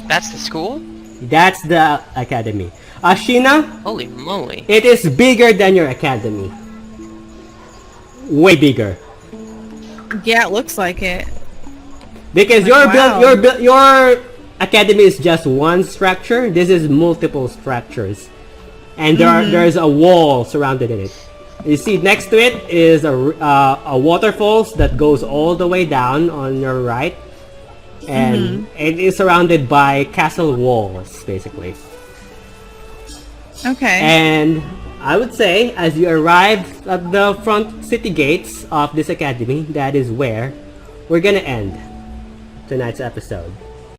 That's the school? That's the academy. Sheena, Holy moly. it is bigger than your academy. Way bigger. Yeah, it looks like it. Because Wow. your academy is just one structure. This is multiple structures, and there's a wall surrounded in it. You see, next to it is a waterfalls that goes all the way down on your right, and it is surrounded by castle walls, basically. Okay. And I would say, as you arrive at the front city gates of this academy, that is where we're gonna end tonight's episode.